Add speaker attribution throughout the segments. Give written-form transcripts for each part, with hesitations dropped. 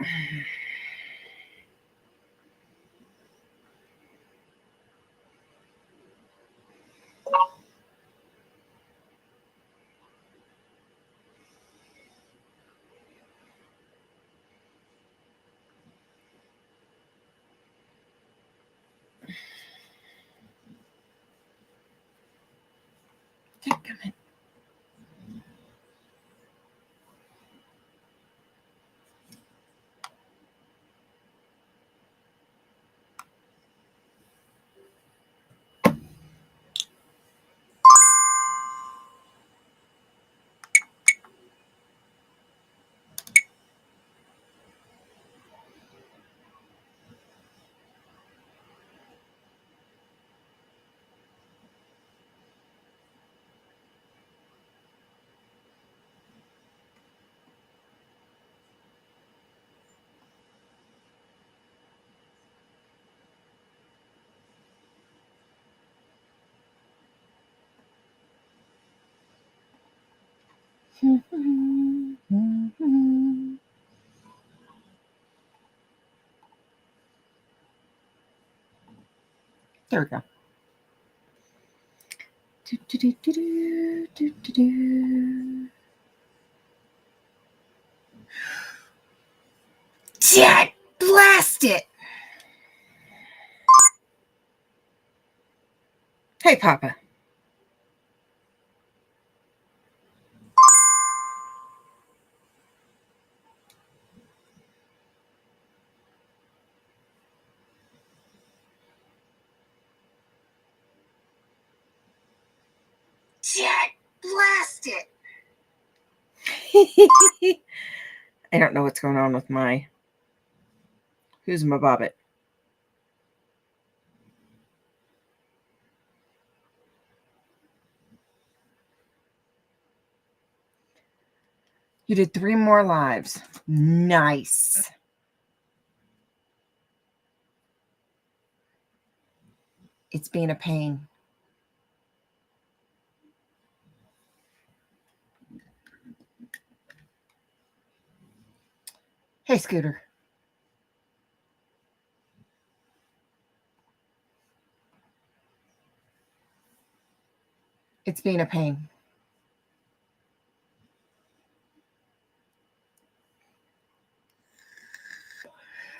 Speaker 1: Come in. There we go. Dad, blast it! Hey, Papa. Dad, blast it! I don't know what's going on with my... Who's my bobbit? You did 3 more lives. Nice. It's being a pain. Hey, Scooter. It's being a pain.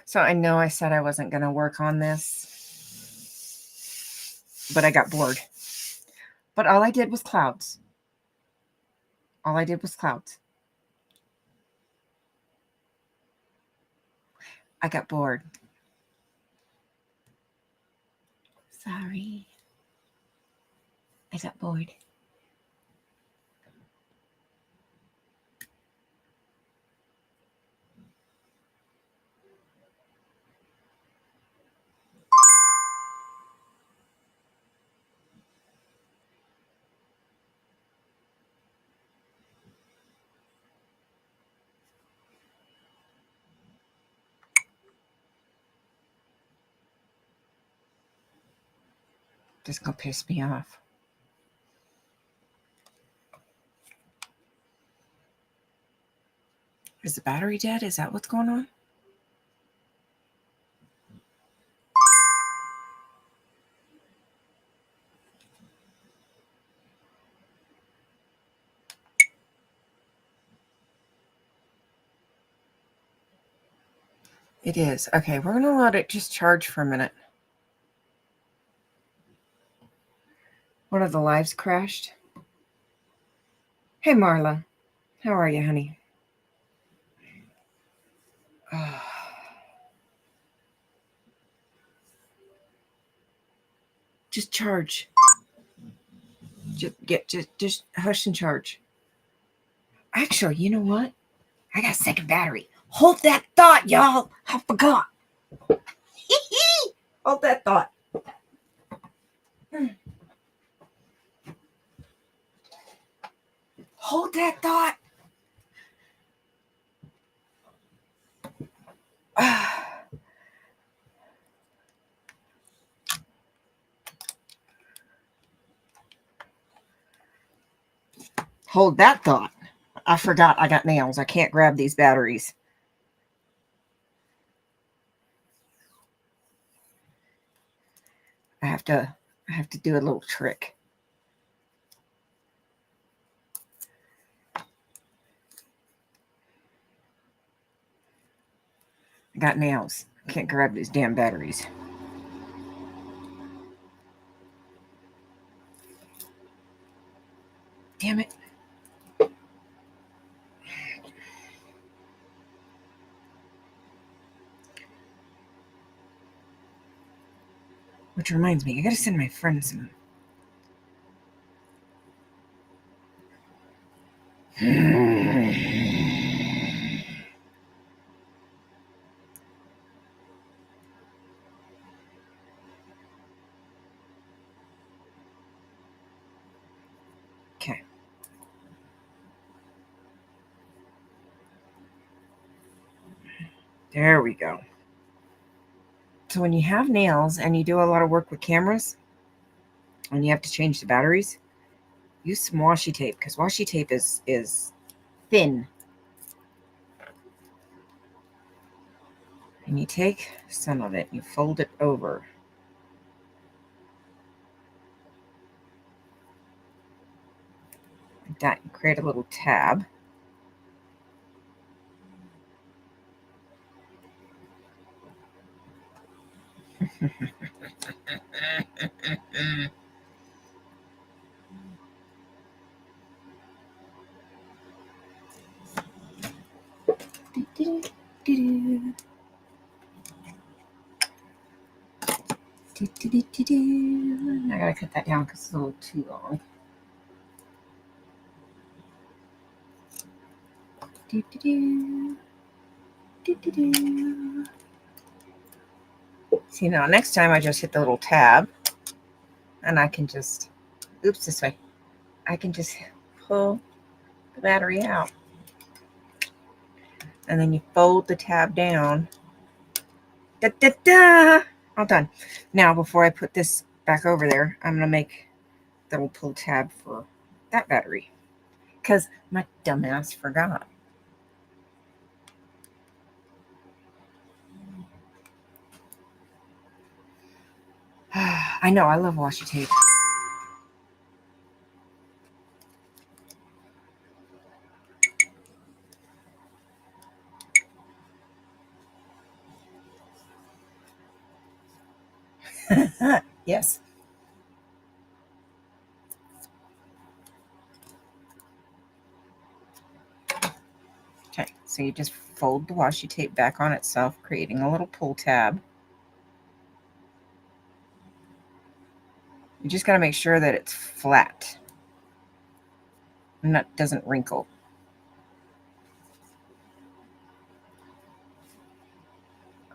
Speaker 1: So I know I said I wasn't going to work on this, but I got bored. But all I did was clouds. All I did was clouds. I got bored. Sorry. I got bored. Just gonna piss me off. Is the battery dead? Is that what's going on? It is. Okay, we're gonna let it just charge for a minute. One of the lives crashed. Hey, Marla. How are you, honey? Just charge. Just hush and charge. Actually, you know what? I got a second battery. Hold that thought, y'all. I forgot. Hold that thought. Hold that thought. Hold that thought. I forgot I got nails. I can't grab these batteries. I have to do a little trick. I got nails. I can't grab these damn batteries. Damn it. Which reminds me, I gotta send my friend some. Okay. There we go. So when you have nails and you do a lot of work with cameras and you have to change the batteries, use some washi tape because washi tape is thin. And you take some of it, you fold it over. Like that, you create a little tab. I gotta cut that down because it's a little too long. See, now next time I just hit the little tab and I can just, oops, this way. I can just pull the battery out. And then you fold the tab down. Da, da, da. All done. Now, before I put this back over there, I'm going to make the little pull tab for that battery. Because my dumbass forgot. I know, I love washi tape. Yes. Okay, so you just fold the washi tape back on itself, creating a little pull tab. You just got to make sure that it's flat and that doesn't wrinkle.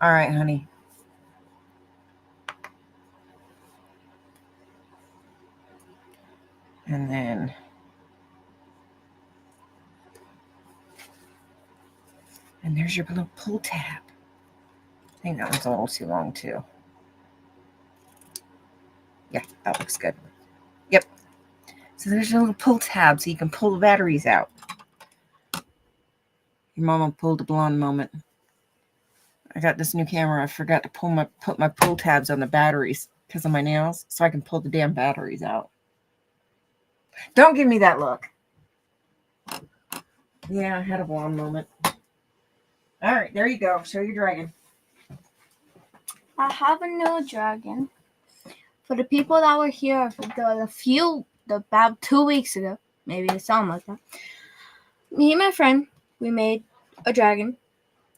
Speaker 1: All right, honey. And then there's your little pull tab. I think that one's a little too long too. Yeah, that looks good. Yep. So there's your little pull tab so you can pull the batteries out. Your mama pulled a blonde moment. I got this new camera. I forgot to put my pull tabs on the batteries because of my nails so I can pull the damn batteries out. Don't give me that look. Yeah, I had a blonde moment. All right, there you go. Show your dragon.
Speaker 2: I have a new dragon. For the people that were here about 2 weeks ago, maybe it sounded like that. Me and my friend, we made a dragon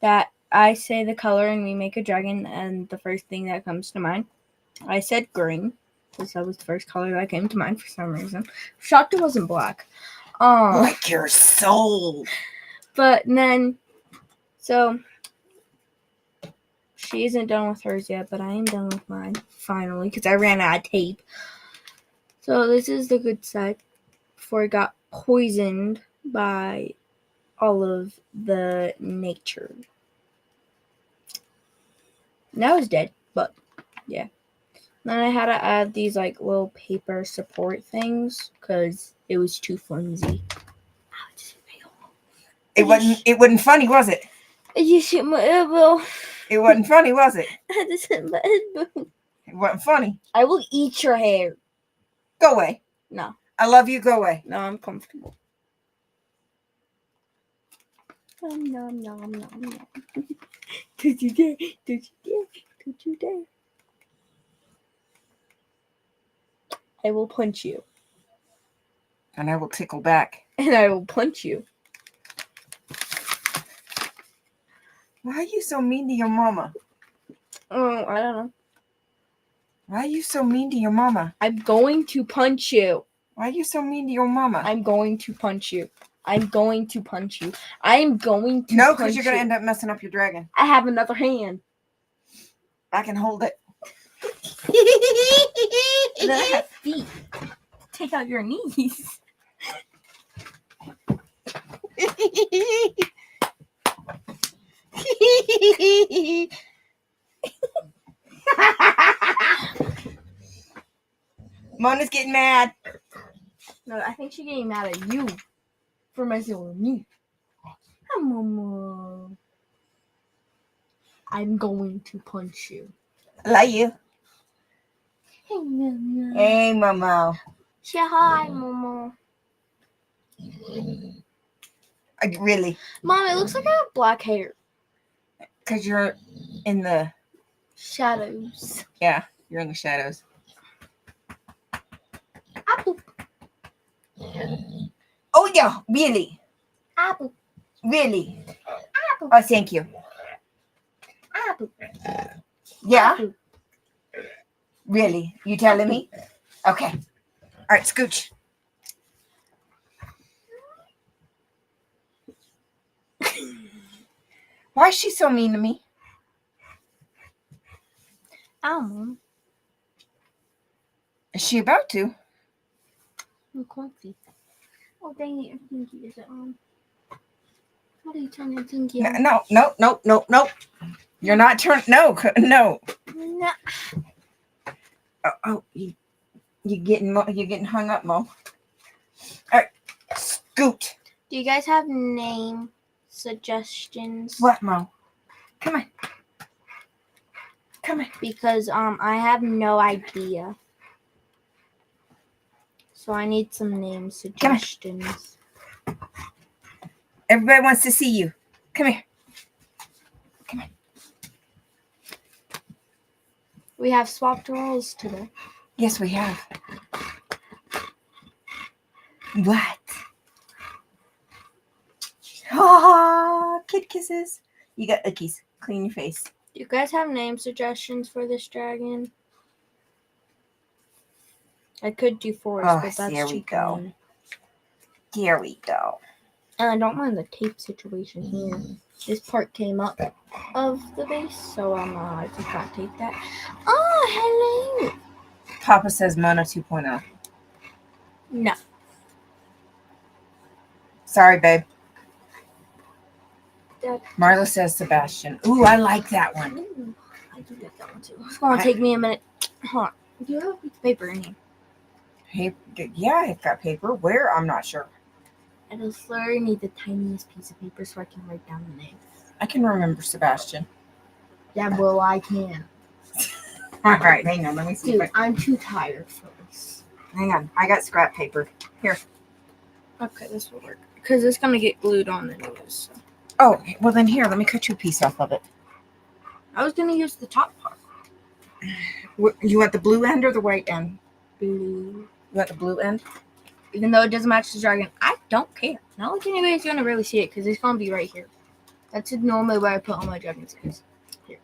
Speaker 2: that I say the color and we make a dragon, and the first thing that comes to mind, I said green because that was the first color that came to mind for some reason. Shocked it wasn't black.
Speaker 1: Like your soul.
Speaker 2: But then, so she isn't done with hers yet, but I am done with mine finally because I ran out of tape. So this is the good side. Before it got poisoned by all of the nature. Now it's dead, but yeah. Then I had to add these like little paper support things because it was too flimsy.
Speaker 1: It wasn't funny, was it?
Speaker 2: I just hit my elbow.
Speaker 1: It wasn't funny, was it?
Speaker 2: I just hit my elbow.
Speaker 1: It wasn't funny.
Speaker 2: I will eat your hair.
Speaker 1: Go away.
Speaker 2: No.
Speaker 1: I love you. Go away.
Speaker 2: No, I'm comfortable. Nom, nom, nom, nom, nom. Don't you dare. Don't you dare. Don't you dare. I will punch you.
Speaker 1: And I will tickle back.
Speaker 2: And I will punch you.
Speaker 1: Why are you so mean to your mama?
Speaker 2: Oh, I don't know.
Speaker 1: Why are you so mean to your mama?
Speaker 2: I'm going to punch you.
Speaker 1: Why are you so mean to your mama?
Speaker 2: I'm going to punch you. I'm going to punch you. I'm going to
Speaker 1: No,
Speaker 2: punch
Speaker 1: because you're going to
Speaker 2: you.
Speaker 1: end up messing up your dragon.
Speaker 2: I have another hand.
Speaker 1: I can hold it.
Speaker 2: And then I have feet. Take out your knees.
Speaker 1: Mona's getting mad.
Speaker 2: No, I think she's getting mad at you for messing with me. Hi, Mama. I'm going to punch you.
Speaker 1: I love you.
Speaker 2: Hey, Mama.
Speaker 1: Hey, Mama.
Speaker 2: Say hi, Mama.
Speaker 1: Really?
Speaker 2: Mom, it looks like I have black hair.
Speaker 1: Because you're in the...
Speaker 2: Shadows.
Speaker 1: Yeah, you're in the shadows.
Speaker 2: Apple.
Speaker 1: Oh, yeah, really?
Speaker 2: Apple.
Speaker 1: Really?
Speaker 2: Apple.
Speaker 1: Oh, thank you.
Speaker 2: Apple.
Speaker 1: Yeah?
Speaker 2: Apple.
Speaker 1: Really? You telling me? Okay. All right, scooch. Why is she so mean to me?
Speaker 2: Mom.
Speaker 1: Is she about to?
Speaker 2: I'm comfy. Oh, dang it. Your pinky isn't on. How do you turn your pinky on?
Speaker 1: No. You're not turn. No.
Speaker 2: No.
Speaker 1: Oh, you getting hung up, Mo. All right, scoot.
Speaker 2: Do you guys have name suggestions?
Speaker 1: What, Mo? Come on.
Speaker 2: Because I have no idea. So I need some name suggestions.
Speaker 1: Everybody wants to see you. Come here.
Speaker 2: We have swapped roles today.
Speaker 1: Yes, we have. What? Oh, kid kisses. You got ickies. Clean your face.
Speaker 2: Do you guys have name suggestions for this dragon? I could do Forest,
Speaker 1: Oh,
Speaker 2: but that's
Speaker 1: there we
Speaker 2: too
Speaker 1: go.
Speaker 2: green.
Speaker 1: There we go.
Speaker 2: And I don't mind the tape situation here. This part came up of the base, so I just can't tape that. Oh, hello.
Speaker 1: Papa says Mona 2.0.
Speaker 2: No.
Speaker 1: Sorry, babe.
Speaker 2: That,
Speaker 1: Marla says Sebastian. Ooh, I like that one.
Speaker 2: ooh, I do like that one too. It's gonna take me a minute. Hold on. Do you have a piece of paper in here?
Speaker 1: Paper? Yeah, I've got paper. Where? I'm not sure.
Speaker 2: I just literally need the tiniest piece of paper so I can write down the name.
Speaker 1: I can remember Sebastian.
Speaker 2: Yeah, well, I can.
Speaker 1: All right, hang on. Let me see.
Speaker 2: Dude, I'm too tired for this.
Speaker 1: Hang on. I got scrap paper. Here.
Speaker 2: Okay, this will work. Because it's going to get glued on anyways. So.
Speaker 1: Oh, well then here. Let me cut you a piece off of it.
Speaker 2: I was going to use the top part.
Speaker 1: You want the blue end or the white end?
Speaker 2: Blue.
Speaker 1: You want the blue end?
Speaker 2: Even though it doesn't match the dragon, I don't care. Not like anybody's going to really see it because it's going to be right here. That's normally where I put all my dragon skins. Here.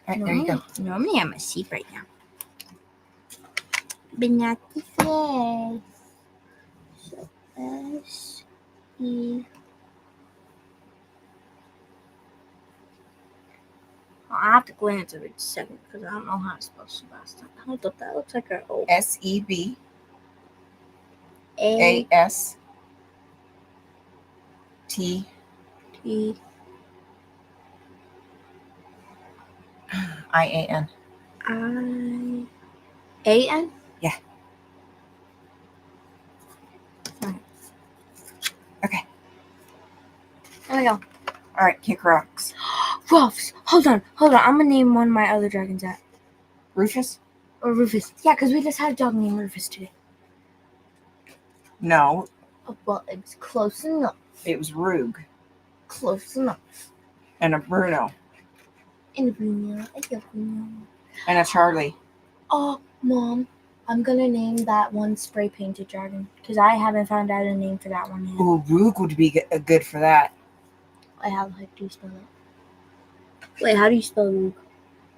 Speaker 1: All right, there you go.
Speaker 2: Normally I'm asleep right now. But not today. So, S-E... I have to glance every second because I don't know how to spell Sebastian. Hold up, that looks like an O.
Speaker 1: SEBASTIAN.
Speaker 2: T.
Speaker 1: I-A-N.
Speaker 2: A-N?
Speaker 1: Yeah.
Speaker 2: Alright.
Speaker 1: Okay.
Speaker 2: There we go.
Speaker 1: All right, kick rocks.
Speaker 2: Ruffs. Hold on. I'm gonna name one of my other dragons that.
Speaker 1: Rufus?
Speaker 2: Or Rufus. Yeah, because we just had a dog named Rufus today.
Speaker 1: No,
Speaker 2: Oh, well, it was close enough.
Speaker 1: it was Rug
Speaker 2: Close enough.
Speaker 1: and a Bruno
Speaker 2: And a Bruno. I love Bruno.
Speaker 1: and a Charlie.
Speaker 2: Oh, Mom. I'm gonna name that one spray painted dragon. Because I haven't found out a name for that one yet.
Speaker 1: Oh, Rug would be good for that.
Speaker 2: How do you spell it? Wait, how do you spell Roog?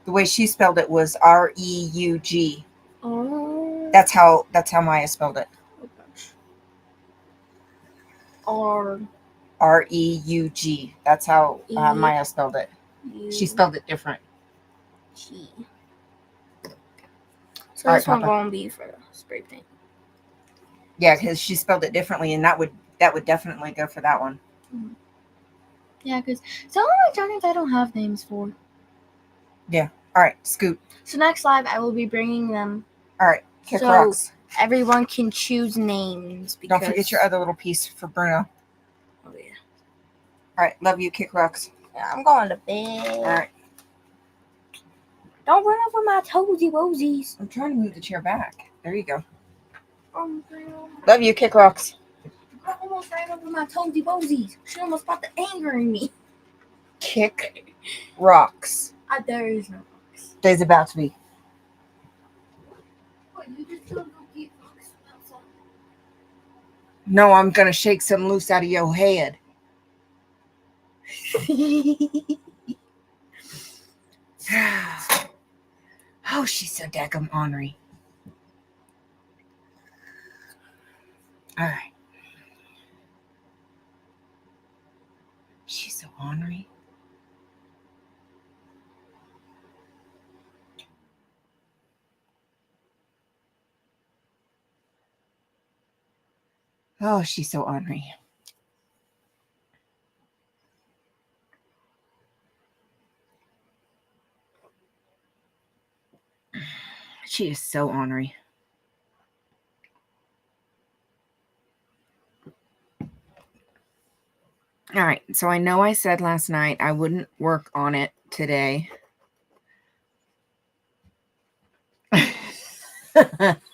Speaker 1: The way she spelled it was Reug.
Speaker 2: Oh.
Speaker 1: That's how Maya spelled it.
Speaker 2: Oh gosh. R.
Speaker 1: Reug. That's how Maya spelled it. She spelled it different.
Speaker 2: G. So this one
Speaker 1: Papa.
Speaker 2: won't be for the spray paint.
Speaker 1: Yeah, because she spelled it differently, and that would definitely go for that one.
Speaker 2: Mm-hmm. Yeah, because some of my dragons I don't have names for.
Speaker 1: Yeah. All right, Scoot.
Speaker 2: So next live I will be bringing them.
Speaker 1: All right, kick
Speaker 2: So
Speaker 1: rocks.
Speaker 2: everyone can choose names. Because...
Speaker 1: Don't forget your other little piece for Bruno.
Speaker 2: Oh yeah.
Speaker 1: All right, love you, kick rocks.
Speaker 2: Yeah, I'm going to bed.
Speaker 1: All right.
Speaker 2: Don't run over my toesy woesies.
Speaker 1: I'm trying to move the chair back. There you go.
Speaker 2: Oh,
Speaker 1: Love you, kick rocks.
Speaker 2: I almost ran over my toesy woesies. She almost got the anger in me.
Speaker 1: Kick rocks.
Speaker 2: There is no rocks.
Speaker 1: There's about to be.
Speaker 2: What, you just don't go get rocks outside?
Speaker 1: No, I'm gonna shake some loose out of your head. Oh, she's so daggum ornery. All right. She's so ornery. Oh, she's so ornery. She is so ornery. All right, so I know I said last night I wouldn't work on it today.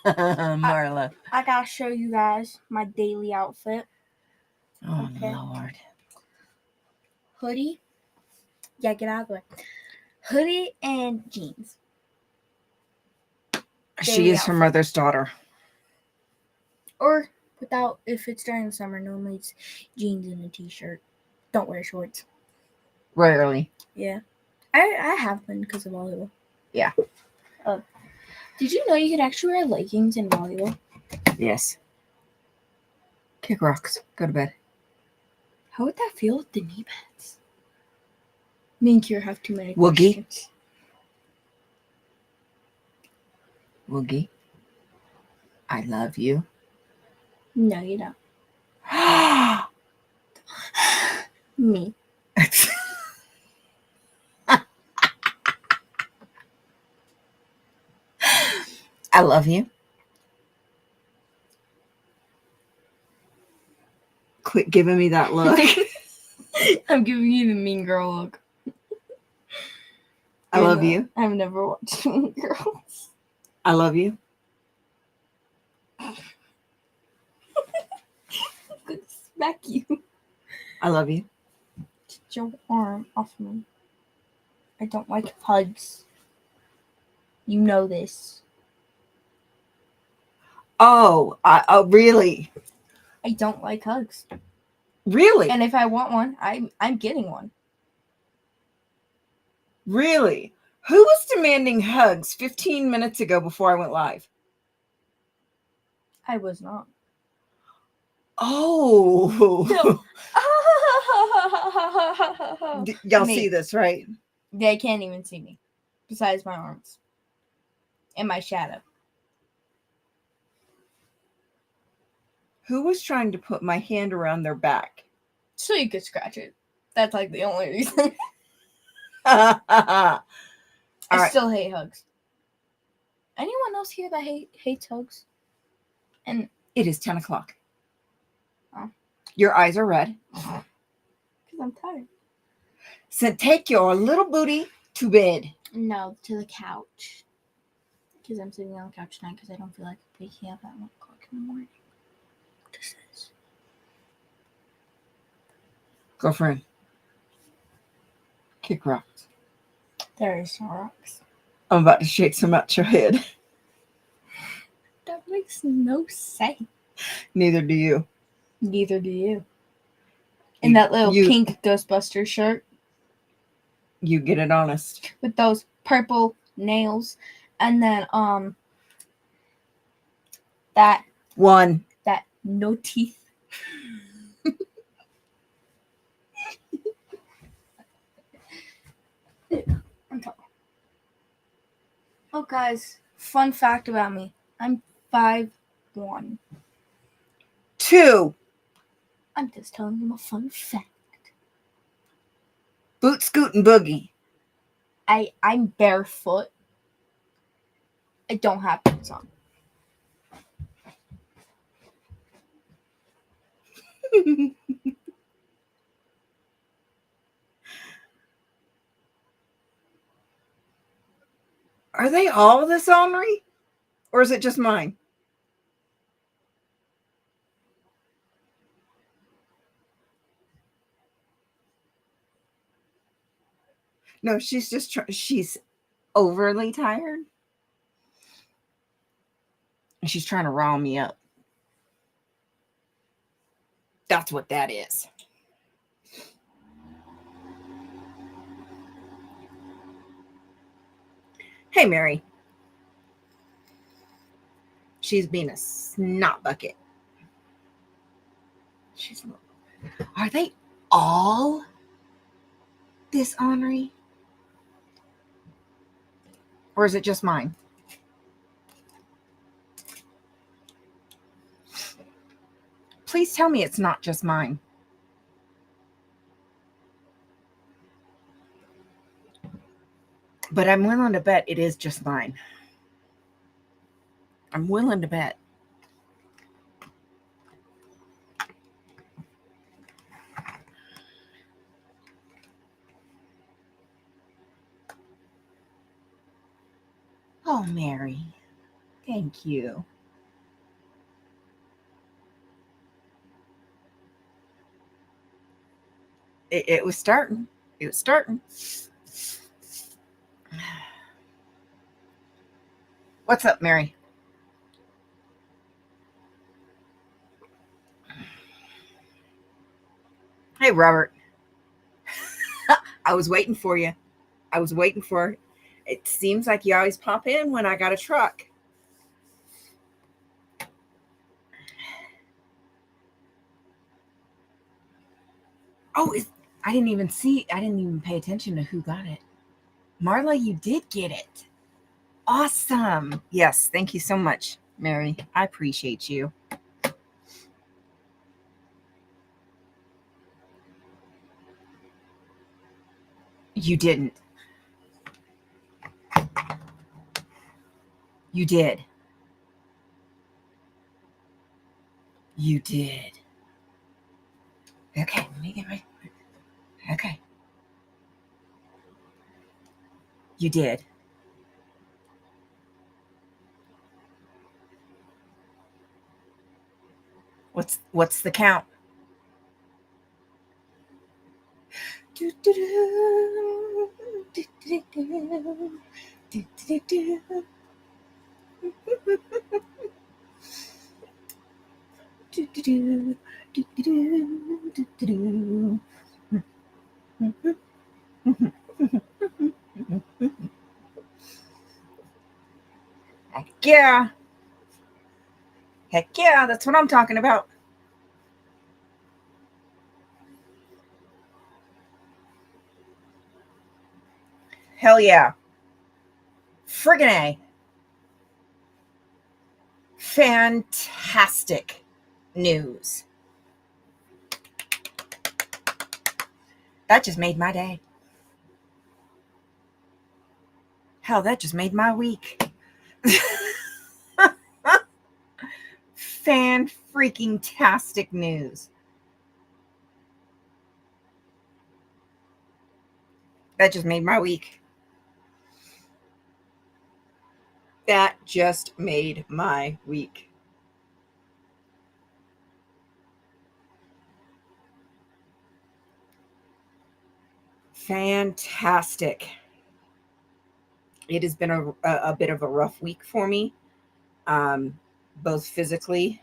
Speaker 1: Marla.
Speaker 2: I gotta show you guys my daily outfit.
Speaker 1: Oh,
Speaker 2: Okay.
Speaker 1: Lord.
Speaker 2: Hoodie. Yeah, get out of the way. Hoodie and jeans.
Speaker 1: She is her mother's daughter.
Speaker 2: Or without, if it's during the summer, normally it's jeans and a t-shirt. Don't wear shorts.
Speaker 1: Rarely.
Speaker 2: Yeah. I have been because of volleyball.
Speaker 1: Yeah.
Speaker 2: Did you know you could actually wear leggings in volleyball?
Speaker 1: Yes. Kick rocks. Go to bed.
Speaker 2: How would that feel with the knee pads? Me and Kira have too many
Speaker 1: Woogie.
Speaker 2: questions.
Speaker 1: Woogie. I love you.
Speaker 2: No, you don't. Me.
Speaker 1: I love you. Quit giving me that look.
Speaker 2: I'm giving you the mean girl look.
Speaker 1: I love you.
Speaker 2: I've never watched Mean Girls.
Speaker 1: I love you.
Speaker 2: I'm gonna smack you.
Speaker 1: I love you.
Speaker 2: Get your arm off me. I don't like hugs. You know this.
Speaker 1: Oh, really?
Speaker 2: I don't like hugs.
Speaker 1: Really?
Speaker 2: And if I want one, I'm getting one.
Speaker 1: Really? Who was demanding hugs 15 minutes ago before I went live?
Speaker 2: I was not.
Speaker 1: Oh. Y'all
Speaker 2: Me.
Speaker 1: see this, right?
Speaker 2: They can't even see me. Besides my arms. And my shadow.
Speaker 1: Who was trying to put my hand around their back?
Speaker 2: So you could scratch it. That's like the only reason.
Speaker 1: All
Speaker 2: I
Speaker 1: right.
Speaker 2: still hate hugs. Anyone else here that hates hugs? And
Speaker 1: It is 10 o'clock.
Speaker 2: Oh.
Speaker 1: Your eyes are red.
Speaker 2: Because I'm tired.
Speaker 1: said, take your little booty to bed.
Speaker 2: No, to the couch. Because I'm sitting on the couch tonight because I don't feel like waking up at 1 o'clock in the morning. This is.
Speaker 1: Girlfriend. Kick rocks.
Speaker 2: There is some rocks.
Speaker 1: I'm about to shake some out your head.
Speaker 2: That makes no sense.
Speaker 1: Neither do you.
Speaker 2: Neither do you. In that little pink Ghostbuster shirt.
Speaker 1: You get it honest.
Speaker 2: With those purple nails. And then, that no teeth. Oh, guys, fun fact about me. I'm 5'1".
Speaker 1: 2.
Speaker 2: I'm just telling you a fun fact.
Speaker 1: Boot, scoot, and boogie.
Speaker 2: I'm barefoot. I don't have boots on.
Speaker 1: Are they all this ornery? Or is it just mine? No, she's just she's overly tired. And she's trying to rile me up. That's what that is. Hey, Mary. She's being a snot bucket. Are they all this ornery? Or is it just mine? Please tell me it's not just mine. But I'm willing to bet it is just mine. I'm willing to bet. Oh, Mary. Thank you. It was starting. It was starting. What's up, Mary? Hey, Robert. I was waiting for you. I was waiting for it. It seems like you always pop in when I got a truck. Oh, I didn't even pay attention to who got it. Marla, you did get it. Awesome. Yes, thank you so much, Mary. I appreciate you. You didn't. You did. You did. Okay, let me get my... Okay. You did. What's the count? Heck yeah. Heck yeah, that's what I'm talking about. Hell yeah. Friggin' A. Fantastic news. That just made my day. Hell, that just made my week. Fan-freaking-tastic news. That just made my week. That just made my week. Fantastic. It has been a bit of a rough week for me, um, both physically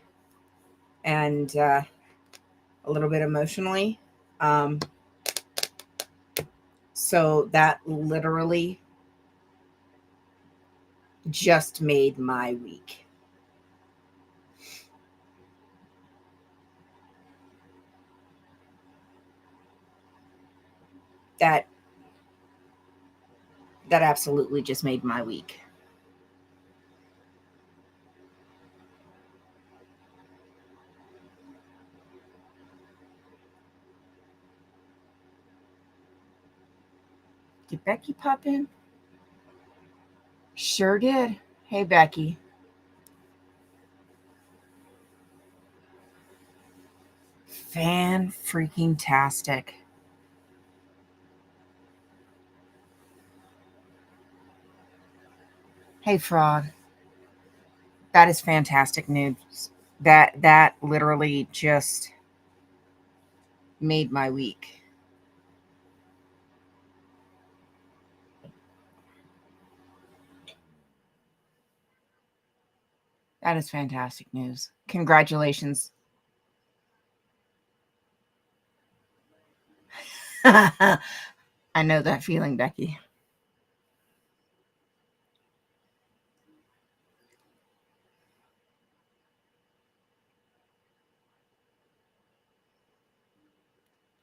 Speaker 1: and a little bit emotionally. Um, so that literally just made my week. That that absolutely just made my week. Did Becky pop in? Sure did. Hey, Becky. Fan freaking tastic. Hey, Fraud. That is fantastic news. That literally just made my week. That is fantastic news. Congratulations. I know that feeling, Becky.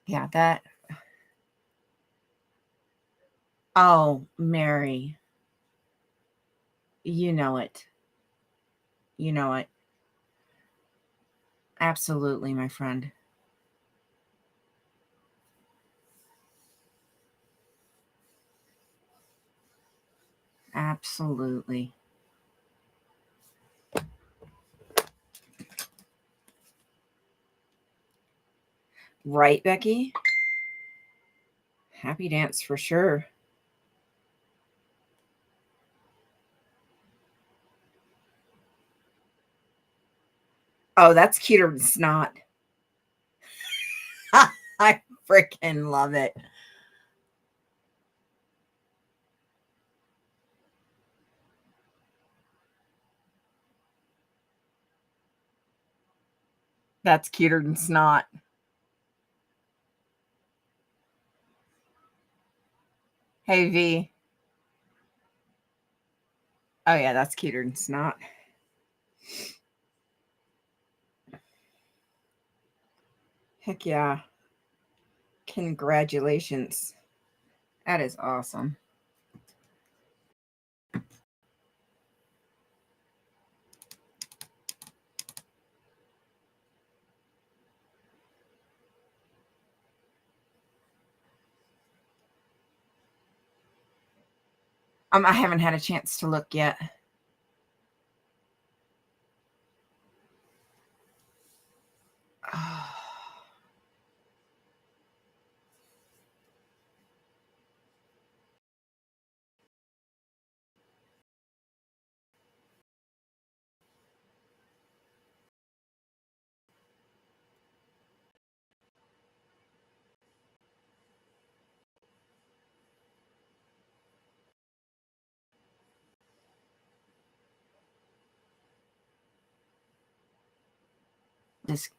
Speaker 1: Yeah, that. Oh, Mary. You know it. You know it. Absolutely, my friend. Absolutely. Right, Becky? Happy dance for sure. Oh, that's cuter than snot. I freaking love it. That's cuter than snot. Hey, V. Oh, yeah, that's cuter than snot. Heck yeah. Congratulations. That is awesome. I haven't had a chance to look yet. Oh,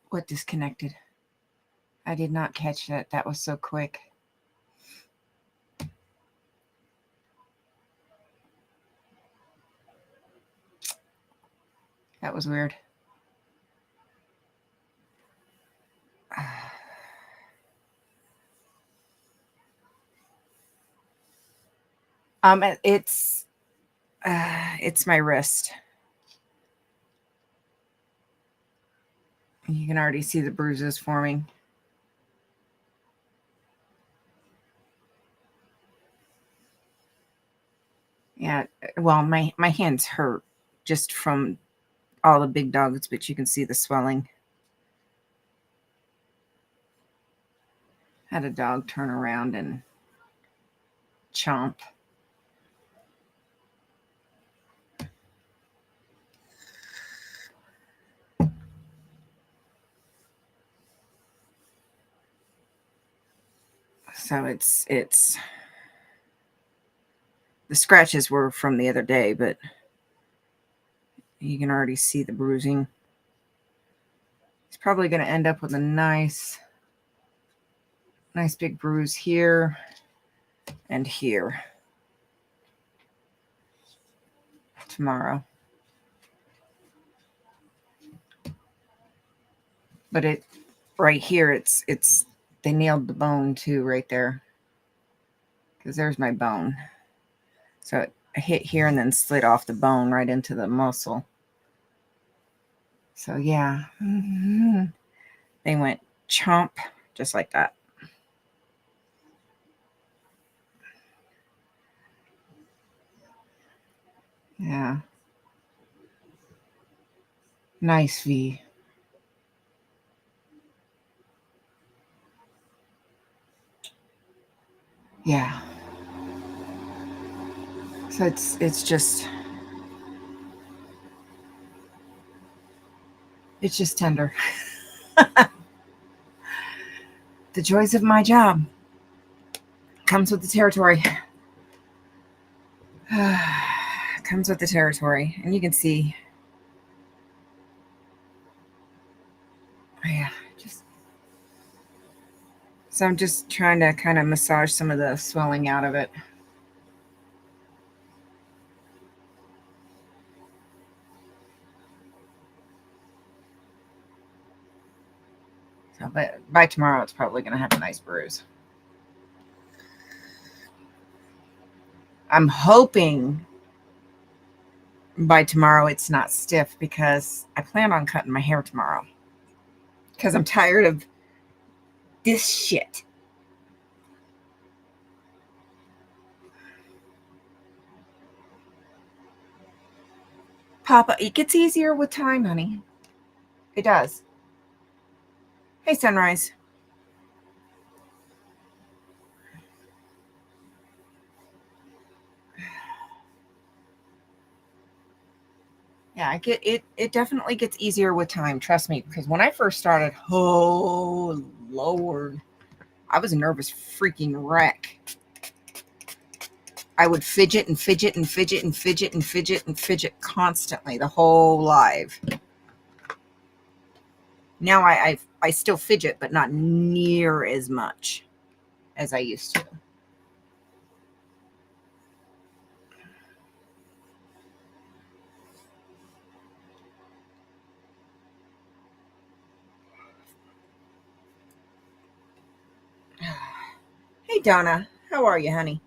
Speaker 1: what disconnected? I did not catch that. That was so quick. That was weird. It's my wrist. You can already see the bruises forming. Yeah, well, my hands hurt just from all the big dogs, but you can see the swelling. Had a dog turn around and chomp. So it's the scratches were from the other day, but you can already see the bruising. It's probably going to end up with a nice big bruise here and here tomorrow. But it right here, it's they nailed the bone too right there, because there's my bone. So it hit here and then slid off the bone right into the muscle. So yeah, they went chomp just like that. Yeah. Nice V. Yeah. So it's just tender. The joys of my job comes with the territory. Comes with the territory. And you can see, yeah, so I'm just trying to kind of massage some of the swelling out of it. So, but by tomorrow, it's probably going to have a nice bruise. I'm hoping by tomorrow it's not stiff, because I plan on cutting my hair tomorrow, because I'm tired of this shit. Papa, it gets easier with time, honey. It does. Hey, Sunrise. Yeah, it definitely gets easier with time, trust me, because when I first started, oh Lord, I was a nervous freaking wreck. I would fidget and fidget and fidget and fidget and fidget and fidget constantly the whole live. Now I still fidget, but not near as much as I used to. Hey, Donna. How are you, honey?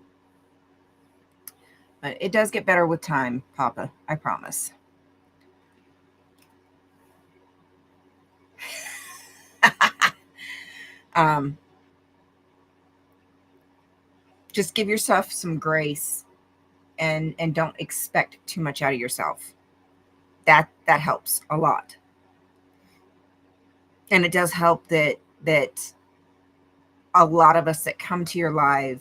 Speaker 1: But it does get better with time, Papa. I promise. um, just give yourself some grace, and don't expect too much out of yourself. That helps a lot. And it does help that a lot of us that come to your live,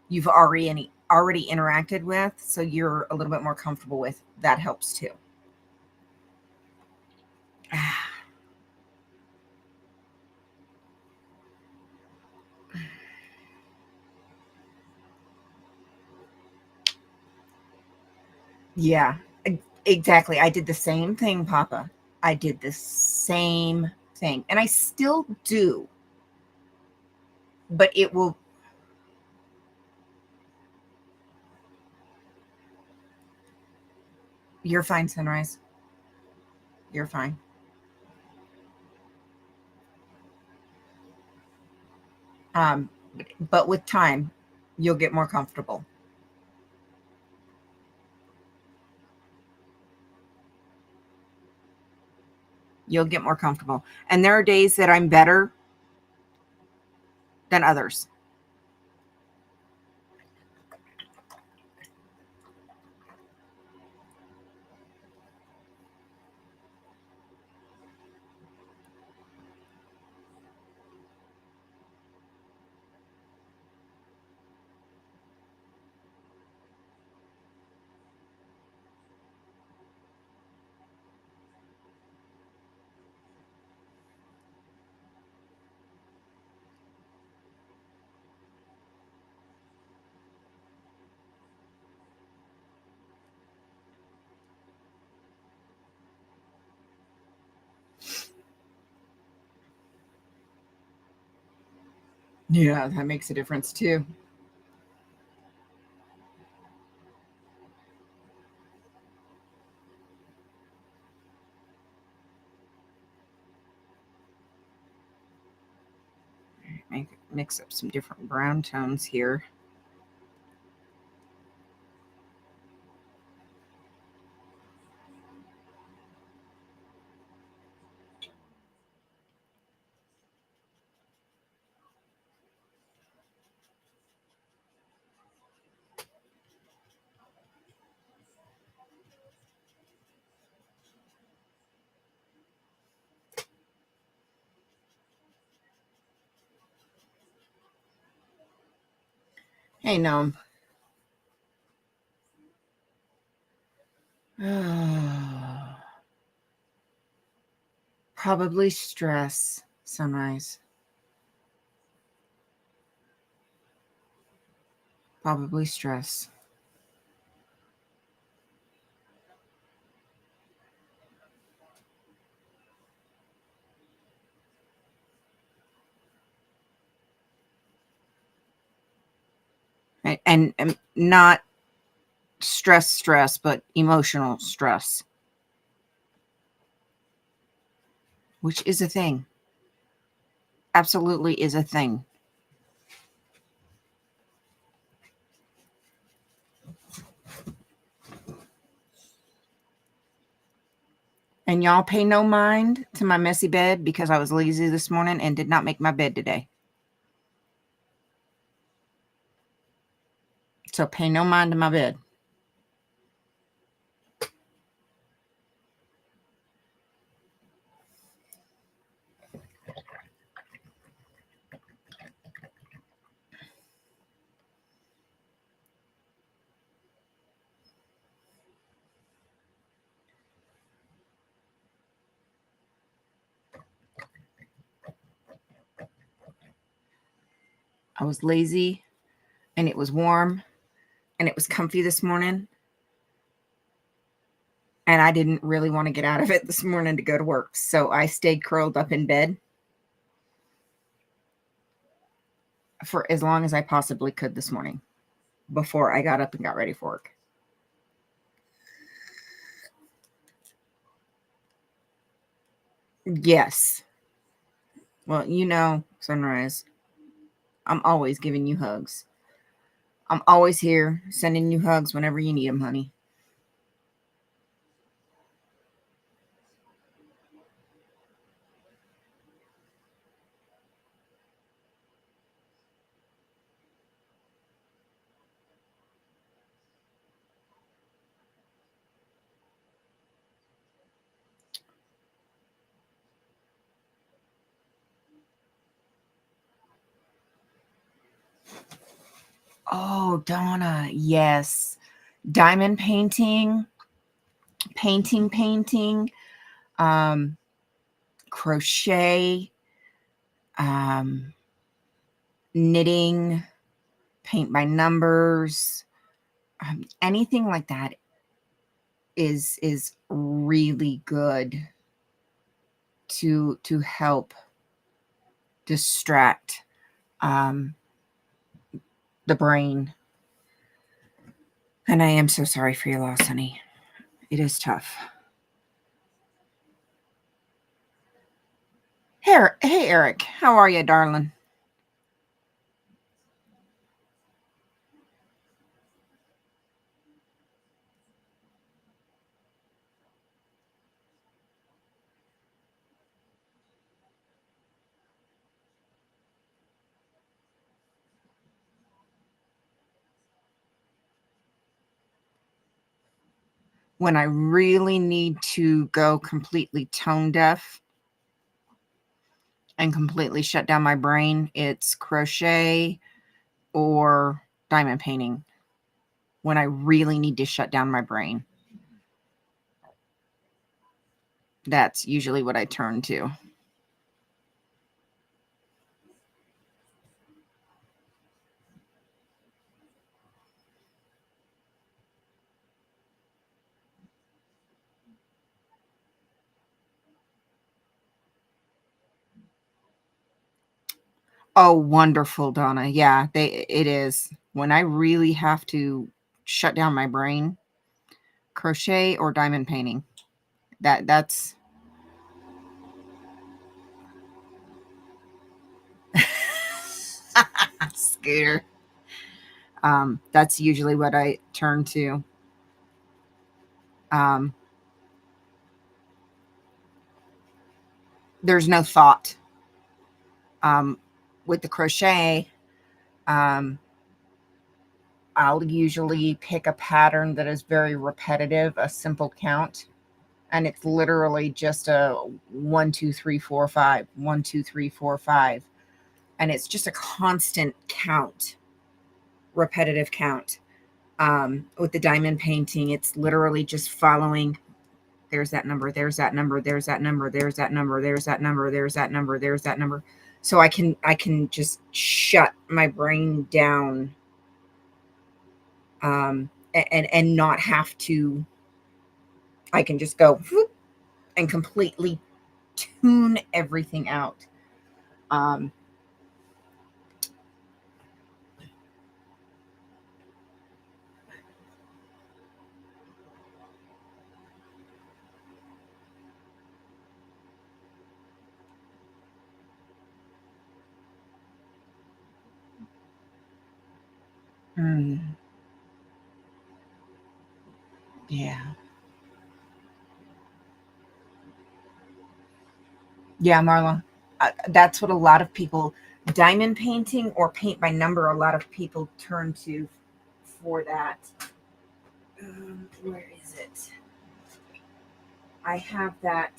Speaker 1: you've already interacted with, so you're a little bit more comfortable with. That helps too. Yeah, exactly. I did the same thing, Papa. I did the same thing, and I still do. But it will. You're fine, Sunrise. You're fine. Um, but with time, you'll get more comfortable. You'll get more comfortable. And there are days that I'm better than others. Yeah, that makes a difference too. Mix up some different brown tones here. Hey, Gnome. Probably stress, Sunrise. Probably stress. And not stress, but emotional stress, which is a thing. Absolutely is a thing. And y'all pay no mind to my messy bed because I was lazy this morning and did not make my bed today. So pay no mind to my bed. I was lazy and it was warm and it was comfy this morning. And I didn't really want to get out of it this morning to go to work. So I stayed curled up in bed for as long as I possibly could this morning before I got up and got ready for work. Yes. Well, you know, Sunrise, I'm always giving you hugs. I'm always here sending you hugs whenever you need them, honey. Oh, Donna, yes. Diamond painting, um, crochet, um, knitting, paint by numbers, anything like that is really good to help distract the brain. And I am so sorry for your loss, honey. It is tough. Hey, Eric, how are you, darling? When I really need to go completely tone deaf and completely shut down my brain, it's crochet or diamond painting. When I really need to shut down my brain, that's usually what I turn to. Oh, wonderful, Donna. Yeah, it is. When I really have to shut down my brain, crochet or diamond painting. That's Scooter. That's usually what I turn to. Um, there's no thought. With the crochet, um, I'll usually pick a pattern that is very repetitive, a simple count, and it's literally just a 1, 2, 3, 4, 5, 1, 2, 3, 4, 5, and it's just a constant count, repetitive count. With the diamond painting, it's literally just following. There's that number, there's that number, there's that number, there's that number, there's that number, there's that number, there's that number. So I can just shut my brain down, and not have to. I can just go whoop, and completely tune everything out. Um, yeah. Yeah, Marla. That's what a lot of people, diamond painting or paint by number, a lot of people turn to for that. Where is it? I have that.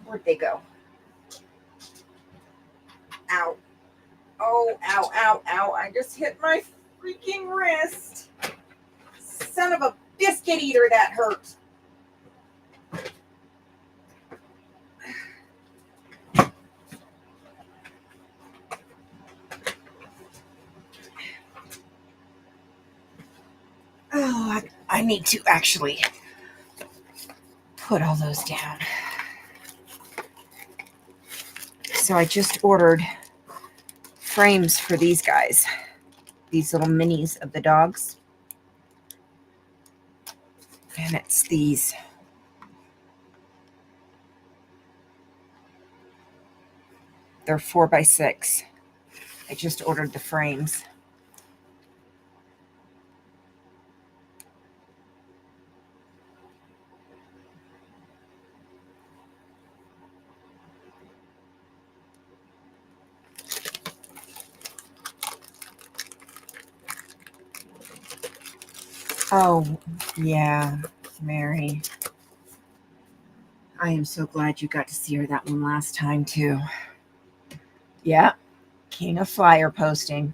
Speaker 1: Where'd they go? Ow. Oh, ow, ow, ow. I just hit my freaking wrist. Son of a biscuit eater, that hurt. Oh, I need to actually put all those down. So I just ordered frames for these guys, these little minis of the dogs. And it's these. They're 4x6. I just ordered the frames. Oh, yeah, Mary. I am so glad you got to see her that one last time, too. Yeah, king of flyer posting.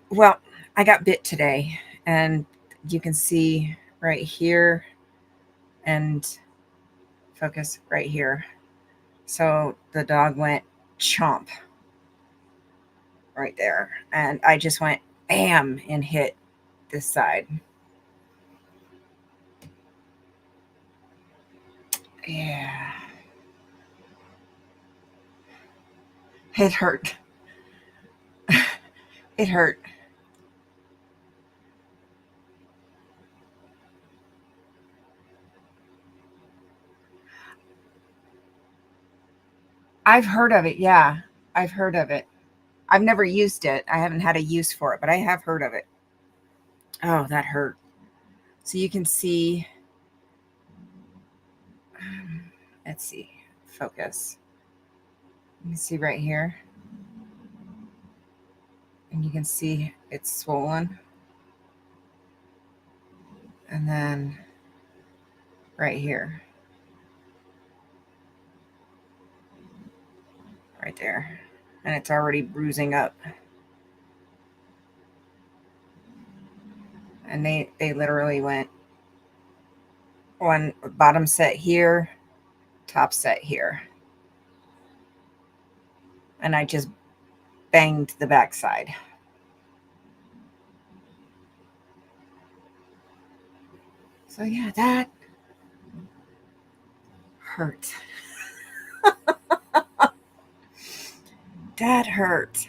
Speaker 1: Well, I got bit today, and you can see right here and focus right here. So the dog went chomp right there, and I just went bam and hit this side. Yeah. It hurt. It hurt. I've heard of it. Yeah. I've heard of it. I've never used it. I haven't had a use for it, but I have heard of it. Oh, that hurt. So you can see, let's see, focus. You can see right here. And you can see it's swollen. And then right here. Right there. And it's already bruising up. And they literally went one bottom set here, top set here. And I just banged the backside. So yeah, that hurt. That hurt.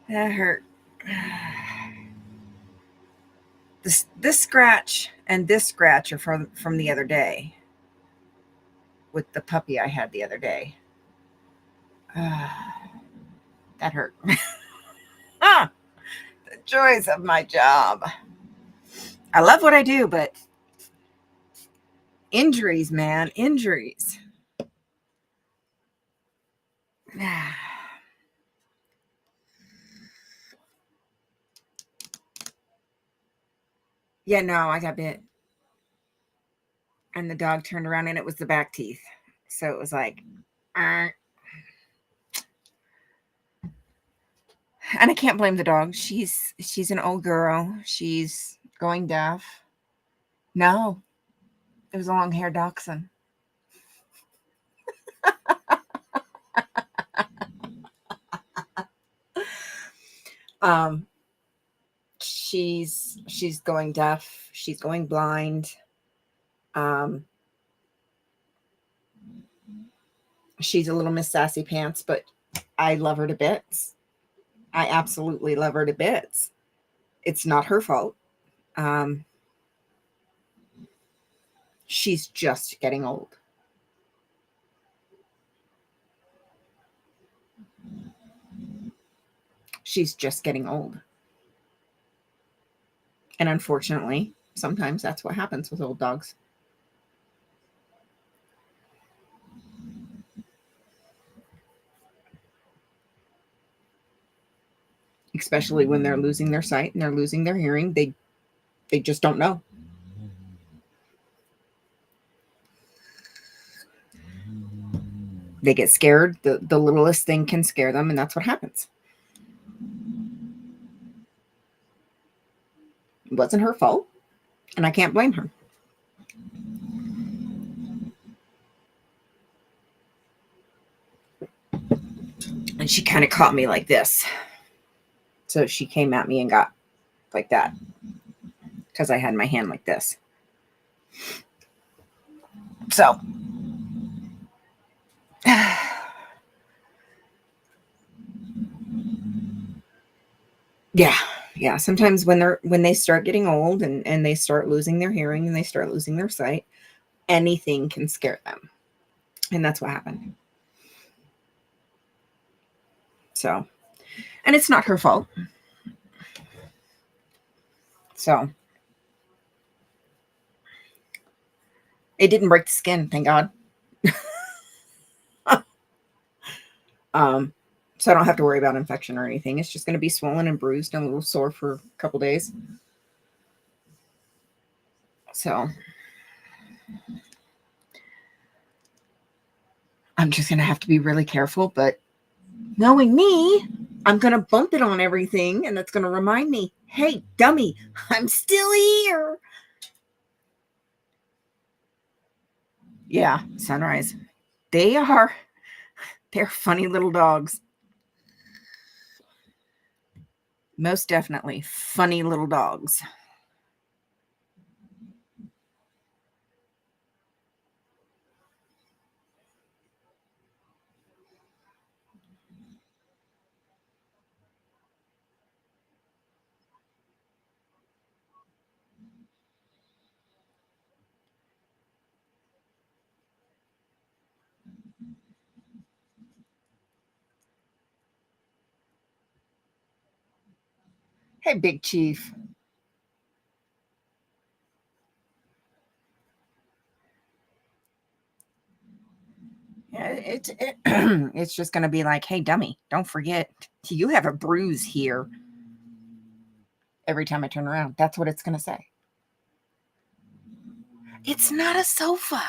Speaker 1: That hurt. This scratch and this scratch are from the other day with the puppy I had the other day. That hurt. The joys of my job. I love what I do, but injuries, man, injuries. Yeah, no, I got bit. And the dog turned around and it was the back teeth. So it was like, and I can't blame the dog. She's an old girl. She's going deaf. No, it was a long-haired dachshund. She's going deaf. She's going blind. She's a little Miss Sassy Pants, but I love her to bits. I absolutely love her to bits. It's not her fault. She's just getting old. She's just getting old. And unfortunately, sometimes that's what happens with old dogs. Especially when they're losing their sight and they're losing their hearing. They just don't know. They get scared. The littlest thing can scare them, and that's what happens. It wasn't her fault, and I can't blame her. And she kind of caught me like this. So she came at me and got like that because I had my hand like this. So yeah, sometimes when they start getting old and they start losing their hearing and they start losing their sight, anything can scare them. And that's what happened. So, and it's not her fault. So it didn't break the skin, thank God. So I don't have to worry about infection or anything. It's just going to be swollen and bruised and a little sore for a couple days. So I'm just going to have to be really careful. But knowing me, I'm going to bump it on everything. And that's going to remind me, hey, dummy, I'm still here. Yeah, Sunrise. They're funny little dogs. Most definitely funny little dogs. Hey, Big Chief. Yeah, it's just going to be like, hey, dummy, don't forget, you have a bruise here. Every time I turn around, that's what it's going to say. It's not a sofa.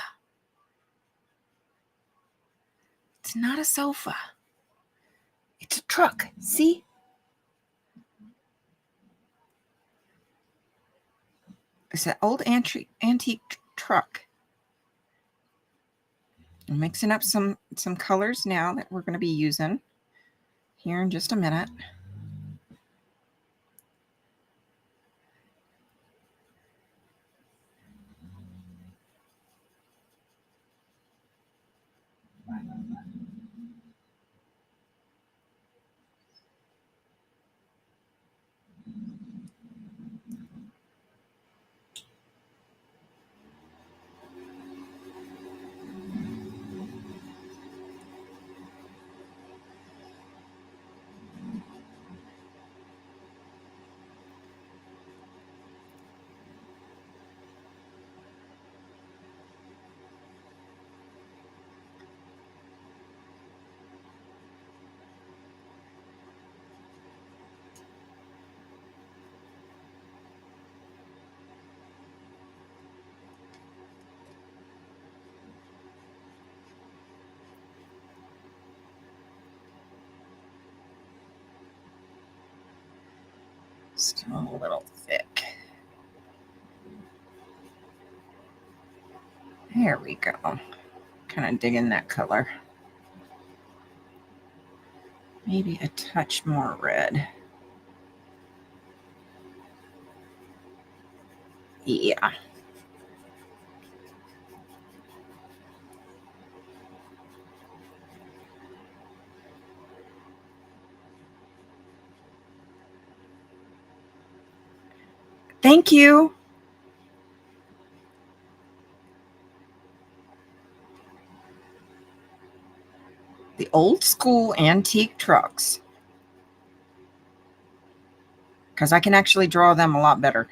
Speaker 1: It's not a sofa. It's a truck. See? It's an old antique truck. I'm mixing up some colors now that we're going to be using here in just a minute. Still a little thick. There we go. Kind of digging that color. Maybe a touch more red. Yeah. Thank you. The old school antique trucks. Because I can actually draw them a lot better.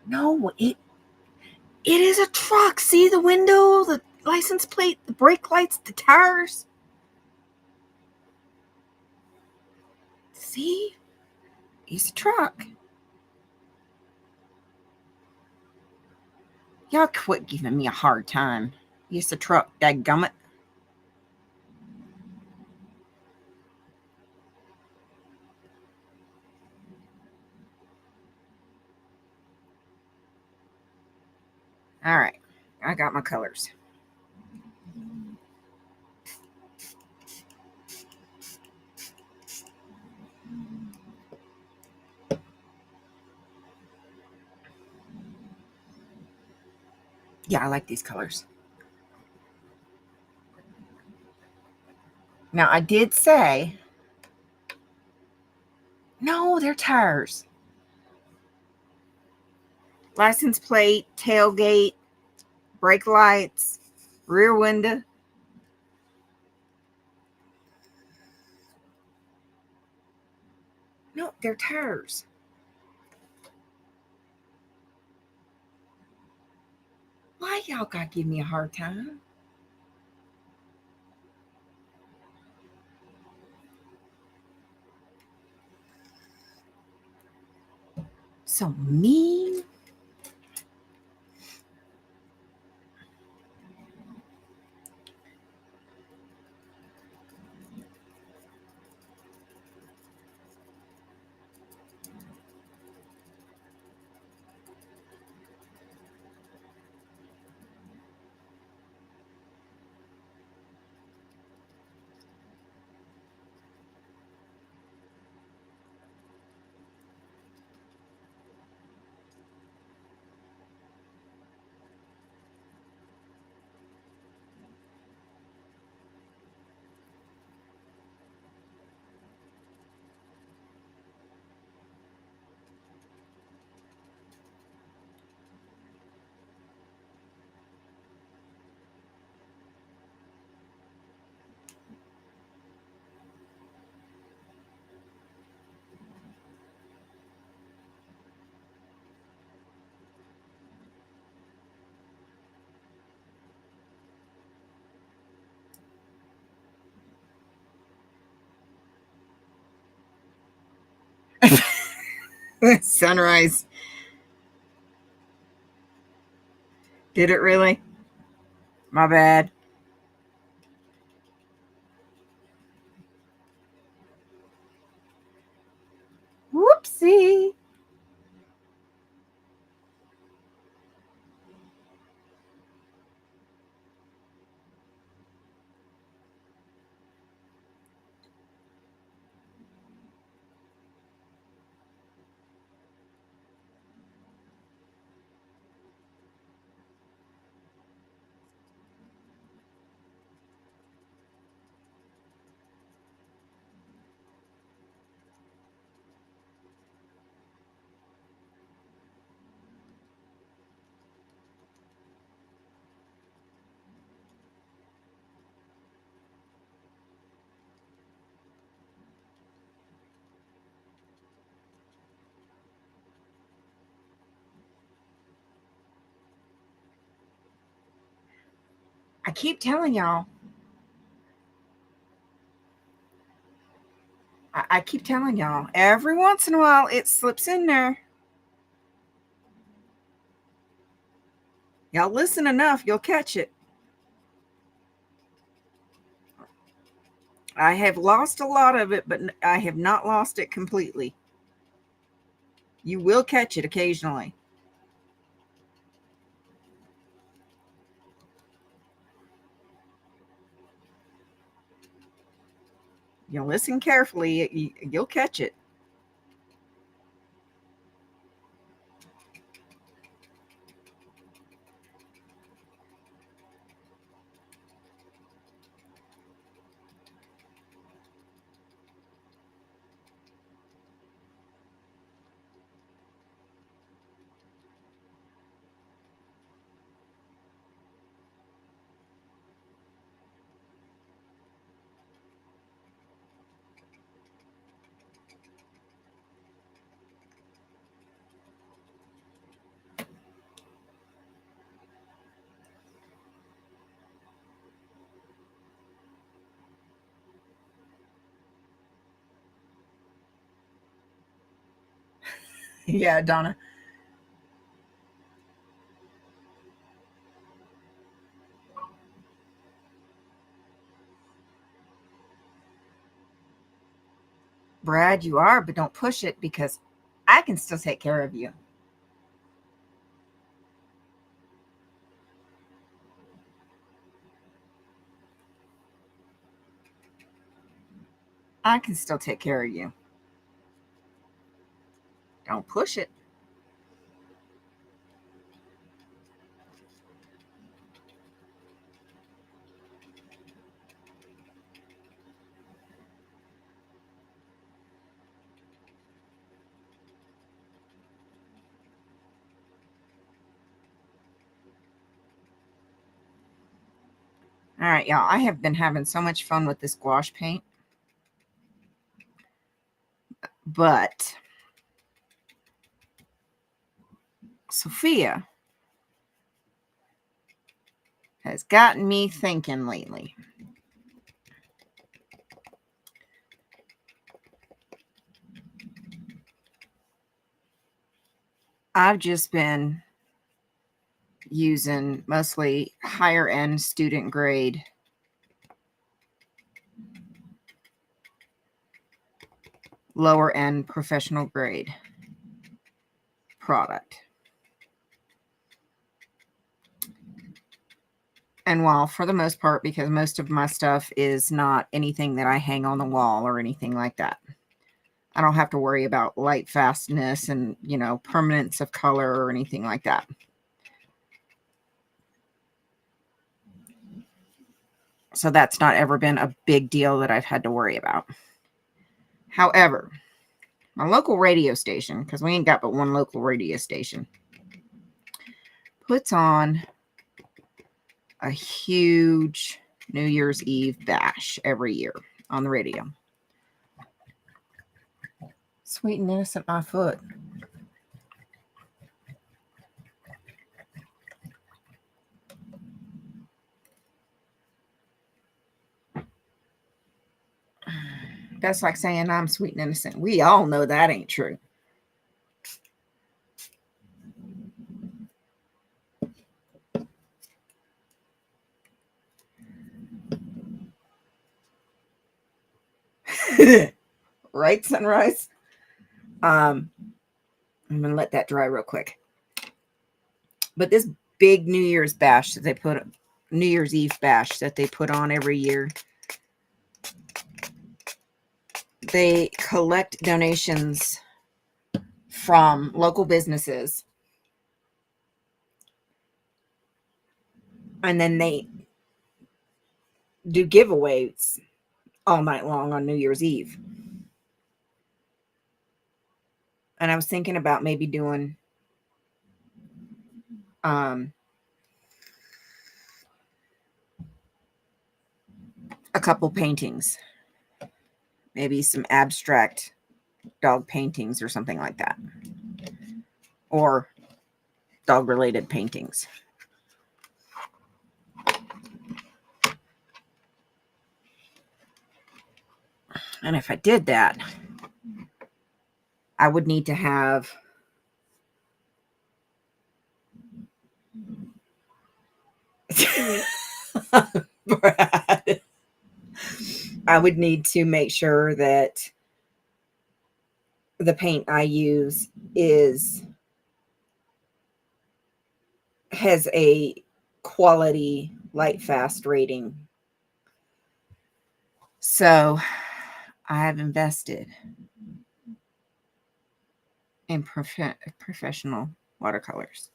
Speaker 1: No, it is a truck. See the window, the license plate, the brake lights, the tires. See? It's a truck. Y'all quit giving me a hard time. It's a truck, dadgummit. All right, I got my colors. Yeah, I like these colors. Now, I did say, no, they're tires. License plate, tailgate, brake lights, rear window. No, they're tires. Why y'all gotta give me a hard time? So mean. Sunrise. Did it really? My bad. I keep telling y'all. I keep telling y'all. Every once in a while, it slips in there. Y'all listen enough, you'll catch it. I have lost a lot of it, but I have not lost it completely. You will catch it occasionally. You listen carefully, you'll catch it. Yeah, Donna. Brad, you are, but don't push it because I can still take care of you. I can still take care of you. Don't push it. All right, y'all. I have been having so much fun with this gouache paint. But Sophia has gotten me thinking lately. I've just been using mostly higher end student grade lower end professional grade product. And while for the most part, because most of my stuff is not anything that I hang on the wall or anything like that, I don't have to worry about light fastness and, permanence of color or anything like that. So that's not ever been a big deal that I've had to worry about. However, my local radio station, because we ain't got but one local radio station, puts on a huge New Year's Eve bash every year on the radio. Sweet and innocent, my foot. That's like saying I'm sweet and innocent. We all know that ain't true. Right, Sunrise? I'm going to let that dry real quick. But this big New Year's bash that they put, New Year's Eve bash that they put on every year, they collect donations from local businesses. And then they do giveaways all night long on New Year's Eve. And I was thinking about maybe doing a couple paintings, maybe some abstract dog paintings or something like that, or dog related paintings. And if I did that, I would need to have Brad, I would need to make sure that the paint I use has a quality light fast rating. So I have invested in professional watercolors.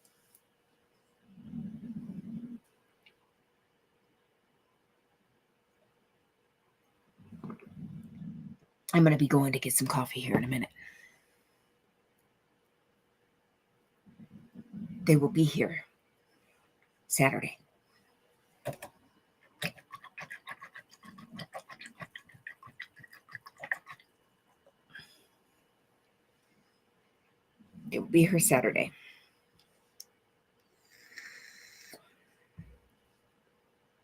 Speaker 1: I'm going to be going to get some coffee here in a minute. They will be here Saturday. It will be here Saturday.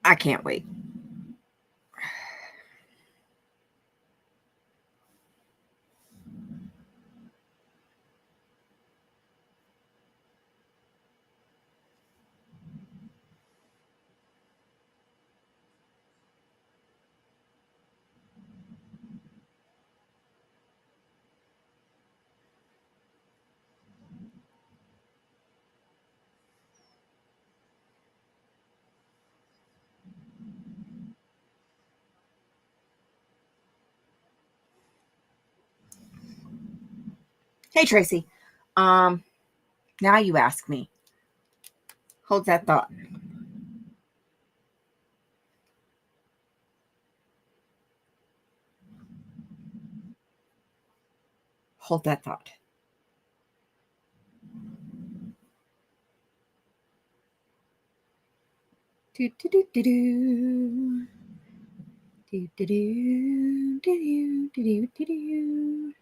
Speaker 1: I can't wait. Hey, Tracy. Now you ask me. Hold that thought. Hold that thought. Do do do do do. Do do do do do do do.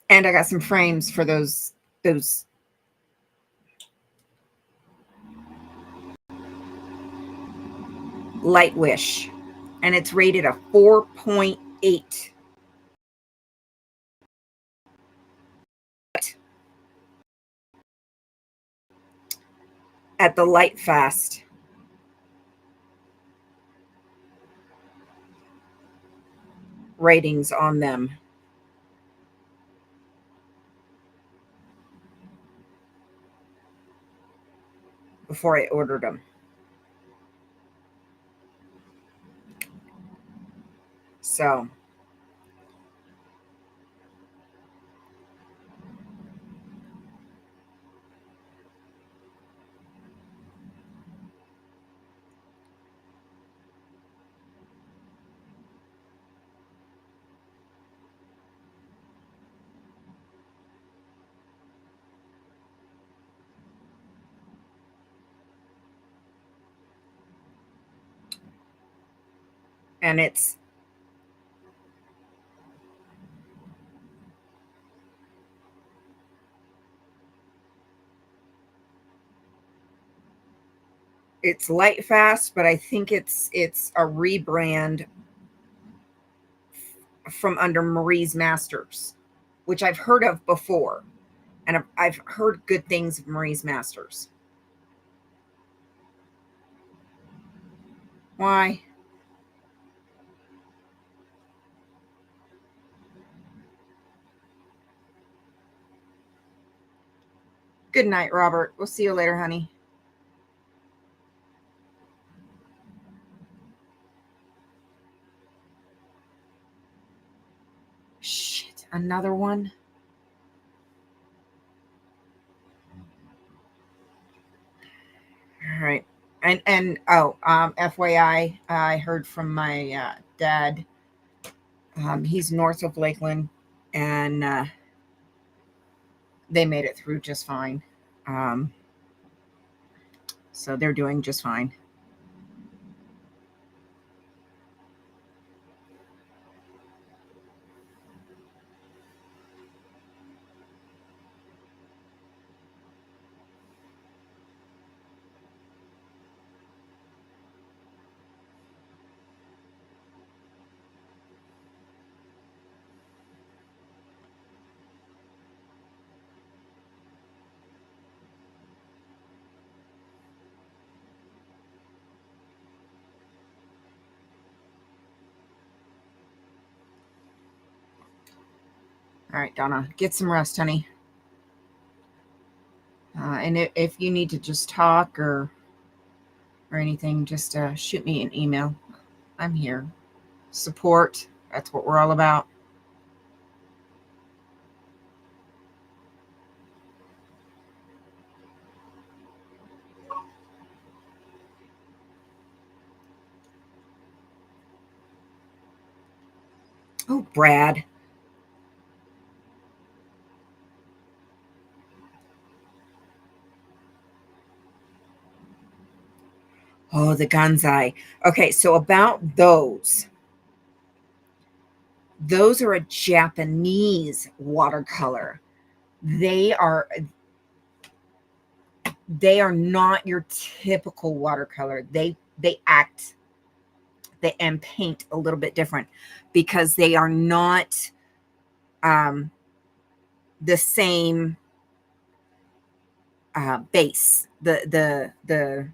Speaker 1: And I got some frames for those Light Wish, and it's rated a 4.8. At the Light Fast ratings on them before I ordered them. So and it's Light Fast, but I think it's a rebrand from under Marie's Masters, which I've heard of before, and I've heard good things of Marie's Masters. Why? Good night, Robert. We'll see you later, honey. Shit, another one. All right. And FYI, I heard from my dad. He's north of Lakeland, and they made it through just fine. So they're doing just fine. All right, Donna, get some rest, honey. And if you need to just talk or anything, just shoot me an email. I'm here. Support. That's what we're all about. Oh, Brad. Oh, the Ganzai. Okay, so about those are a Japanese watercolor. They are not your typical watercolor. They act and paint a little bit different because they are not the same base. The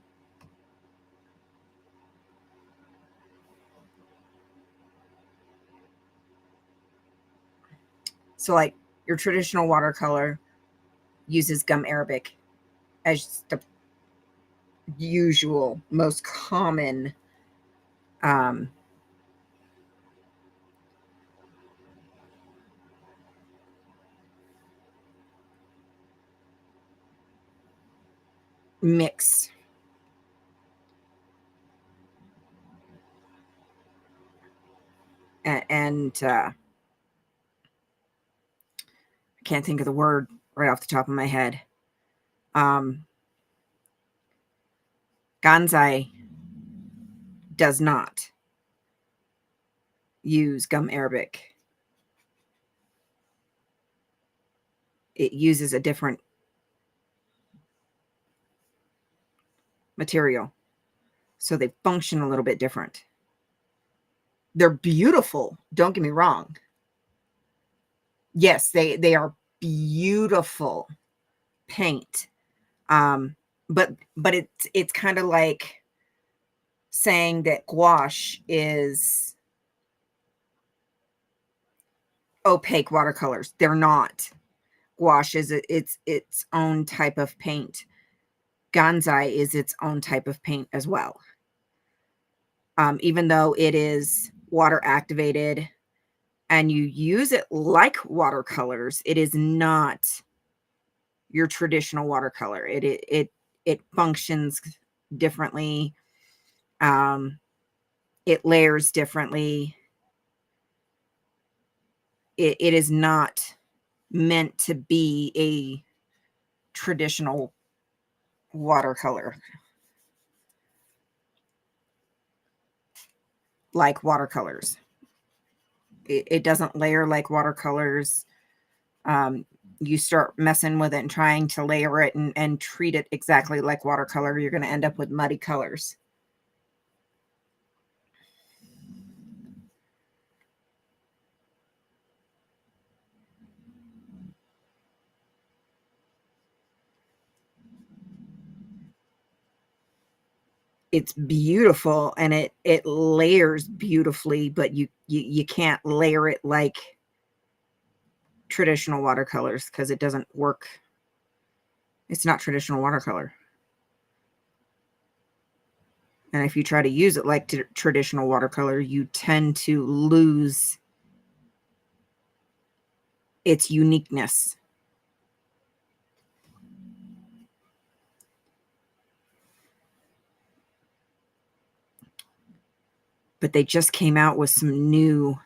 Speaker 1: so like your traditional watercolor uses gum arabic as the usual, most common mix. And I can't think of the word right off the top of my head. Ganzai does not use gum arabic. It uses a different material, so they function a little bit different. They're beautiful, don't get me wrong. Yes, they are beautiful paint. But it's kind of like saying that gouache is opaque watercolors. They're not. Gouache is its own type of paint. Ganzai is its own type of paint as well. Even though it is water activated and you use it like watercolors, it is not your traditional watercolor. It functions differently. It layers differently. It is not meant to be a traditional watercolor like watercolors. It doesn't layer like watercolors. You start messing with it and trying to layer it and treat it exactly like watercolor, you're going to end up with muddy colors. It's beautiful and it layers beautifully, but you can't layer it like traditional watercolors because it doesn't work. It's not traditional watercolor. And if you try to use it like traditional watercolor, you tend to lose its uniqueness. But they just came out with some new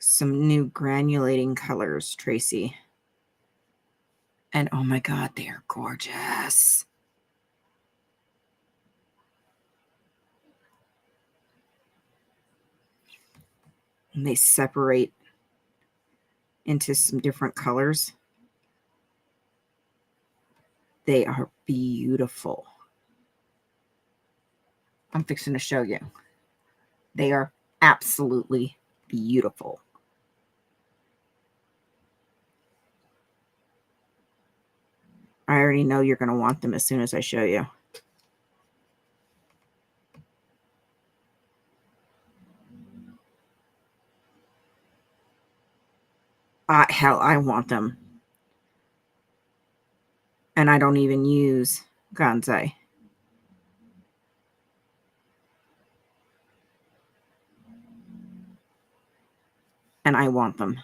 Speaker 1: granulating colors, Tracy. And oh my God, they are gorgeous. And they separate into some different colors. They are beautiful. I'm fixing to show you. They are absolutely beautiful. I already know you're going to want them as soon as I show you. Hell, I want them. And I don't even use Gansai. And I want them.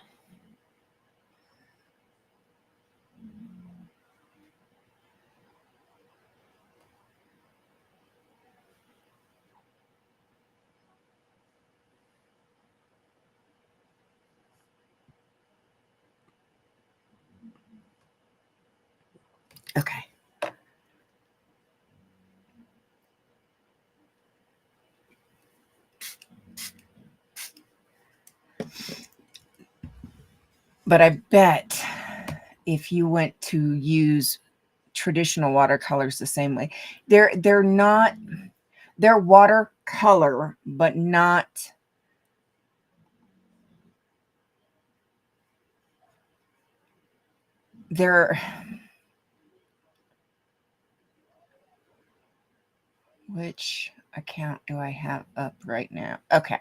Speaker 1: Okay. But I bet if you went to use traditional watercolors the same way, they're not, they're watercolor, but not, they're, which account do I have up right now? Okay.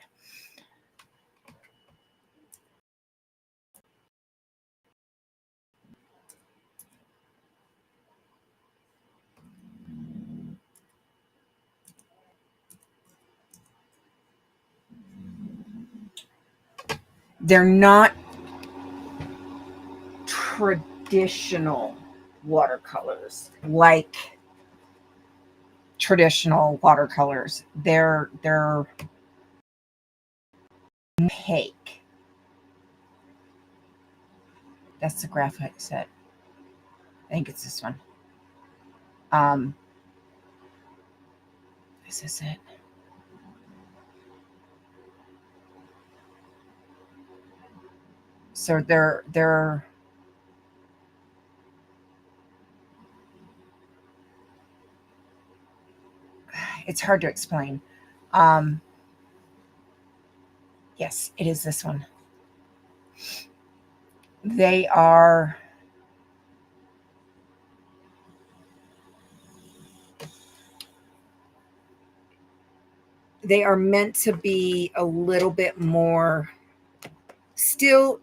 Speaker 1: They're not traditional watercolors like traditional watercolors. They're opaque. That's the graphite set. I think it's this one. Is this it? So they're it's hard to explain. Yes, it is this one. They are meant to be a little bit more, still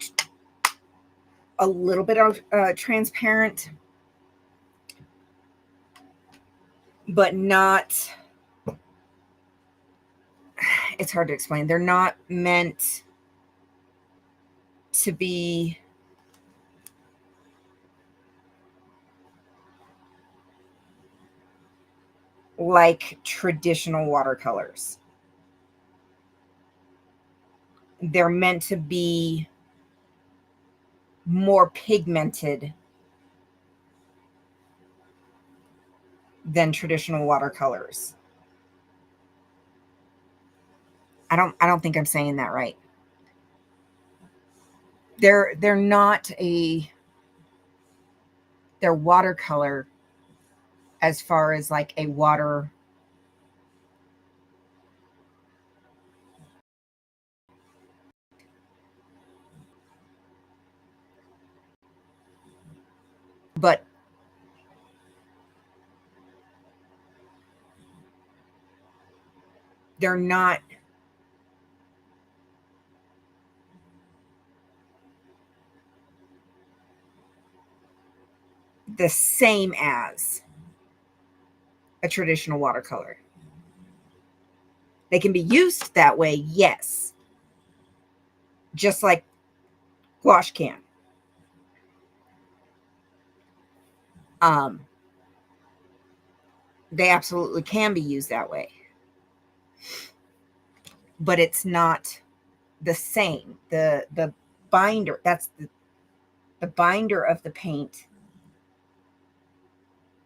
Speaker 1: a little bit of transparent, but not, it's hard to explain. They're not meant to be like traditional watercolors. They're meant to be more pigmented than traditional watercolors. I don't think I'm saying that right. They're not a, they're watercolor as far as like a water, but they're not the same as a traditional watercolor. They can be used that way, yes, just like gouache can. Um, they absolutely can be used that way, but it's not the same. The binder, that's the binder of the paint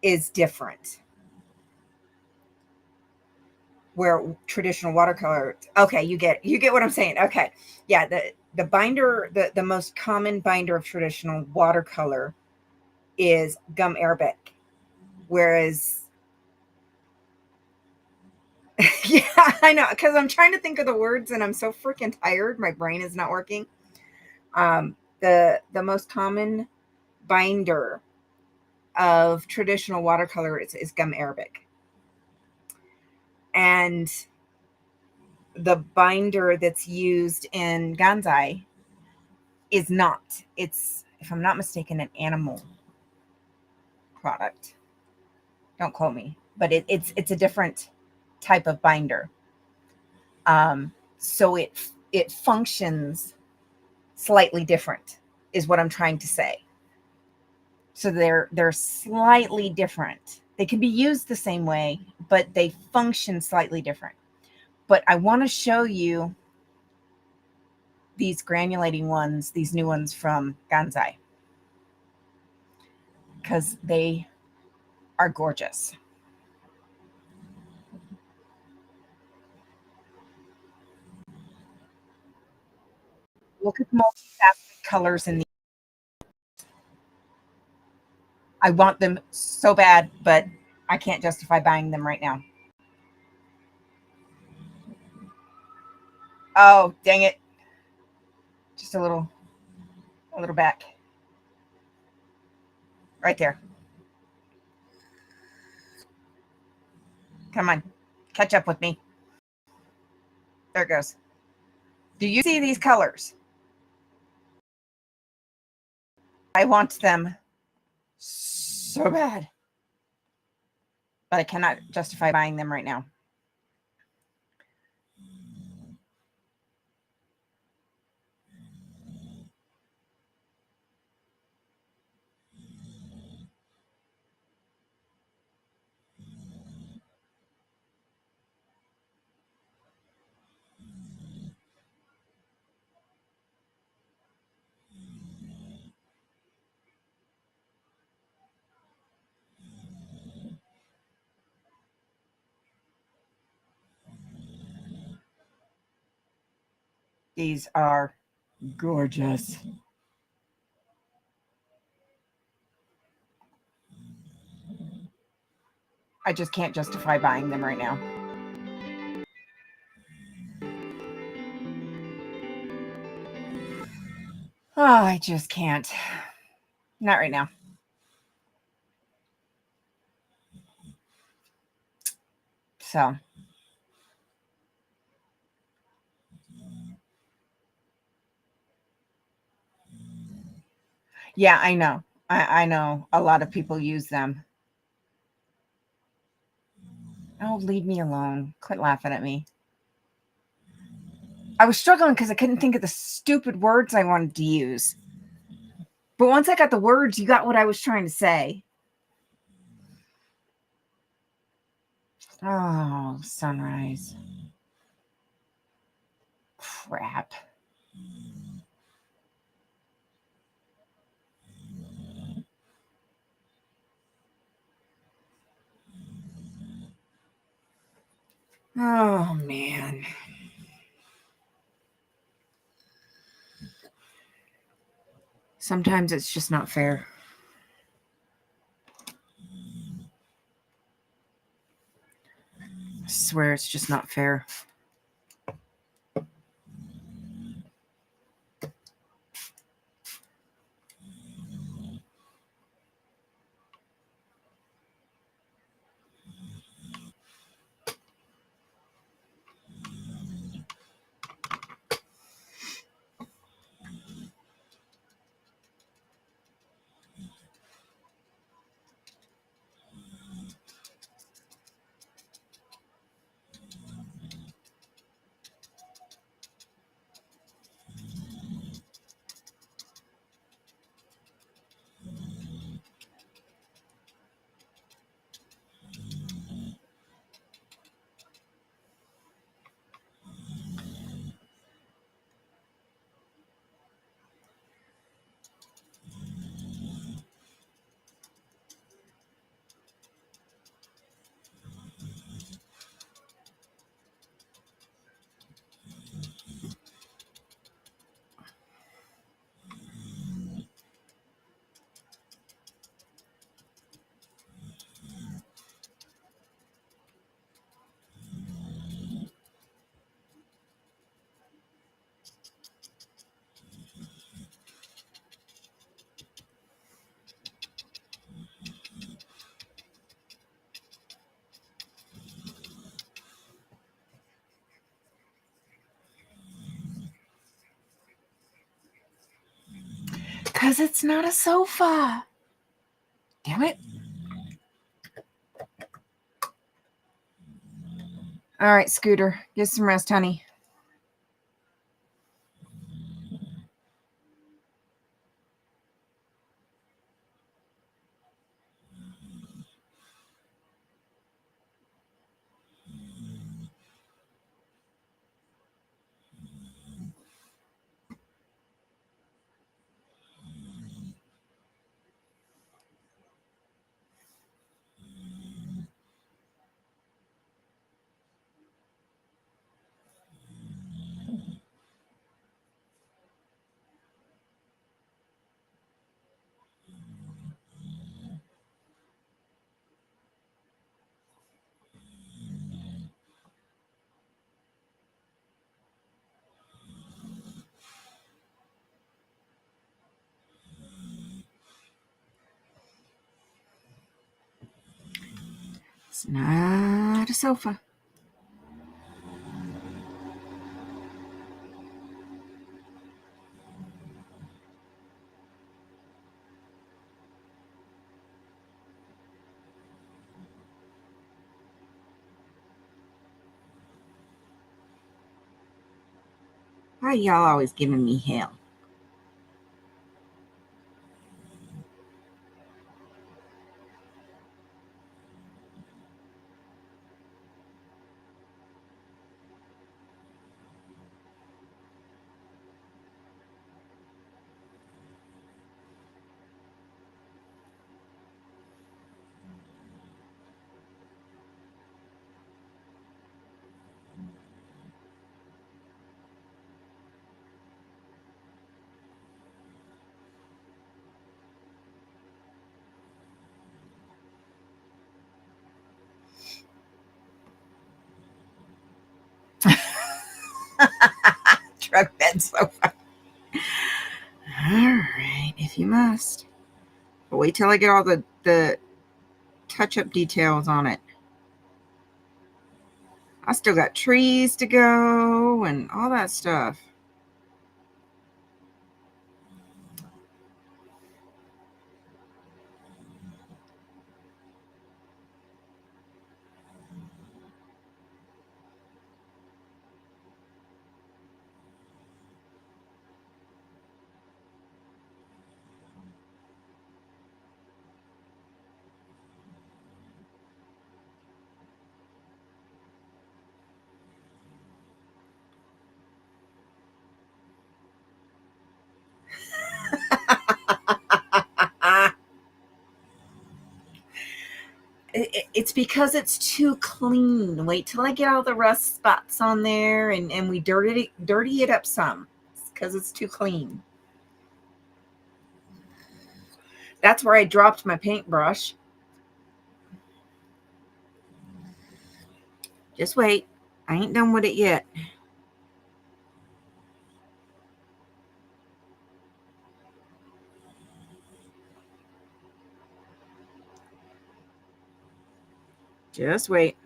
Speaker 1: is different. Where traditional watercolor, okay, you get what I'm saying. Okay, yeah, the binder, the most common binder of traditional watercolor is gum arabic, whereas yeah, I know, because I'm trying to think of the words and I'm so freaking tired, my brain is not working. The most common binder of traditional watercolor is gum arabic, and the binder that's used in Gansai is not. It's, if I'm not mistaken, an animal product. Don't quote me, but it's a different type of binder. So it functions slightly different, is what I'm trying to say. So they're slightly different. They can be used the same way, but they function slightly different. But I want to show you these granulating ones, these new ones from Ganzai, because they are gorgeous. Look at the multifaceted colors in the. I want them so bad, but I can't justify buying them right now. Oh, dang it. Just a little back. Right there. Come on. Catch up with me. There it goes. Do you see these colors? I want them so bad, but I cannot justify buying them right now. These are gorgeous. I just can't justify buying them right now. Oh, I just can't. Not right now. So, yeah, I know. I know a lot of people use them. Oh, leave me alone. Quit laughing at me. I was struggling because I couldn't think of the stupid words I wanted to use. But once I got the words, you got what I was trying to say. Oh, sunrise. Crap. Oh, man. Sometimes it's just not fair. I swear it's just not fair. Because it's not a sofa. Damn it. All right, Scooter, get some rest, honey. It's not a sofa. Why y'all always giving me hell? Truck bed sofa. All right, if you must. But wait till I get all the touch-up details on it. I still got trees to go and all that stuff. It's because it's too clean. Wait till I get all the rust spots on there and we dirty it up some. It's because it's too clean. That's where I dropped my paintbrush. Just wait. I ain't done with it yet. Just wait.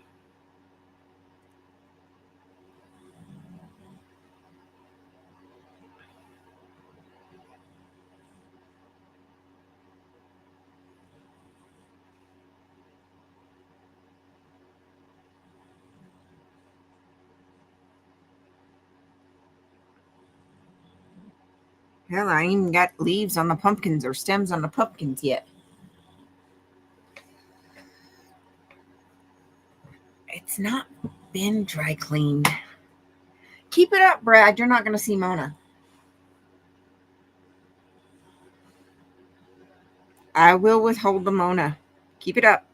Speaker 1: Hell, I ain't even got leaves on the pumpkins or stems on the pumpkins yet. It's not been dry cleaned. Keep it up, Brad. You're not going to see Mona. I will withhold the Mona. Keep it up.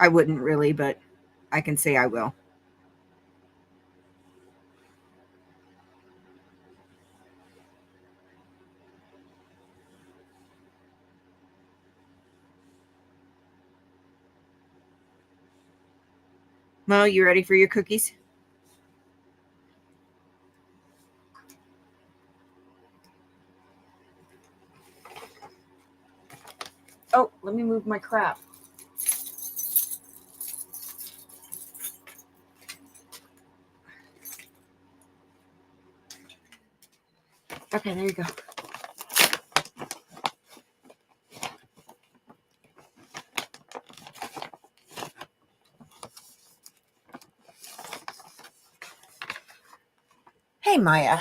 Speaker 1: I wouldn't really, but I can say I will. Mo, you ready for your cookies? Oh, let me move my crap. Okay, there you go. Hey, Maya.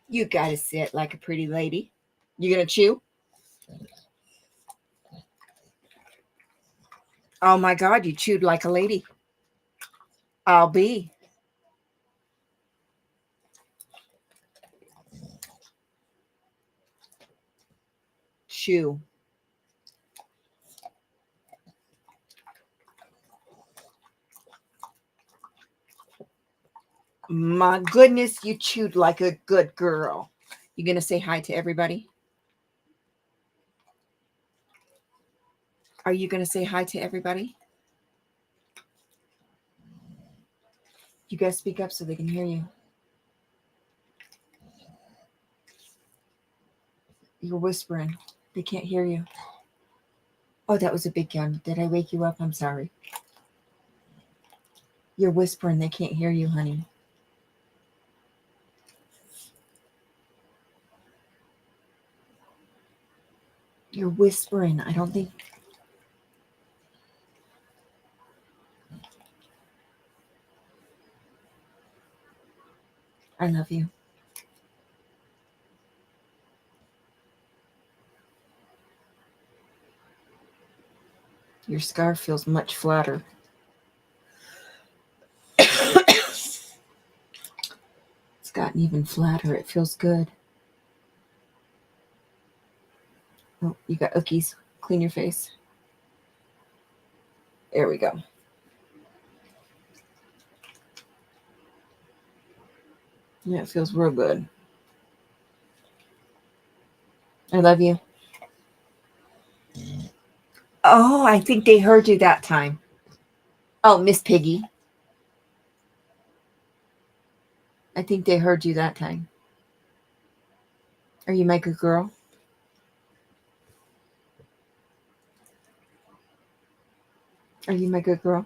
Speaker 1: You gotta sit like a pretty lady. You gonna chew? Oh my God, you chewed like a lady. I'll be. Chew. My goodness, you chewed like a good girl. You gonna say hi to everybody? Are you gonna say hi to everybody? You guys speak up so they can hear you. You're whispering. They can't hear you. Oh, that was a big yawn. Did I wake you up? I'm sorry. You're whispering. They can't hear you, honey. You're whispering. I don't think. I love you. Your scarf feels much flatter. It's gotten even flatter. It feels good. Oh, you got ookies. Clean your face. There we go. Yeah, it feels real good. I love you. Oh, I think they heard you that time. Oh, Miss Piggy. I think they heard you that time. Are you my good girl? Are you my good girl?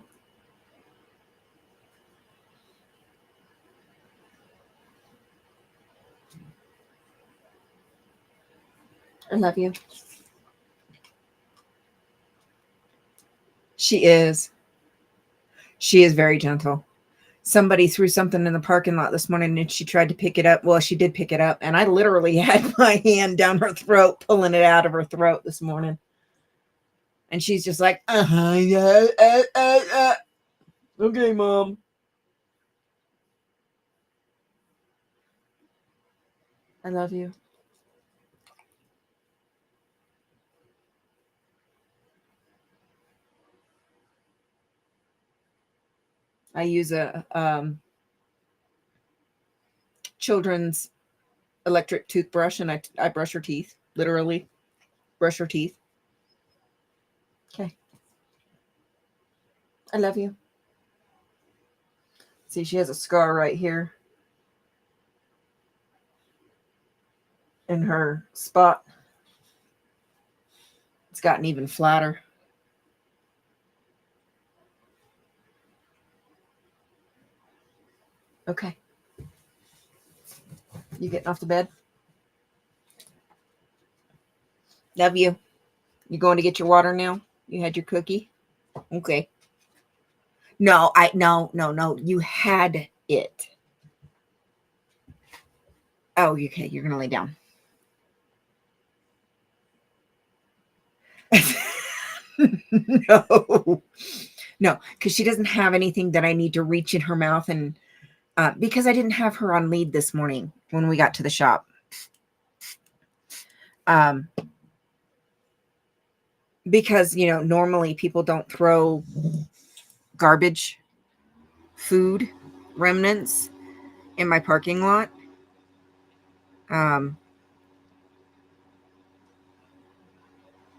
Speaker 1: I love you. She is. She is very gentle. Somebody threw something in the parking lot this morning and she tried to pick it up. Well, she did pick it up. And I literally had my hand down her throat, pulling it out of her throat this morning. And she's just like, yeah, okay, Mom. I love you. I use a children's electric toothbrush and I brush her teeth. Literally brush her teeth. Okay. I love you. See, she has a scar right here in her spot. It's gotten even flatter. Okay. You getting off the bed? Love you. You going to get your water now? You had your cookie? Okay. No. You had it. Oh, okay. You're gonna lay down. No, because she doesn't have anything that I need to reach in her mouth, and because I didn't have her on lead this morning when we got to the shop. Because normally people don't throw garbage food remnants in my parking lot.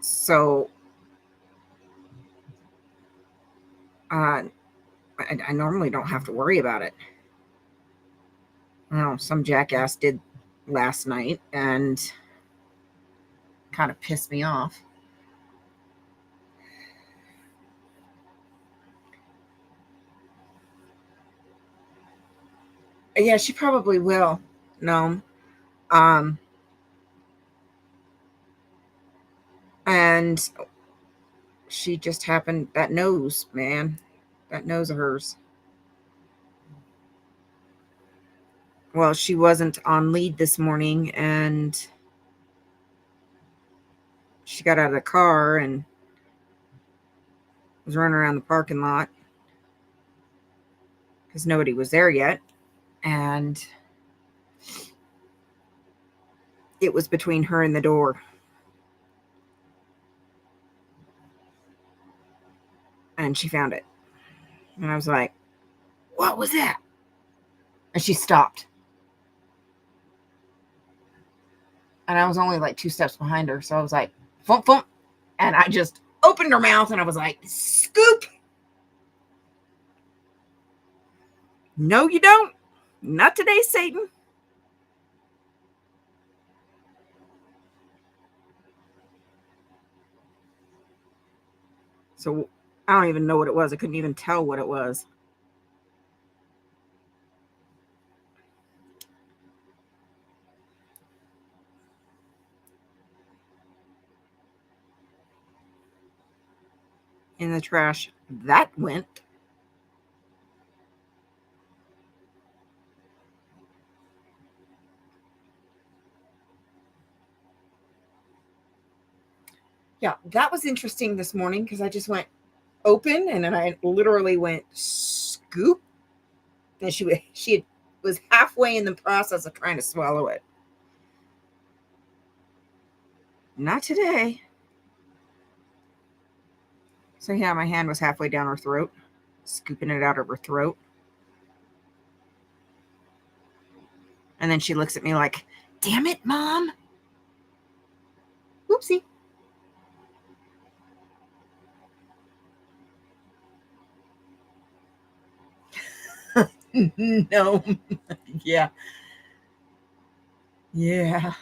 Speaker 1: So I normally don't have to worry about it. Some jackass did last night and kind of pissed me off. Yeah, she probably will. No. Um, and she just happened, that nose, man, that nose of hers. Well, she wasn't on lead this morning, and she got out of the car and was running around the parking lot because nobody was there yet. And it was between her and the door. And she found it. And I was like, what was that? And she stopped. And I was only like 2 steps behind her. So I was like, thump, thump. And I just opened her mouth and I was like, scoop. No, you don't. Not today, Satan. So I don't even know what it was. I couldn't even tell what it was. In the trash. That went. Yeah, that was interesting this morning because I just went open and then I literally went scoop. And she was halfway in the process of trying to swallow it. Not today. So yeah, my hand was halfway down her throat, scooping it out of her throat. And then she looks at me like, damn it, Mom. Oopsie. No. Yeah. Yeah.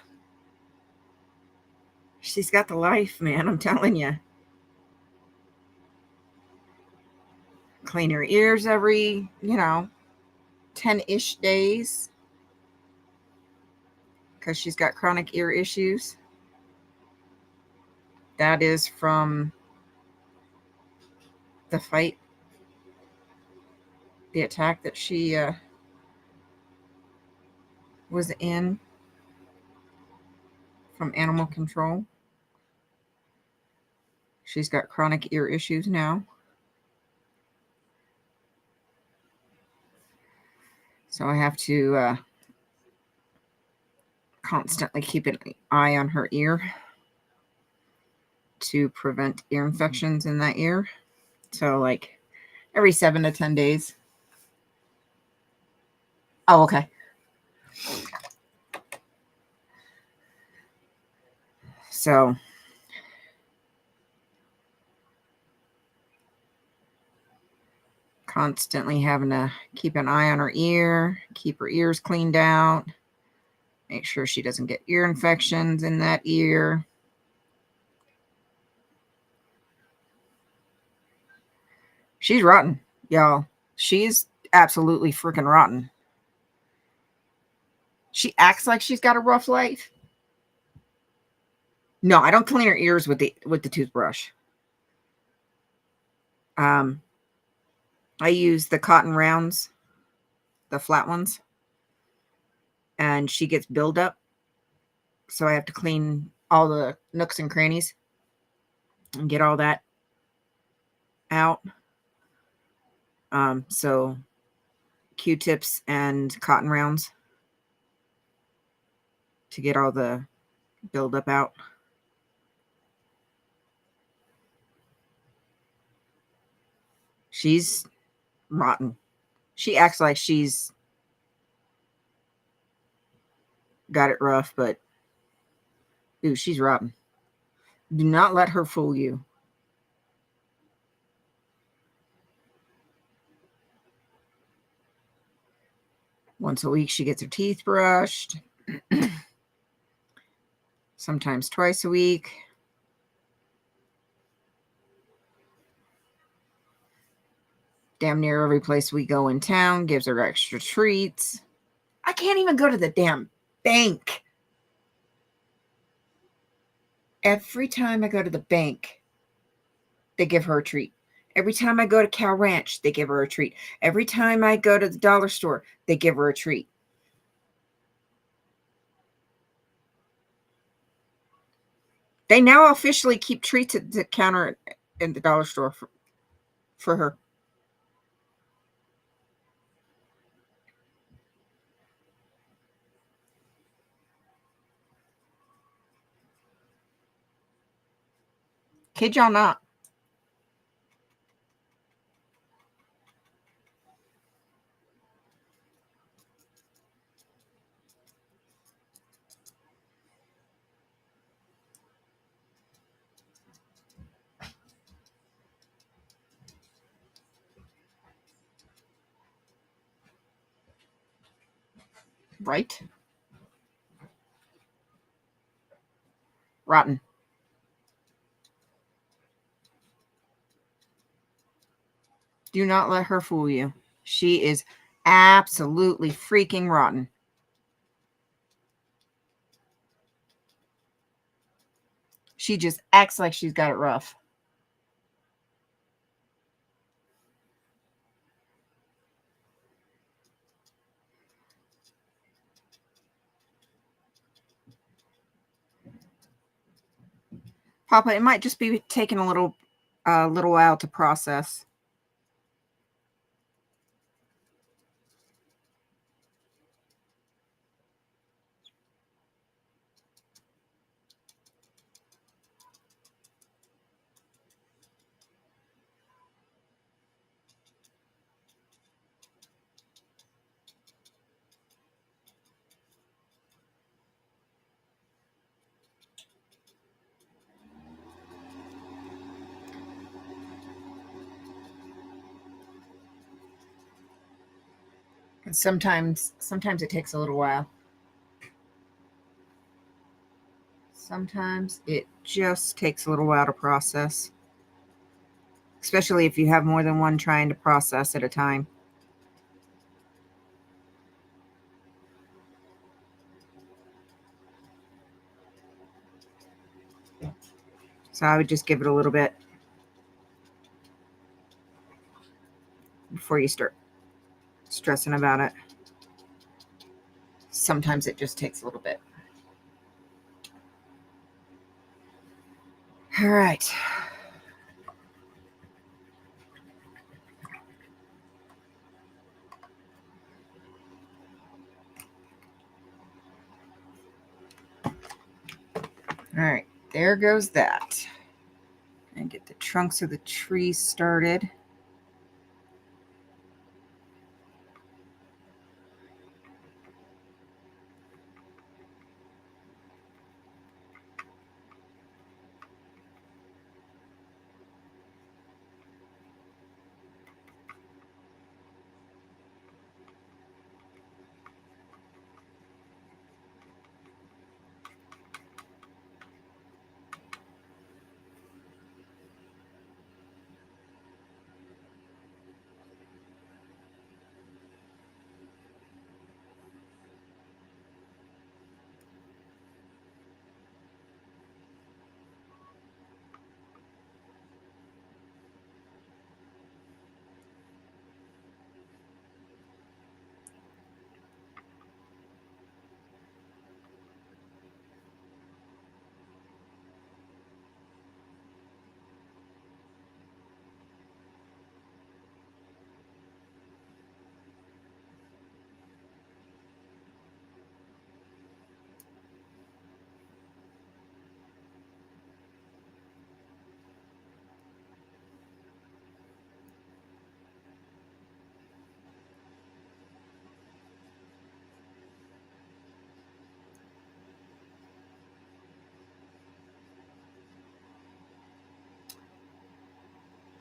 Speaker 1: She's got the life, man. I'm telling you. Clean her ears every, 10-ish days because she's got chronic ear issues. That is from the fight, the attack that she was in from animal control. She's got chronic ear issues now. So I have to constantly keep an eye on her ear to prevent ear infections in that ear. So like every 7 to 10 days. Oh, okay. So constantly having to keep an eye on her ear, keep her ears cleaned out, make sure she doesn't get ear infections in that ear. She's rotten, y'all. She's absolutely freaking rotten. She acts like she's got a rough life. No, I don't clean her ears with the toothbrush. I use the cotton rounds, the flat ones, and she gets buildup. So I have to clean all the nooks and crannies and get all that out. So Q-tips and cotton rounds to get all the buildup out. She's rotten. She acts like she's got it rough, but dude, she's rotten. Do not let her fool you. Once a week, she gets her teeth brushed. Sometimes twice a week. Damn near every place we go in town gives her extra treats. I can't even go to the damn bank. Every time I go to the bank, they give her a treat. Every time I go to Cow Ranch, they give her a treat. Every time I go to the dollar store, they give her a treat. They now officially keep treats at the counter in the dollar store for her. Kid y'all not. Right? Rotten. Do not let her fool you. She is absolutely freaking rotten. She just acts like she's got it rough. Papa, it might just be taking a little while to process. And sometimes it takes a little while. Sometimes it just takes a little while to process. Especially if you have more than one trying to process at a time. So I would just give it a little bit before you start stressing about it. Sometimes it just takes a little bit. All right. All right, there goes that. And get the trunks of the trees started.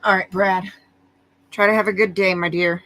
Speaker 1: All right, Brad. Try to have a good day, my dear.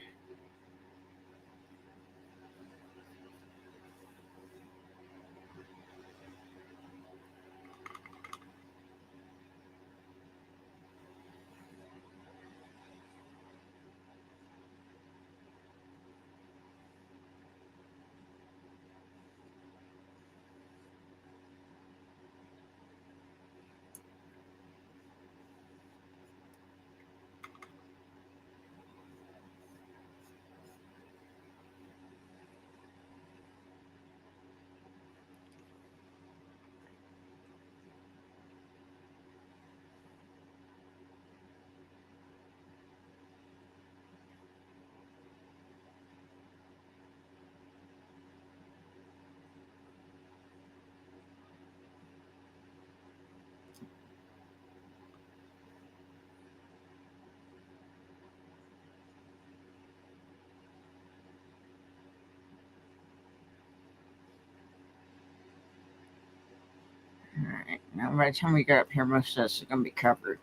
Speaker 1: All right. Now, by the time we get up here, most of this is going to be covered.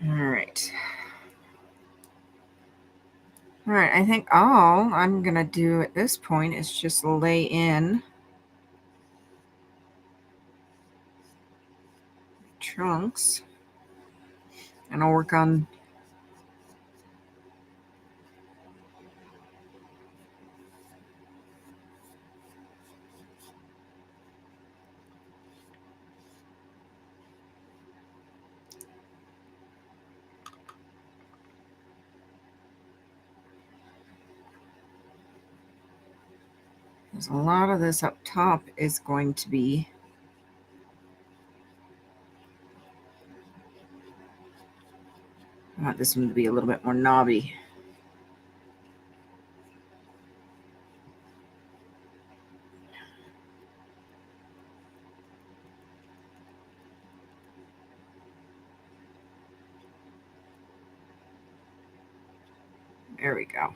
Speaker 1: All right. All right. I think all I'm going to do at this point is just lay in trunks. And I'll work on because a lot of this up top is going to be I want this one to be a little bit more knobby. There we go.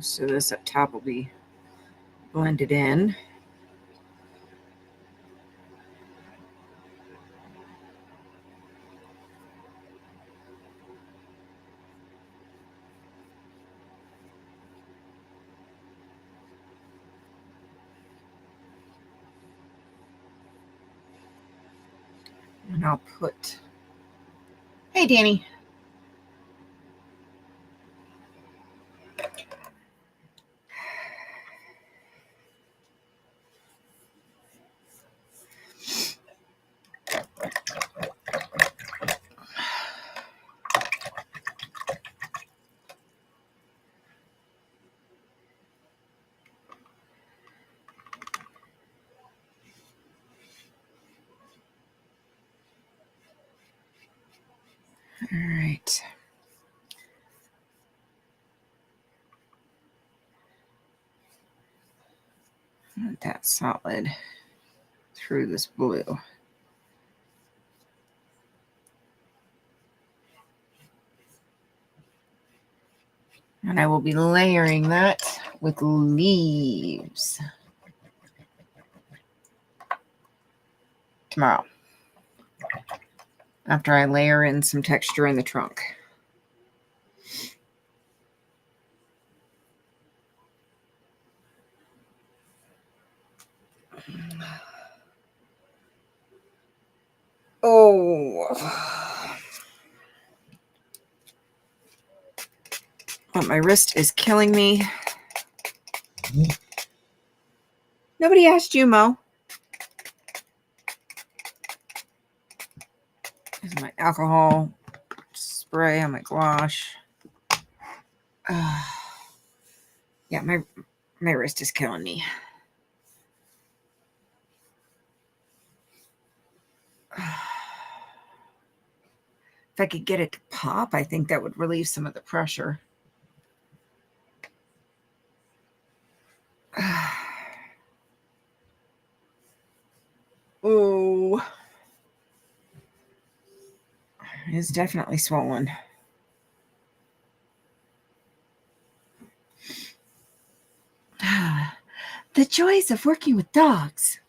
Speaker 1: So this up top will be blended in. And I'll put, hey Danny. All right. Want that solid through this blue. And I will be layering that with leaves tomorrow, after I layer in some texture in the trunk. Oh, but my wrist is killing me. Nobody asked you, Mo. This is my alcohol spray on my gouache. Yeah, my wrist is killing me. If I could get it to pop, I think that would relieve some of the pressure. Oh, it's definitely swollen. The joys of working with dogs.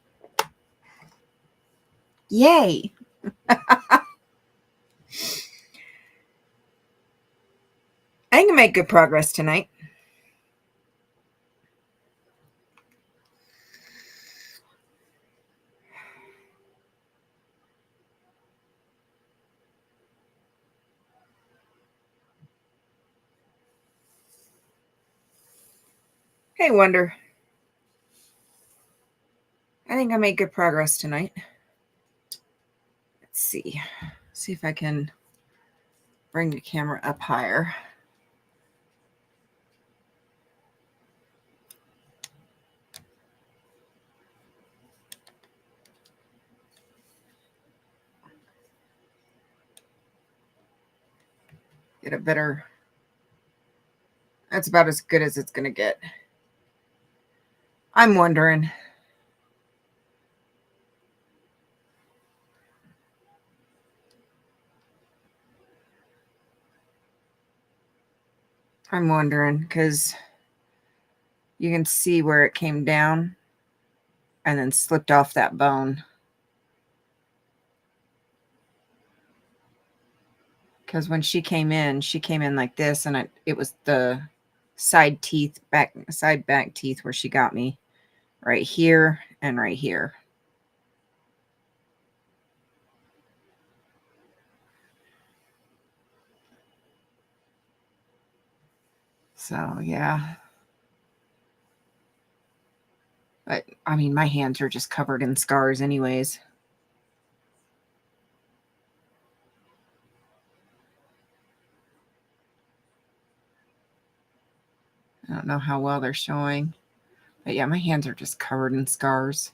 Speaker 1: Yay. I can make good progress tonight. Hey, Wonder. I think I made good progress tonight. Let's see. See if I can bring the camera up higher. Get a better, that's about as good as it's going to get. I'm wondering. Because you can see where it came down and then slipped off that bone. Because when she came in like this, and it was the side back teeth where she got me, right here and right here. So yeah, but I mean, my hands are just covered in scars anyways. I don't know how well they're showing, but yeah, my hands are just covered in scars.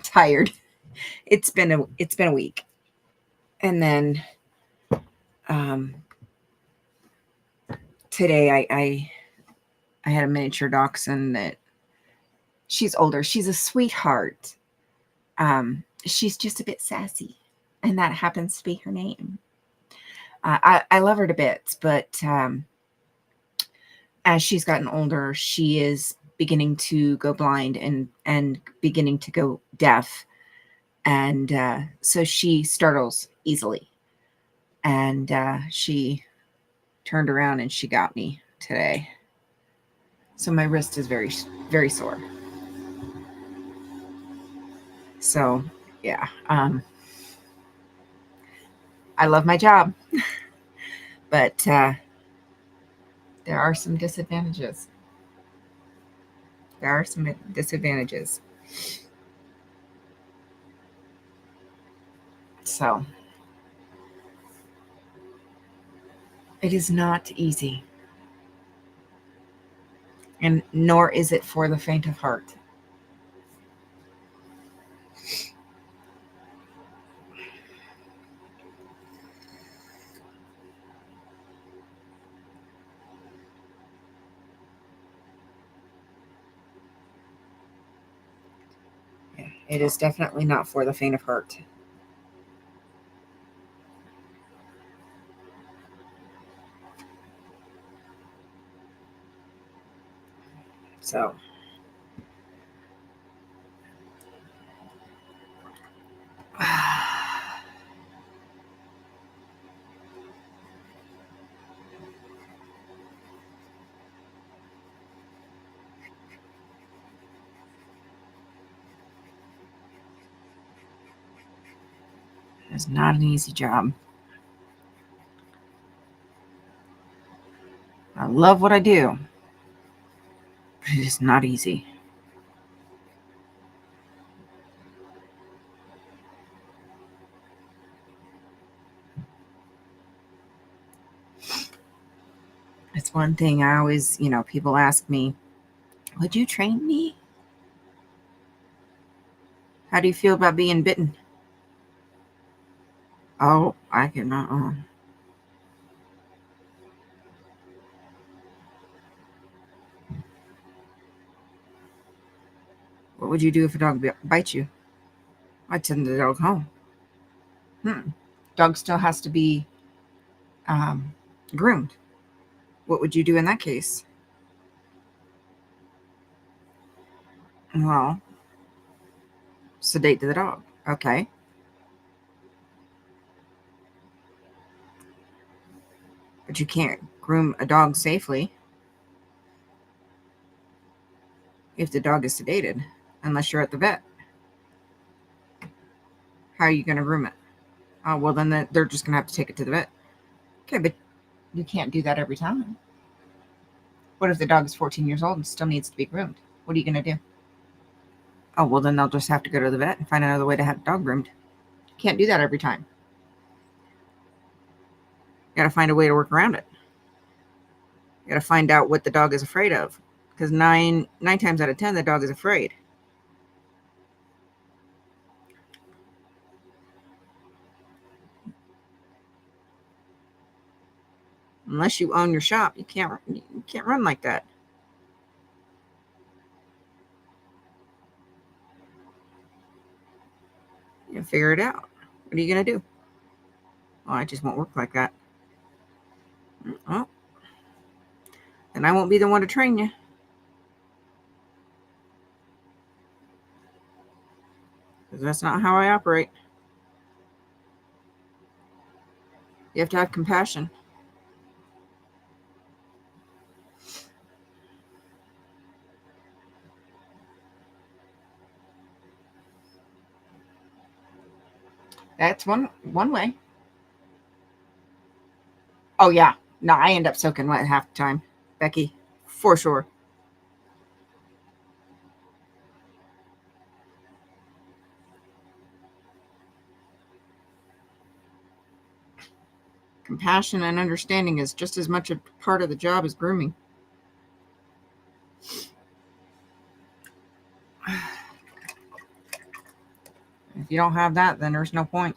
Speaker 1: Tired. It's been a week. And then today I had a miniature dachshund that she's older. She's a sweetheart. She's just a bit sassy, and that happens to be her name. I love her to bits, but as she's gotten older, she is beginning to go blind and beginning to go deaf. And so she startles easily. And she turned around and she got me today. So my wrist is very, very sore. So, yeah. I love my job. But there are some disadvantages. So it is not easy. And nor is it for the faint of heart. Yeah, it is definitely not for the faint of heart. So it's not an easy job. I love what I do, but it is not easy. It's one thing I always, people ask me, would you train me? How do you feel about being bitten? Oh, I cannot. What would you do if a dog bites you? I'd send the dog home. Dog still has to be groomed. What would you do in that case? Well, sedate the dog. Okay. But you can't groom a dog safely if the dog is sedated, unless you're at the vet. How are you going to groom it? Oh, well, then they're just going to have to take it to the vet. Okay, but you can't do that every time. What if the dog is 14 years old and still needs to be groomed? What are you going to do? Oh, well, then they'll just have to go to the vet and find another way to have the dog groomed. Can't do that every time. You got to find a way to work around it. You got to find out what the dog is afraid of. Because nine times out of 10, the dog is afraid. Unless you own your shop, you can't run like that. You figure it out. What are you gonna do? Oh, I just won't work like that. Well, then I won't be the one to train you. Because that's not how I operate. You have to have compassion. That's one way. Oh yeah. No, I end up soaking wet half the time, Becky, for sure. Compassion and understanding is just as much a part of the job as grooming. If you don't have that, then there's no point.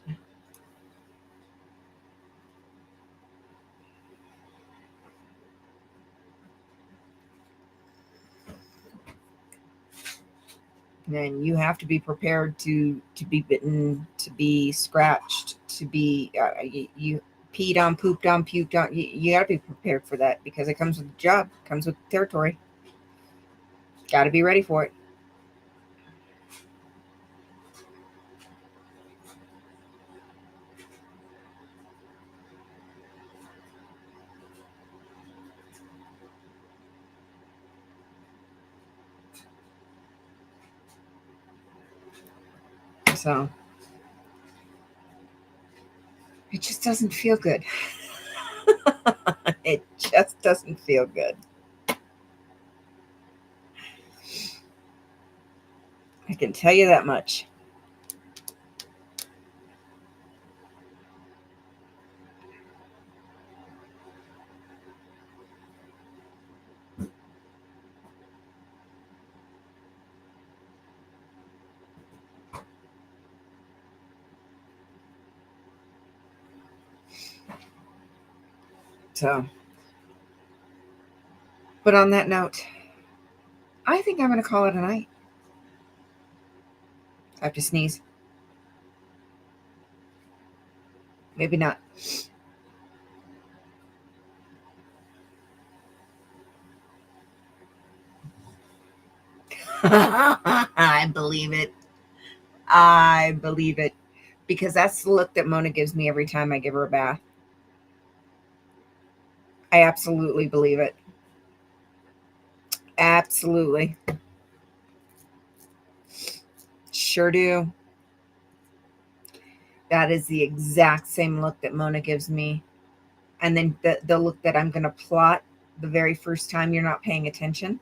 Speaker 1: Then you have to be prepared to be bitten, to be scratched, to be you peed on, pooped on, puked on. You got to be prepared for that because it comes with the job, comes with the territory. Got to be ready for it. So it just doesn't feel good. It just doesn't feel good. I can tell you that much. So, but on that note, I think I'm going to call it a night. I have to sneeze. Maybe not. I believe it. I believe it. Because that's the look that Mona gives me every time I give her a bath. I absolutely believe it. Absolutely. Sure do. That is the exact same look that Mona gives me. And then the look that I'm going to plot the very first time you're not paying attention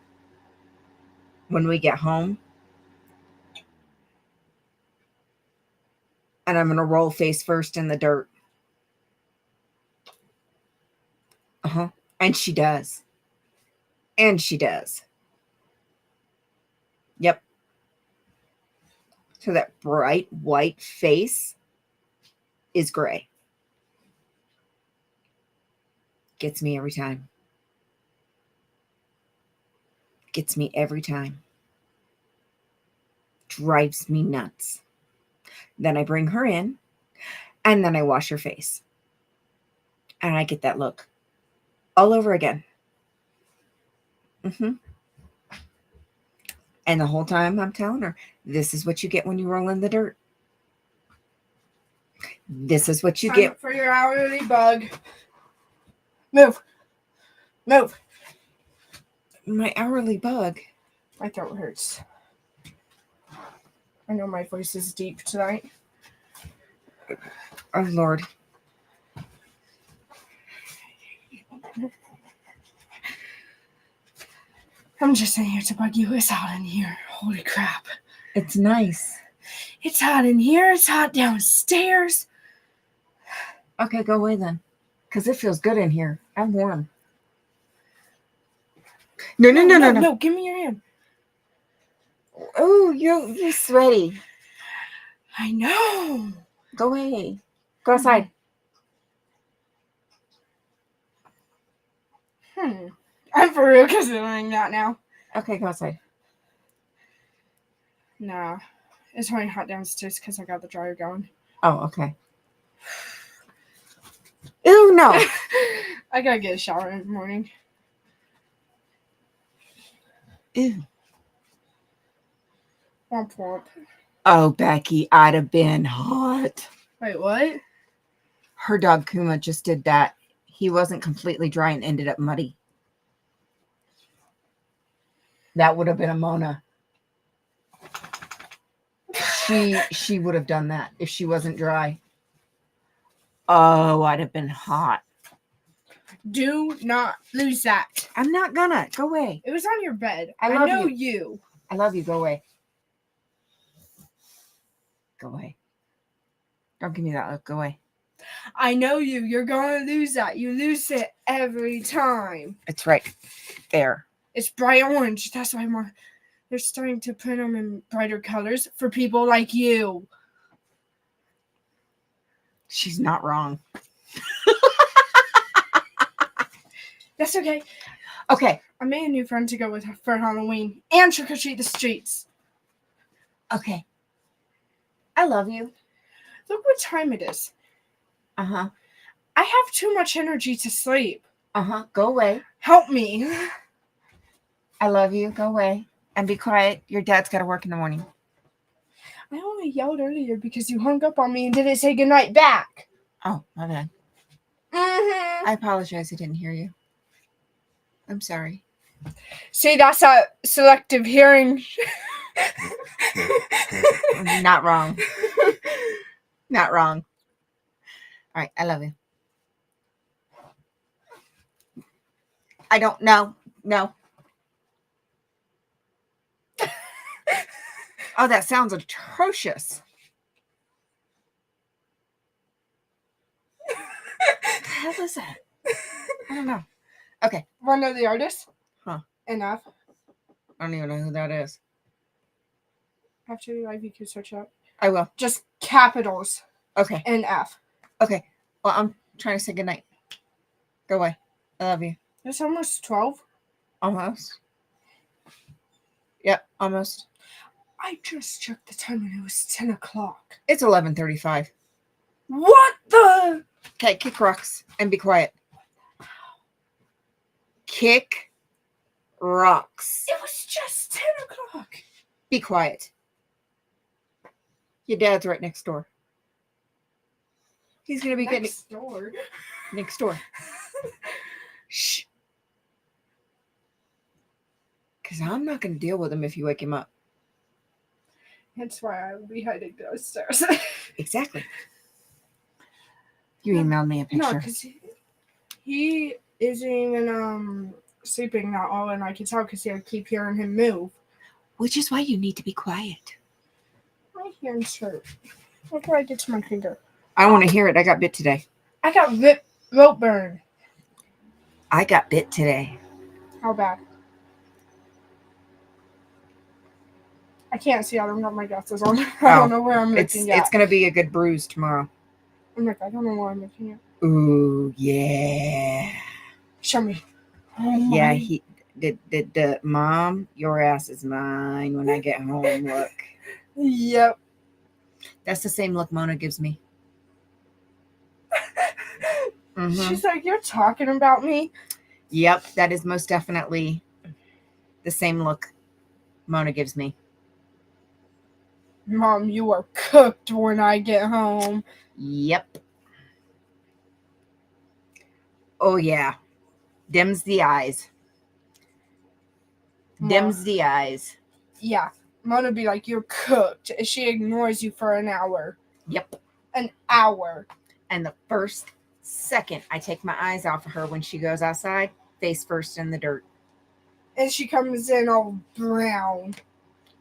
Speaker 1: when we get home. And I'm going to roll face first in the dirt. And she does. And she does. Yep. So that bright white face is gray. Gets me every time. Gets me every time. Drives me nuts. Then I bring her in, and then I wash her face. And I get that look all over again. And the whole time I'm telling her, this is what you get when you roll in the dirt. This is what you get
Speaker 2: for your hourly bug. Move. Move.
Speaker 1: My hourly bug.
Speaker 2: My throat hurts. I know my voice is deep tonight.
Speaker 1: Oh, Lord.
Speaker 2: I'm just saying here to bug you. It's hot in here. Holy crap.
Speaker 1: It's nice.
Speaker 2: It's hot in here. It's hot downstairs.
Speaker 1: Okay, go away then. Because it feels good in here. I'm warm. No.
Speaker 2: No, give me your hand.
Speaker 1: Oh, you're sweaty.
Speaker 2: I know.
Speaker 1: Go away. Go outside.
Speaker 2: I'm for real considering that now.
Speaker 1: Okay, go outside.
Speaker 2: Nah. It's only hot downstairs because I got the dryer going.
Speaker 1: Oh, okay. Ew, no.
Speaker 2: I gotta get a shower in the morning.
Speaker 1: Ew.
Speaker 2: Womp womp.
Speaker 1: Oh, Becky, I'd have been hot.
Speaker 2: Wait, what?
Speaker 1: Her dog Kuma just did that. He wasn't completely dry and ended up muddy. That would have been a Mona. She would have done that if she wasn't dry. Oh, I'd have been hot.
Speaker 2: Do not lose that.
Speaker 1: I'm not gonna. Go away.
Speaker 2: It was on your bed.
Speaker 1: I love
Speaker 2: know
Speaker 1: you.
Speaker 2: you.
Speaker 1: I love you. Go away. Go away. Don't give me that look. Go away.
Speaker 2: I know you. You're going to lose that. You lose it every time.
Speaker 1: It's right there.
Speaker 2: It's bright orange. That's why they're starting to print them in brighter colors for people like you.
Speaker 1: She's not wrong.
Speaker 2: That's okay.
Speaker 1: Okay.
Speaker 2: I made a new friend to go with her for Halloween and trick-or-treat the streets.
Speaker 1: Okay. I love you.
Speaker 2: Look what time it is.
Speaker 1: Uh-huh.
Speaker 2: I have too much energy to sleep.
Speaker 1: Uh-huh. Go away.
Speaker 2: Help me.
Speaker 1: I love you. Go away. And be quiet. Your dad's got to work in the morning.
Speaker 2: I only yelled earlier because you hung up on me and didn't say goodnight back.
Speaker 1: Oh, my bad.
Speaker 2: Mm-hmm.
Speaker 1: I apologize. I didn't hear you. I'm sorry.
Speaker 2: See, that's a selective hearing.
Speaker 1: Not wrong. Not wrong. All right. I love you. I don't know. No. Oh, that sounds atrocious. What the hell is that? I don't know. Okay.
Speaker 2: Want to know the artist?
Speaker 1: Huh.
Speaker 2: Enough.
Speaker 1: I don't even know who that is.
Speaker 2: After you live, you can search up.
Speaker 1: I will.
Speaker 2: Just capitals.
Speaker 1: Okay.
Speaker 2: NF.
Speaker 1: Okay. Well, I'm trying to say goodnight. Go away. I love you.
Speaker 2: It's almost 12.
Speaker 1: Almost. Yep, almost.
Speaker 2: I just checked the time and it was 10 o'clock.
Speaker 1: It's 11:35.
Speaker 2: What the?
Speaker 1: Okay, kick rocks and be quiet. Kick rocks.
Speaker 2: It was just 10 o'clock.
Speaker 1: Be quiet. Your dad's right next door. He's going to be
Speaker 2: Next door.
Speaker 1: next door. Shh. Because I'm not going to deal with him if you wake him up.
Speaker 2: That's why I would be hiding downstairs.
Speaker 1: Exactly. You emailed me a picture.
Speaker 2: No, because he isn't even sleeping that well, and I can tell because I keep hearing him move.
Speaker 1: Which is why you need to be quiet.
Speaker 2: My hand's hurt. What do I get to my finger?
Speaker 1: I want to hear it. I got bit today.
Speaker 2: I got rope burn.
Speaker 1: I got bit today.
Speaker 2: How bad? I can't see. I don't got my glasses on. I don't know where I'm looking at.
Speaker 1: It's going to be a good bruise tomorrow.
Speaker 2: I'm like, I don't know where I'm looking at.
Speaker 1: Ooh, yeah.
Speaker 2: Show me.
Speaker 1: Yeah, he did. Mom, your ass is mine when I get home. Look.
Speaker 2: Yep.
Speaker 1: That's the same look Mona gives me. Mm-hmm.
Speaker 2: She's like, you're talking about me?
Speaker 1: Yep, that is most definitely the same look Mona gives me.
Speaker 2: Mom, you are cooked when I get home.
Speaker 1: Yep. Oh, yeah. Dims the eyes. Dims the eyes.
Speaker 2: Yeah. Mona be like, you're cooked. And she ignores you for an hour.
Speaker 1: Yep.
Speaker 2: An hour.
Speaker 1: And the first second I take my eyes off of her when she goes outside, face first in the dirt.
Speaker 2: And she comes in all brown.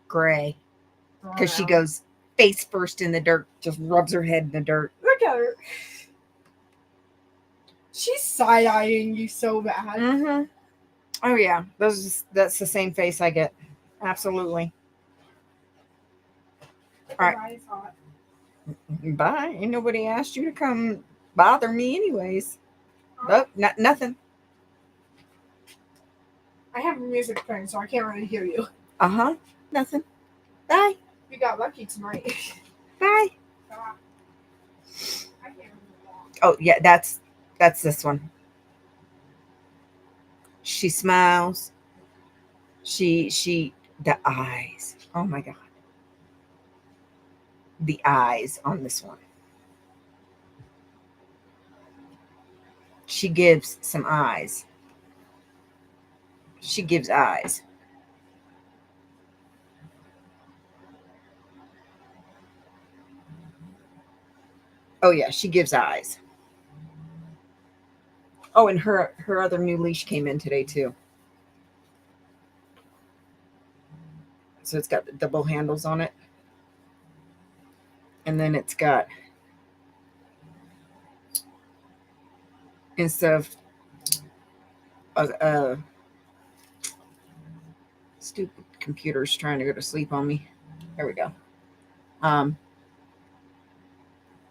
Speaker 1: Gray. because she goes face first in the dirt, just rubs her head in the dirt.
Speaker 3: Look at her. She's side-eyeing you so bad.
Speaker 1: Mm-hmm. Oh yeah, that's the same face I get. Absolutely. All right.
Speaker 3: Everybody's hot.
Speaker 1: Bye. Ain't nobody asked you to come bother me, anyways. Nope, nothing.
Speaker 3: I have music playing, so I can't really hear you.
Speaker 1: Nothing. Bye.
Speaker 3: You got lucky tonight.
Speaker 1: Bye.
Speaker 3: I can't remember that.
Speaker 1: Oh yeah, that's this one. She smiles. She the eyes. Oh my god. The eyes on this one. She gives some eyes. She gives eyes. Oh yeah, she gives eyes. Oh, and her other new leash came in today too. So it's got the double handles on it. And then it's got, instead of stupid computer's trying to go to sleep on me. There we go.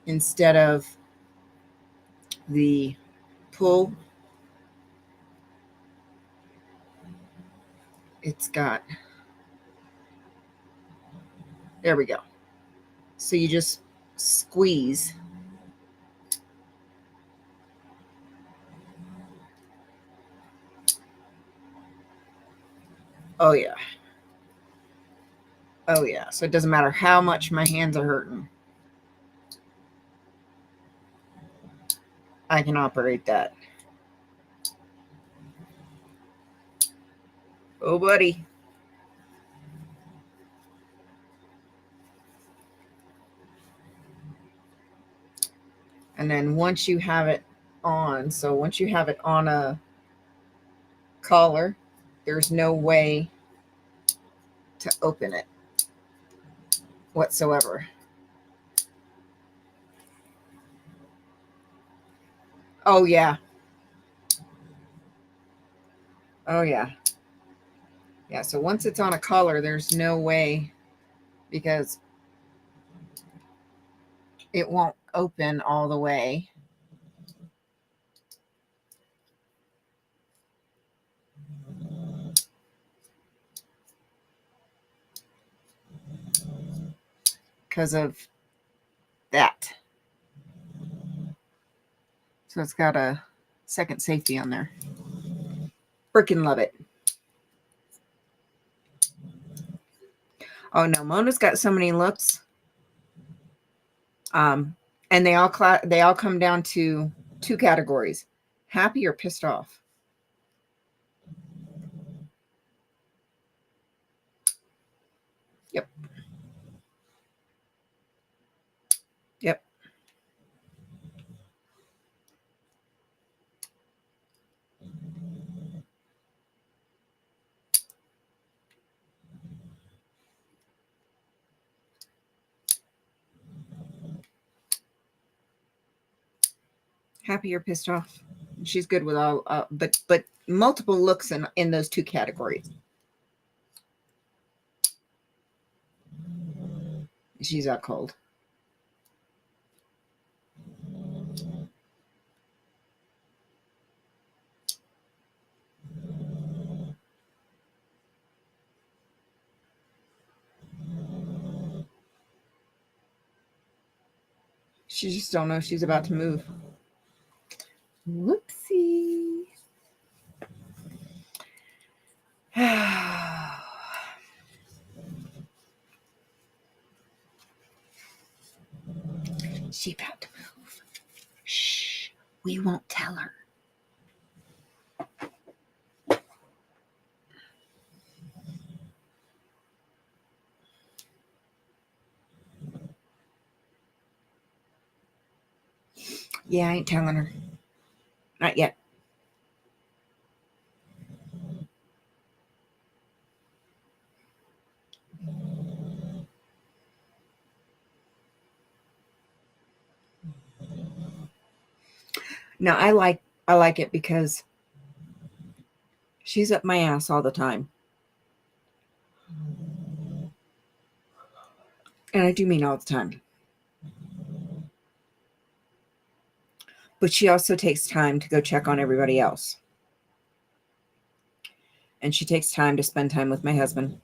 Speaker 1: Instead of the pull, it's got, there we go. So you just squeeze. Oh yeah. Oh yeah. So it doesn't matter how much my hands are hurting. I can operate that. Oh buddy. And then once you have it on, so once you have it on a collar, there's no way to open it whatsoever. Oh yeah. Oh yeah. Yeah, so once it's on a collar, there's no way, because it won't open all the way. Because of that. So it's got a second safety on there. Freaking love it. Oh no, Mona's got so many looks. And they all come down to two categories: happy or pissed off. Yep. Yep. Happy or pissed off. She's good with all, but multiple looks in those two categories. She's out cold. She just don't know she's about to move. Whoopsie. She about to move. Shh. We won't tell her. Yeah, I ain't telling her. Not yet. Now I like it because she's up my ass all the time. And I do mean all the time. But she also takes time to go check on everybody else. And she takes time to spend time with my husband.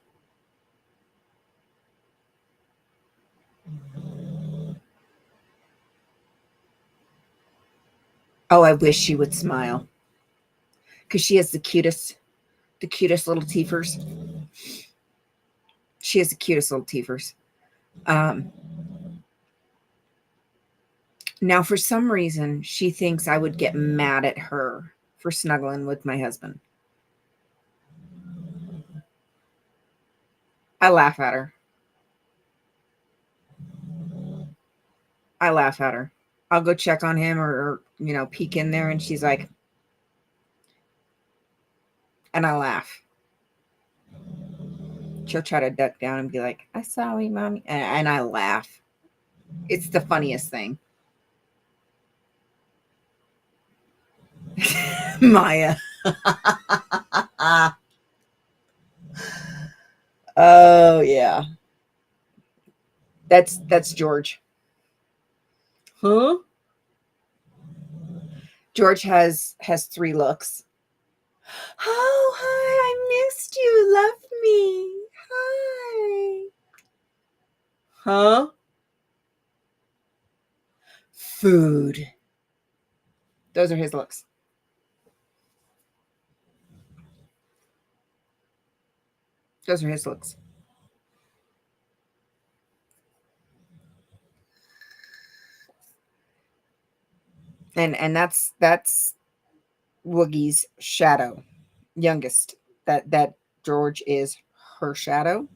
Speaker 1: Oh, I wish she would smile. Because she has the cutest little teethers. She has the cutest little teethers. Now, for some reason, she thinks I would get mad at her for snuggling with my husband. I laugh at her. I'll go check on him or peek in there, and she's like, and I laugh. She'll try to duck down and be like, "I'm sorry, mommy," and I laugh. It's the funniest thing. Maya. Oh yeah. That's George. Huh? George has 3 looks. Oh, hi, I missed you. Love me. Hi. Huh? Food. Those are his looks. Those are his looks. And that's Woogie's shadow, youngest. That George is her shadow.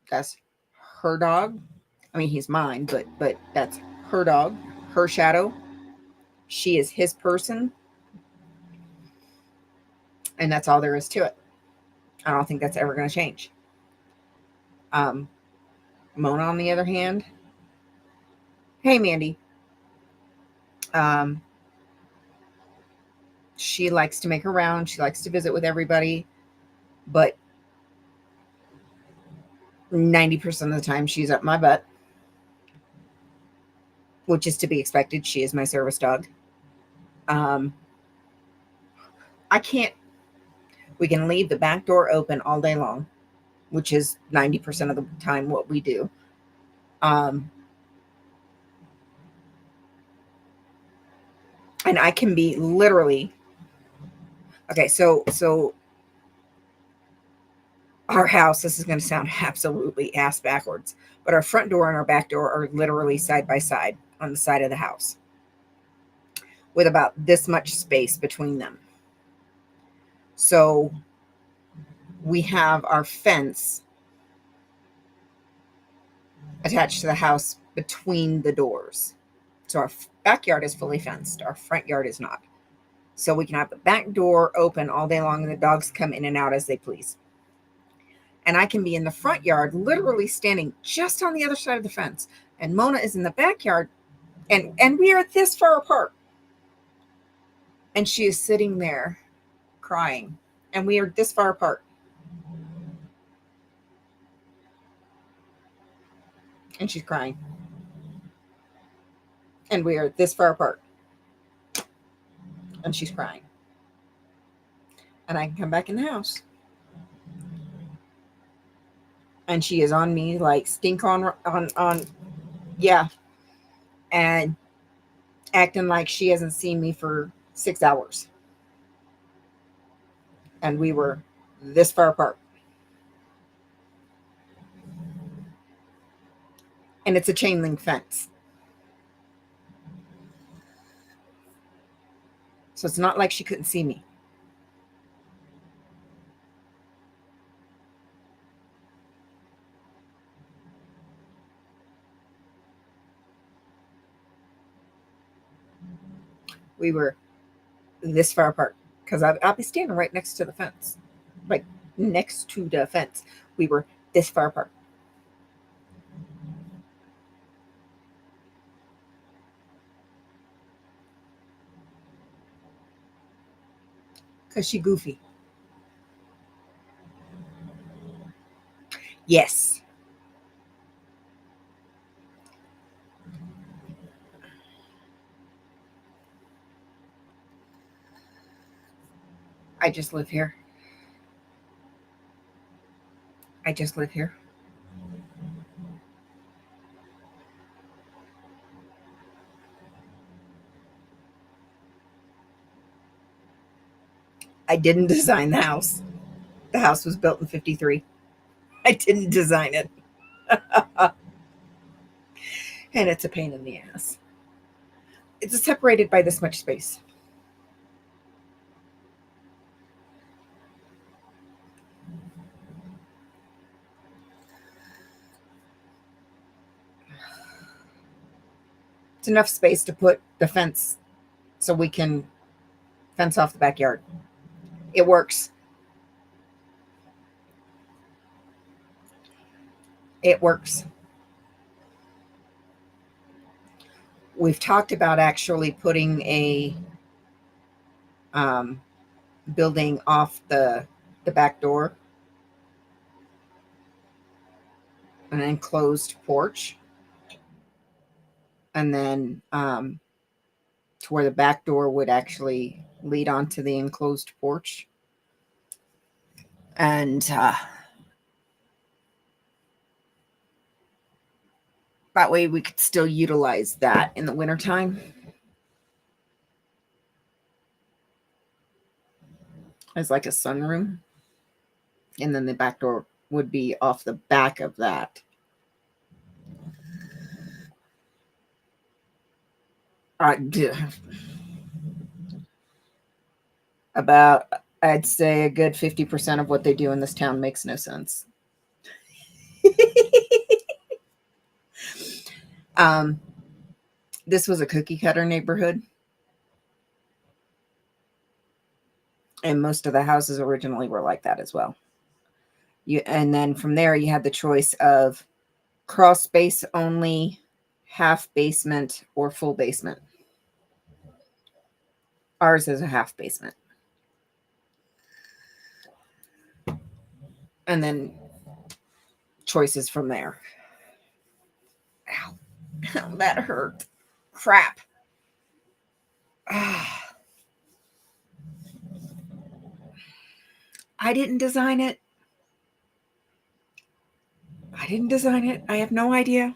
Speaker 1: That's her dog. I mean, he's mine, but that's her dog, her shadow. She is his person, and that's all there is to it. I don't think that's ever going to change. Mona, on the other hand, hey Mandy, she likes to make around. She likes to visit with everybody, but 90% of the time she's up my butt, which is to be expected. She is my service dog. I can't. We can leave the back door open all day long, which is 90% of the time what we do. And I can be literally okay. So our house. This is going to sound absolutely ass backwards, but our front door and our back door are literally side by side on the side of the house, with about this much space between them. So we have our fence attached to the house between the doors. So our backyard is fully fenced. Our front yard is not. So we can have the back door open all day long and the dogs come in and out as they please. And I can be in the front yard, literally standing just on the other side of the fence. And Mona is in the backyard, and we are this far apart. And she is sitting there crying. And we are this far apart. And she's crying. And we are this far apart. And she's crying. And I can come back in the house. And she is on me like stink on yeah. And acting like she hasn't seen me for 6 hours. And we were this far apart. And it's a chain link fence. So it's not like she couldn't see me. We were this far apart because I'll be standing right next to the fence, like next to the fence. We were this far apart. Because she goofy. Yes. I just live here. I just live here. I didn't design the house. The house was built in 53. I didn't design it. And it's a pain in the ass. It's separated by this much space. It's enough space to put the fence so we can fence off the backyard. It works. It works. We've talked about actually putting a building off the back door, an enclosed porch, and then to where the back door would actually lead onto the enclosed porch. And that way we could still utilize that in the wintertime. As like a sunroom. And then the back door would be off the back of that. About, I'd say a good 50% of what they do in this town makes no sense. This was a cookie cutter neighborhood. And most of the houses originally were like that as well. And then from there, you had the choice of crawl space only, half basement, or full basement. Ours is a half basement. And then choices from there. Ow. That hurt. Crap. I didn't design it. I didn't design it. I have no idea.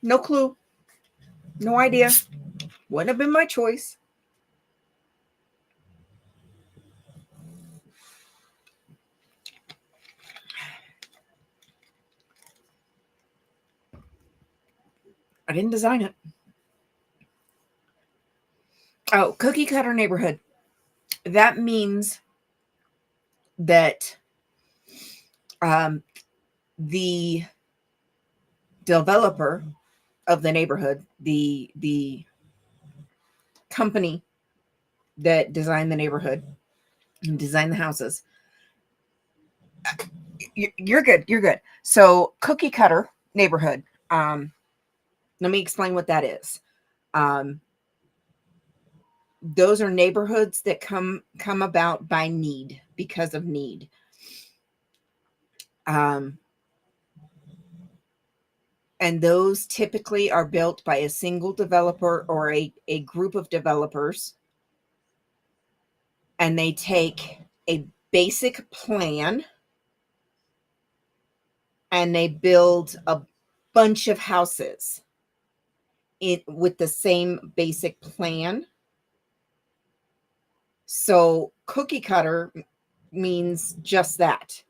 Speaker 1: No clue. No idea. Wouldn't have been my choice. I didn't design it. Oh, cookie cutter neighborhood. That means that the developer of the neighborhood, the company that designed the neighborhood and designed the houses. You're good. You're good. So cookie cutter neighborhood. Let me explain what that is. Those are neighborhoods that come about by need, because of need. And those typically are built by a single developer or a group of developers. And they take a basic plan and they build a bunch of houses with the same basic plan. So cookie cutter means just that.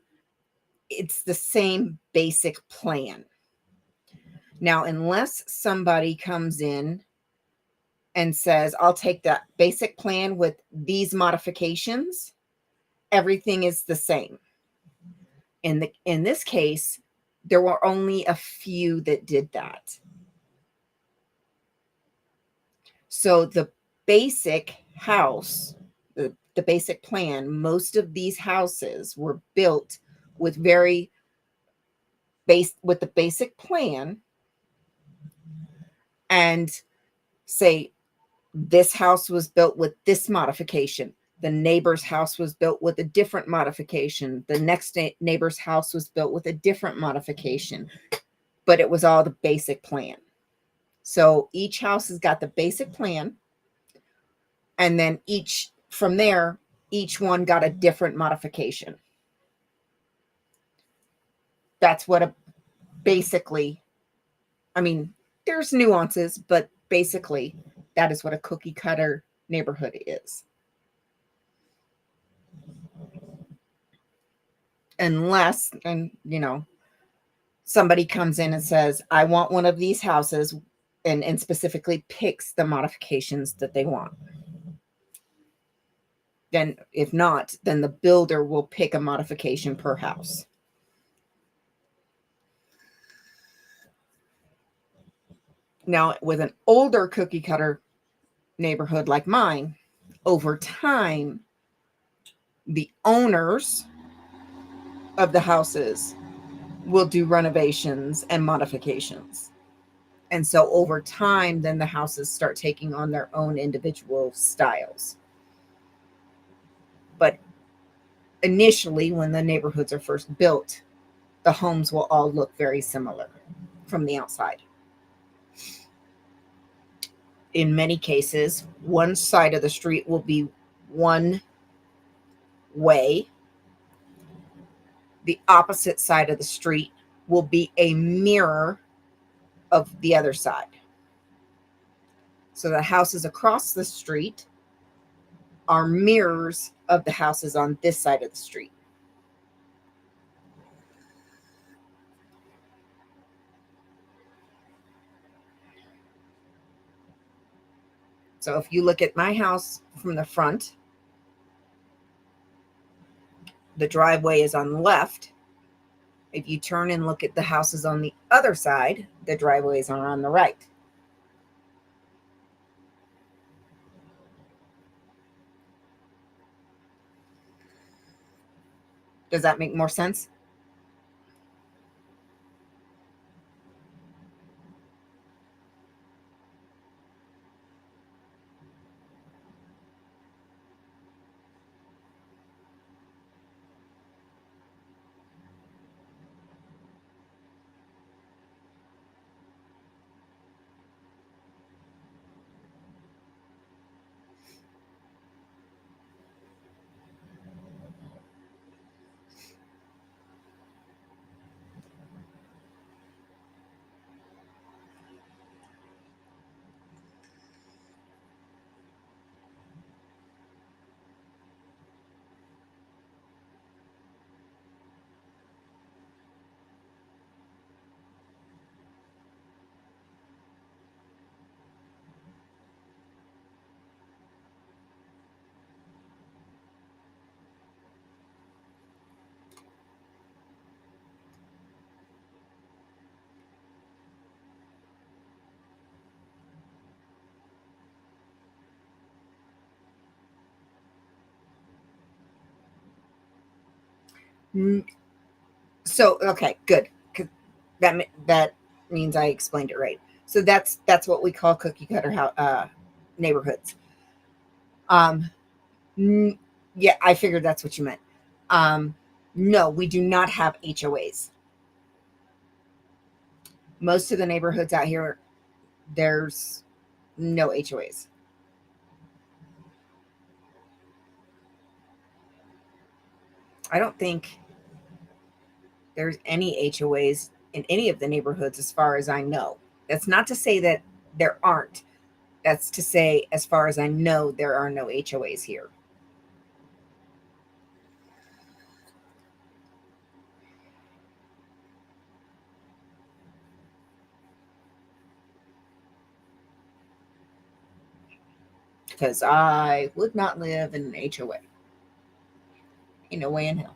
Speaker 1: It's the same basic plan. Now, unless somebody comes in and says, I'll take that basic plan with these modifications, everything is the same. In this case, there were only a few that did that. So the basic house, the basic plan, most of these houses were built with the basic plan, and say this house was built with this modification. The neighbor's house was built with a different modification. The next neighbor's house was built with a different modification, but it was all the basic plan. So each house has got the basic plan, and then from there, each one got a different modification. That's what basically, I mean, there's nuances, but basically that is what a cookie cutter neighborhood is. Unless, and somebody comes in and says, I want one of these houses, and specifically picks the modifications that they want. Then if not, then the builder will pick a modification per house. Now, with an older cookie cutter neighborhood like mine, over time, the owners of the houses will do renovations and modifications. And so over time, then the houses start taking on their own individual styles. But initially, when the neighborhoods are first built, the homes will all look very similar from the outside. In many cases, one side of the street will be one way. The opposite side of the street will be a mirror of the other side. So the houses across the street are mirrors of the houses on this side of the street. So if you look at my house from the front, the driveway is on the left. If you turn and look at the houses on the other side, the driveways are on the right. Does that make more sense? So, okay, good. That means I explained it right. So that's what we call cookie cutter neighborhoods. Yeah, I figured that's what you meant. No, we do not have HOAs. Most of the neighborhoods out here, there's no HOAs. I don't think there's any HOAs in any of the neighborhoods as far as I know. That's not to say that there aren't. That's to say, as far as I know, there are no HOAs here. Because I would not live in an HOA. Ain't no way in hell.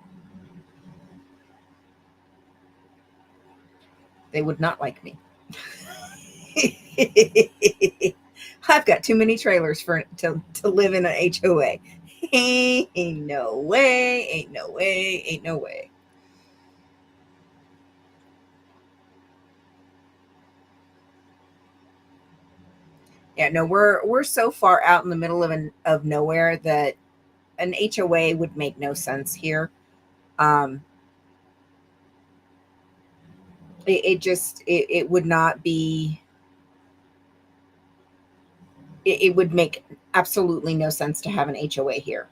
Speaker 1: They would not like me. I've got too many trailers to live in an HOA. Ain't no way, ain't no way, ain't no way. Yeah, no, we're so far out in the middle of nowhere that an HOA would make no sense here. Um, it would not be. It would make absolutely no sense to have an HOA here.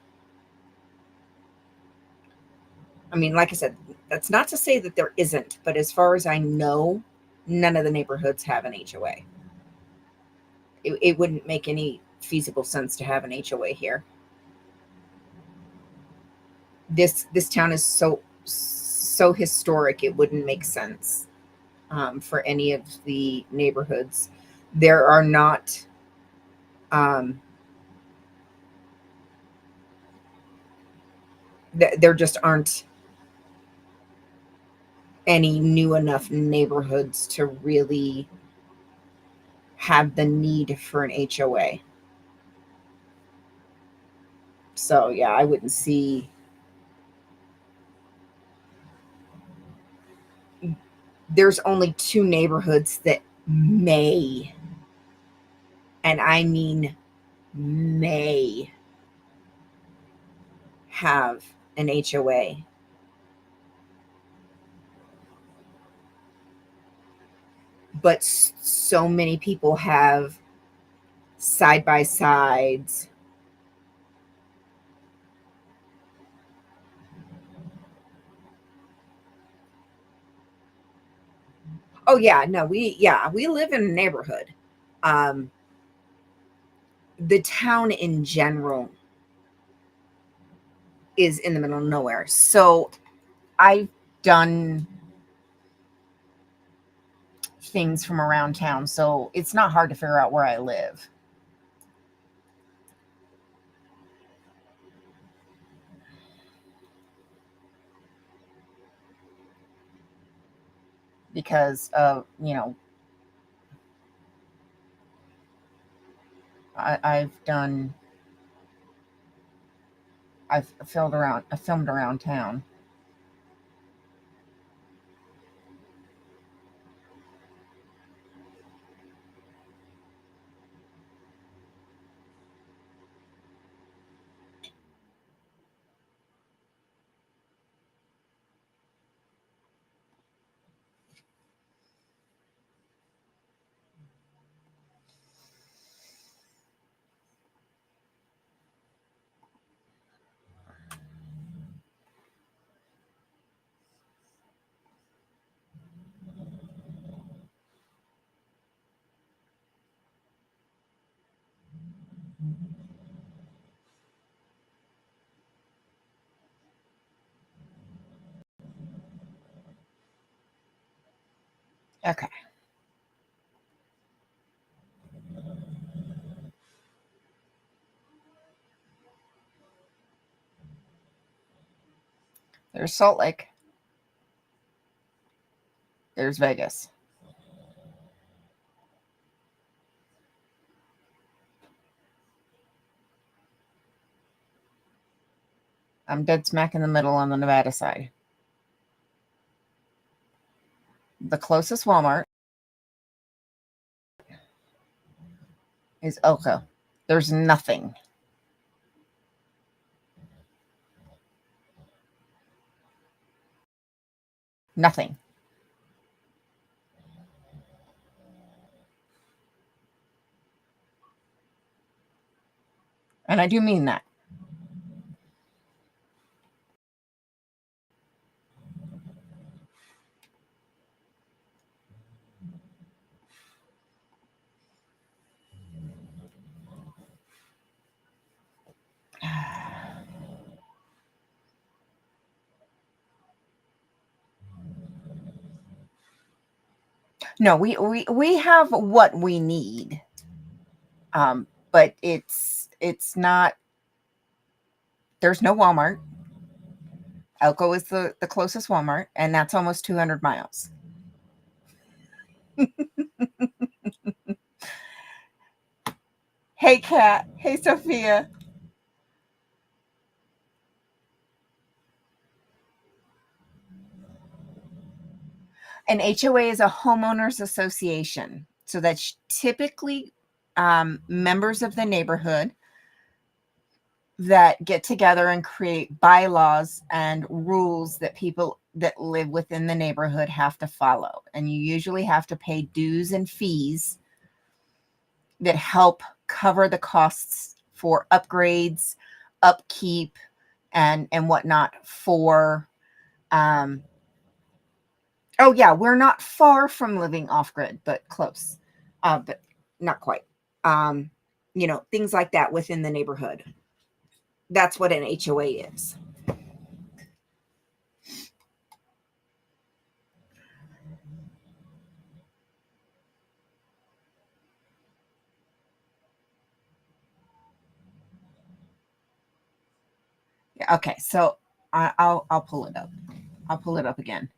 Speaker 1: I mean, like I said, that's not to say that there isn't, but as far as I know, none of the neighborhoods have an HOA. It wouldn't make any feasible sense to have an HOA here. This town is so historic, it wouldn't make sense for any of the neighborhoods. There are not there just aren't any new enough neighborhoods to really have the need for an HOA. So yeah, I wouldn't see. There's only 2 neighborhoods that may, and I mean may, have an HOA. But so many people have side by sides. Oh yeah, no, we live in a neighborhood. Um, the town in general is in the middle of nowhere. So I've done things from around town, so it's not hard to figure out where I live. Because of, I've done, I filmed around town. Okay. There's Salt Lake. There's Vegas. I'm dead smack in the middle on the Nevada side. The closest Walmart is Oka. There's nothing. Nothing. And I do mean that. No, we have what we need. But it's not, there's no Walmart. Elko is the closest Walmart, and that's almost 200 miles. Hey, Kat. Hey, Sophia. An HOA is a homeowners association. So that's typically members of the neighborhood that get together and create bylaws and rules that people that live within the neighborhood have to follow. And you usually have to pay dues and fees that help cover the costs for upgrades, upkeep, and whatnot for oh yeah, we're not far from living off grid, but close, but not quite. Things like that within the neighborhood. That's what an HOA is. Yeah, okay, so I'll pull it up. I'll pull it up again.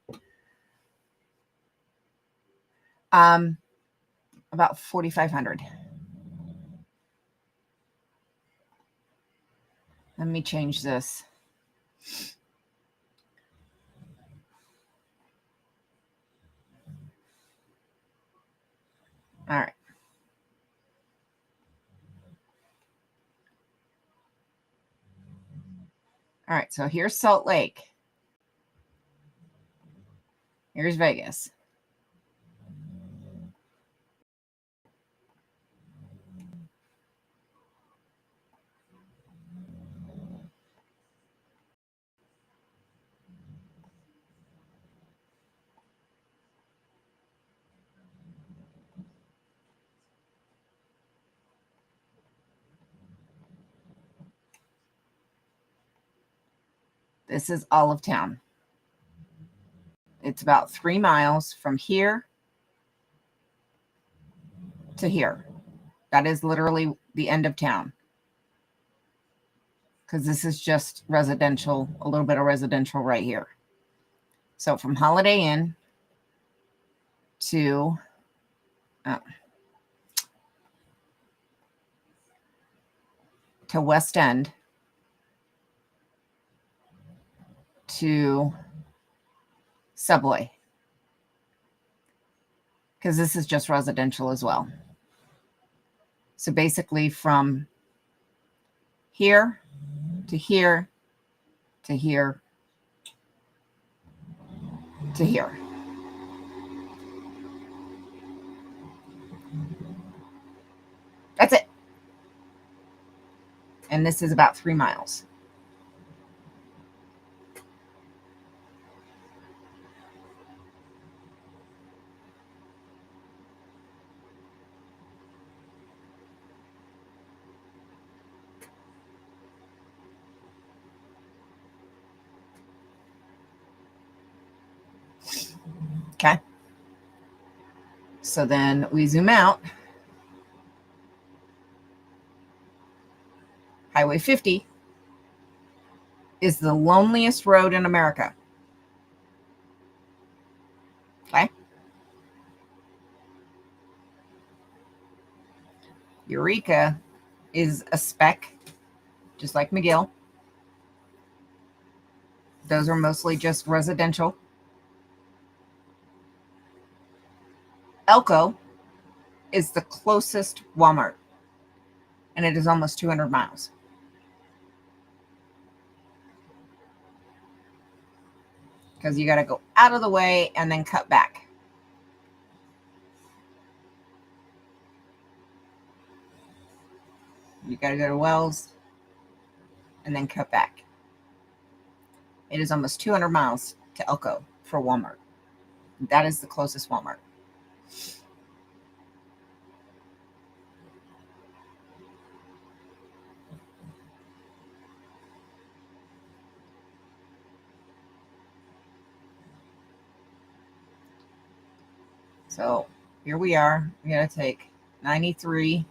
Speaker 1: About 4,500. Let me change this. All right. All right, so here's Salt Lake. Here's Vegas. This is all of town. It's about 3 miles from here to here. That is literally the end of town. Because this is just residential, a little bit of residential right here. So from Holiday Inn to West End to Subway. Because this is just residential as well. So basically from here to here to here to here. That's it. And this is about 3 miles. Okay. So then we zoom out. Highway 50 is the loneliest road in America. Okay. Eureka is a speck, just like McGill. Those are mostly just residential. Elko is the closest Walmart, and it is almost 200 miles. Because you got to go out of the way and then cut back. You got to go to Wells and then cut back. It is almost 200 miles to Elko for Walmart. That is the closest Walmart. So here we are. We got to take 93.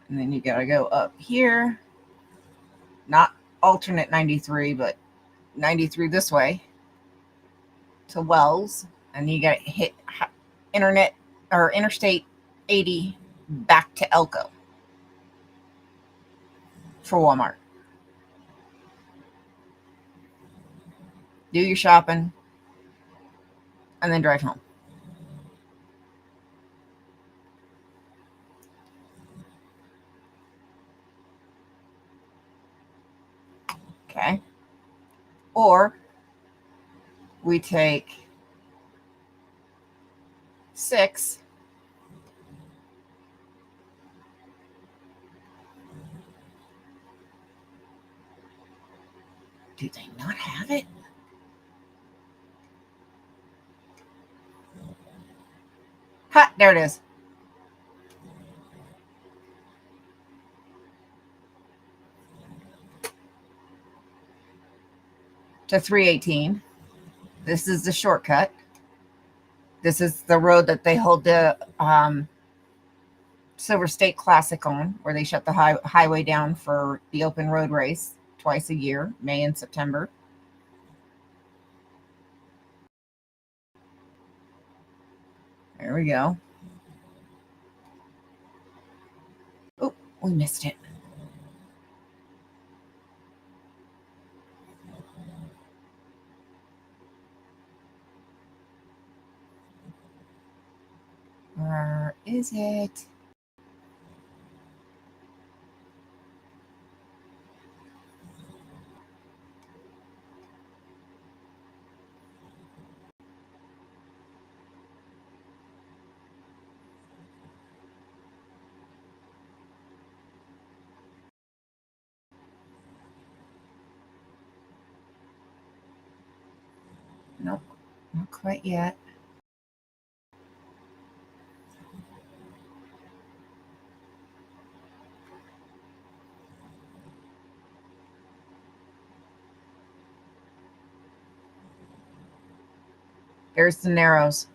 Speaker 1: And then you got to go up here. Not alternate 93, but 93 this way to Wells. And you got to hit Interstate 80 back to Elko for Walmart. Do your shopping and then drive home. Okay. Or we take 6. Do they not have it? Ha, there it is. To 318. This is the shortcut. This is the road that they hold the Silver State Classic on, where they shut the highway down for the open road race twice a year, May and September. There we go. Oh, we missed it. Where is it? Nope, not quite yet. There's the Narrows.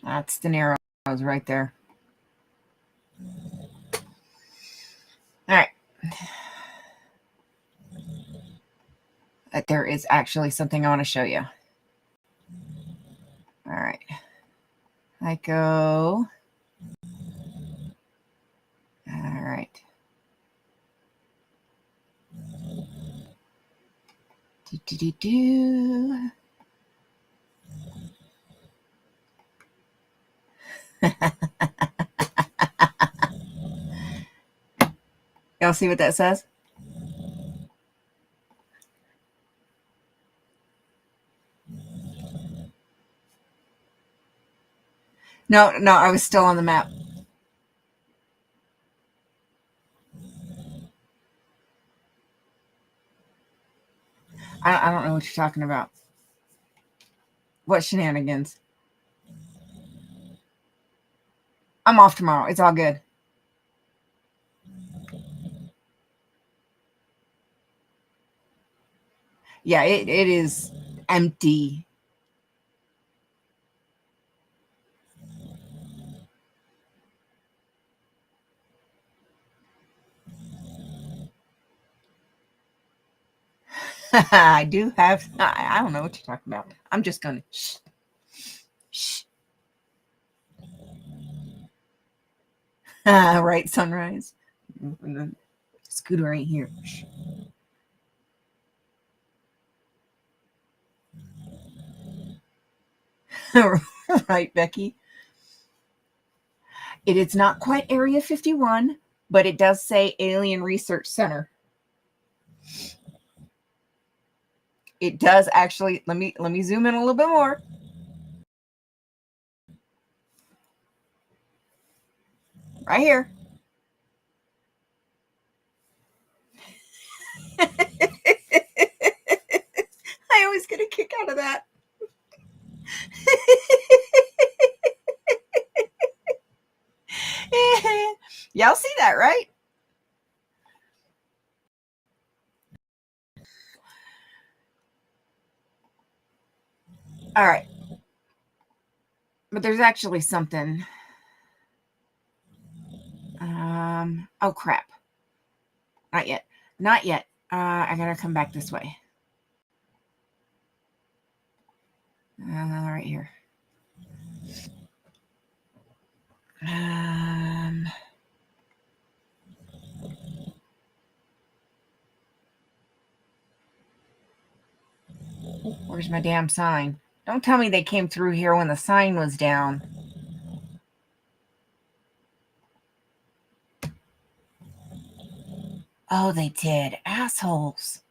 Speaker 1: That's the Narrows right there. All right. There is actually something I want to show you. All right. I go. All right. Do. Y'all see what that says? No, I was still on the map. I don't know what you're talking about. What shenanigans? I'm off tomorrow. It's all good. Yeah, it is empty. I do have. I don't know what you're talking about. I'm just gonna shh. Shh. Right, sunrise. And the scooter ain't here. Shh. Right, Becky. It is not quite Area 51, but it does say Alien Research Center. It does actually. Let me zoom in a little bit more. Right here. I always get a kick out of that. Y'all see that, right? All right. But there's actually something. Oh, crap. Not yet. Not yet. I gotta come back this way. Right here. Where's my damn sign? Don't tell me they came through here when the sign was down. Oh, they did. Assholes.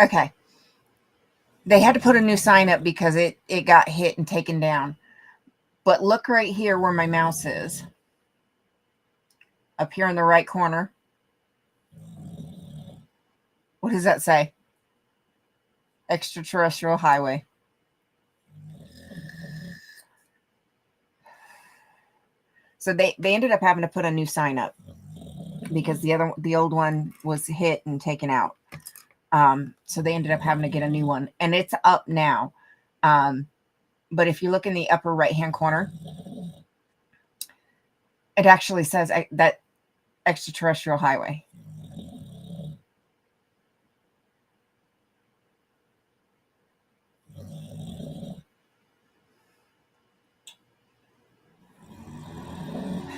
Speaker 1: Okay. They had to put a new sign up because it got hit and taken down. But look right here where my mouse is. Up here in the right corner. What does that say? Extraterrestrial highway. So they ended up having to put a new sign up because the old one was hit and taken out. So they ended up having to get a new one, and it's up now. But if you look in the upper right hand corner, it actually says that extraterrestrial highway.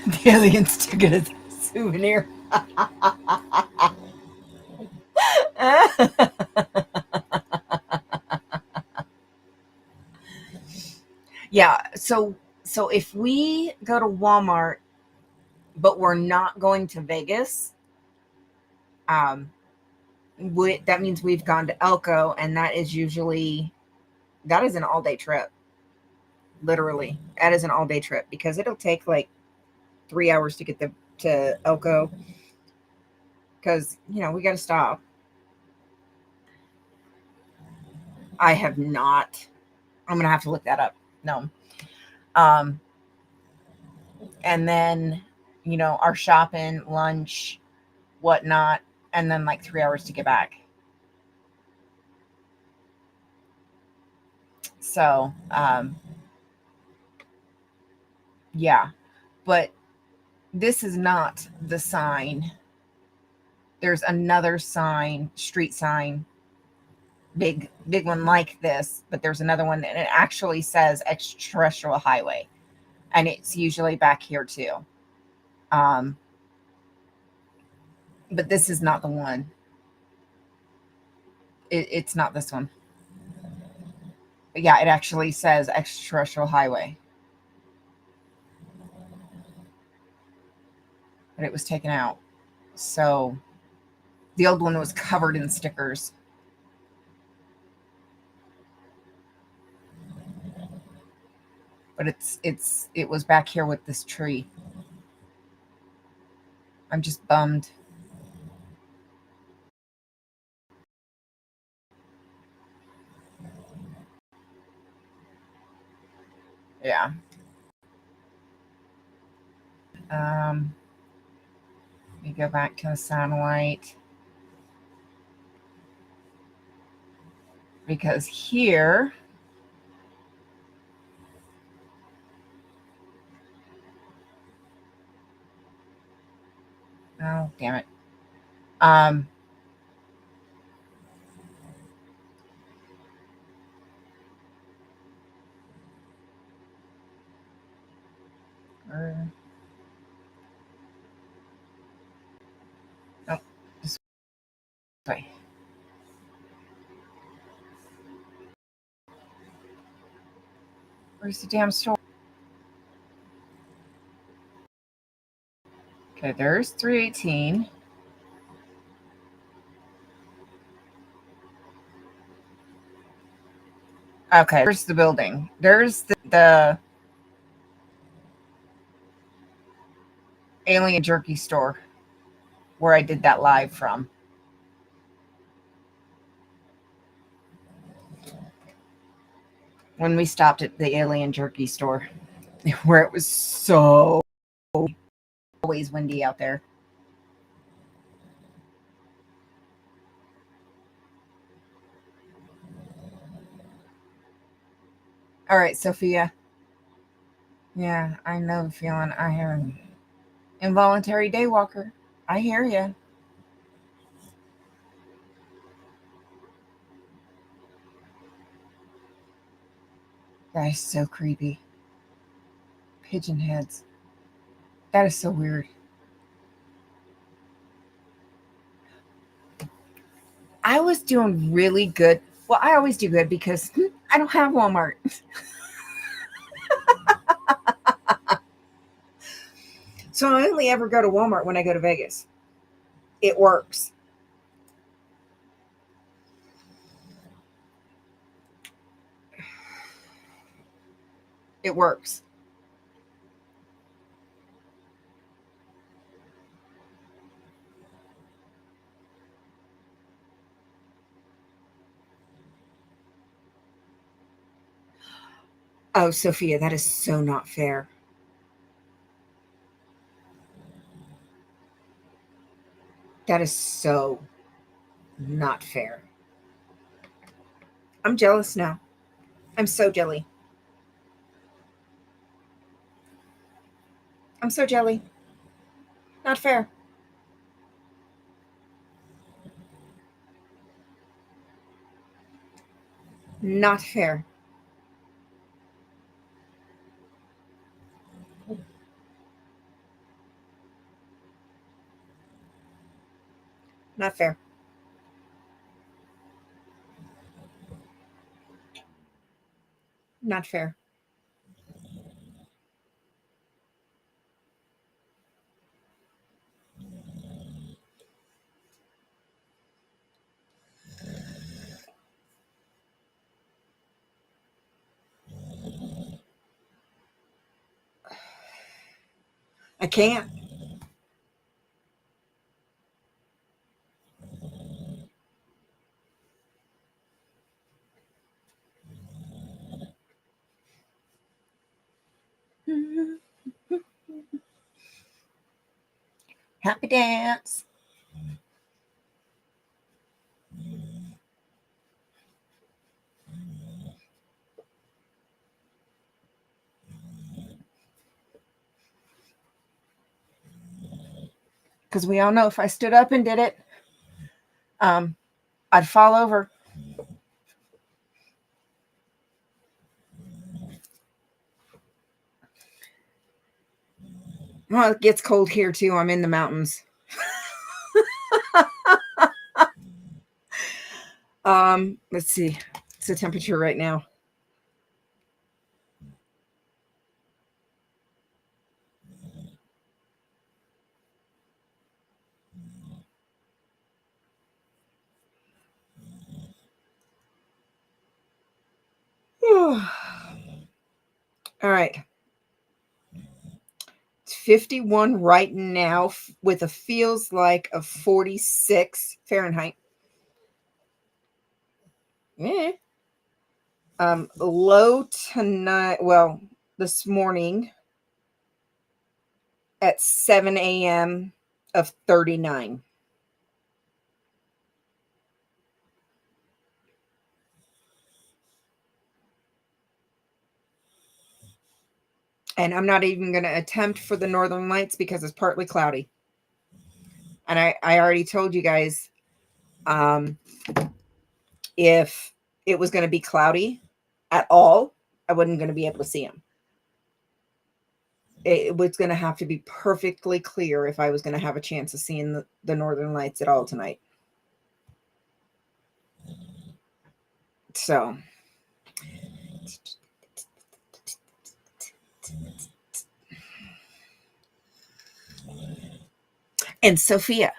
Speaker 1: The aliens took it as a souvenir. Yeah, so if we go to Walmart, but we're not going to Vegas, that means we've gone to Elko, and that is an all-day trip. Literally, that is an all-day trip because it'll take like 3 hours to get to Elko because we got to stop. I have not. I'm gonna have to look that up. No. And then our shopping, lunch, whatnot, and then like 3 hours to get back. So yeah, but this is not the sign. There's another sign, street sign, big one like this, but there's another one and it actually says extraterrestrial highway, and it's usually back here too. But this is not the one. It's not this one. But yeah, it actually says extraterrestrial highway. But it was taken out. So the old one was covered in stickers. But it was back here with this tree. I'm just bummed. Yeah. Let me go back to the satellite. Because here, oh, damn it. Oh, this way. Where's the damn store? Okay, there's 318. Okay, there's the building. There's the alien jerky store where I did that live from. When we stopped at the alien jerky store, where it was so always windy out there. All right, Sophia. Yeah, I know the feeling. I am an involuntary day walker. I hear you. That is so creepy. Pigeon heads. That is so weird. I was doing really good. Well, I always do good because I don't have Walmart. So I only ever go to Walmart when I go to Vegas. It works. It works. Oh, Sophia, that is so not fair. That is so not fair. I'm jealous now. I'm so jelly. I'm so jelly. Not fair. Not fair. Not fair. Not fair. I can't. Happy dance. Because we all know if I stood up and did it, I'd fall over. Well, it gets cold here too. I'm in the mountains. Let's see. It's the temperature right now. All right. It's 51 right now with a feels like of 46 Fahrenheit. Yeah. Low tonight. Well, this morning at 7 a.m. of 39. And I'm not even going to attempt for the northern lights because it's partly cloudy. And I already told you guys, if it was going to be cloudy at all, I wasn't going to be able to see them. It was going to have to be perfectly clear if I was going to have a chance of seeing the northern lights at all tonight. So and Sophia,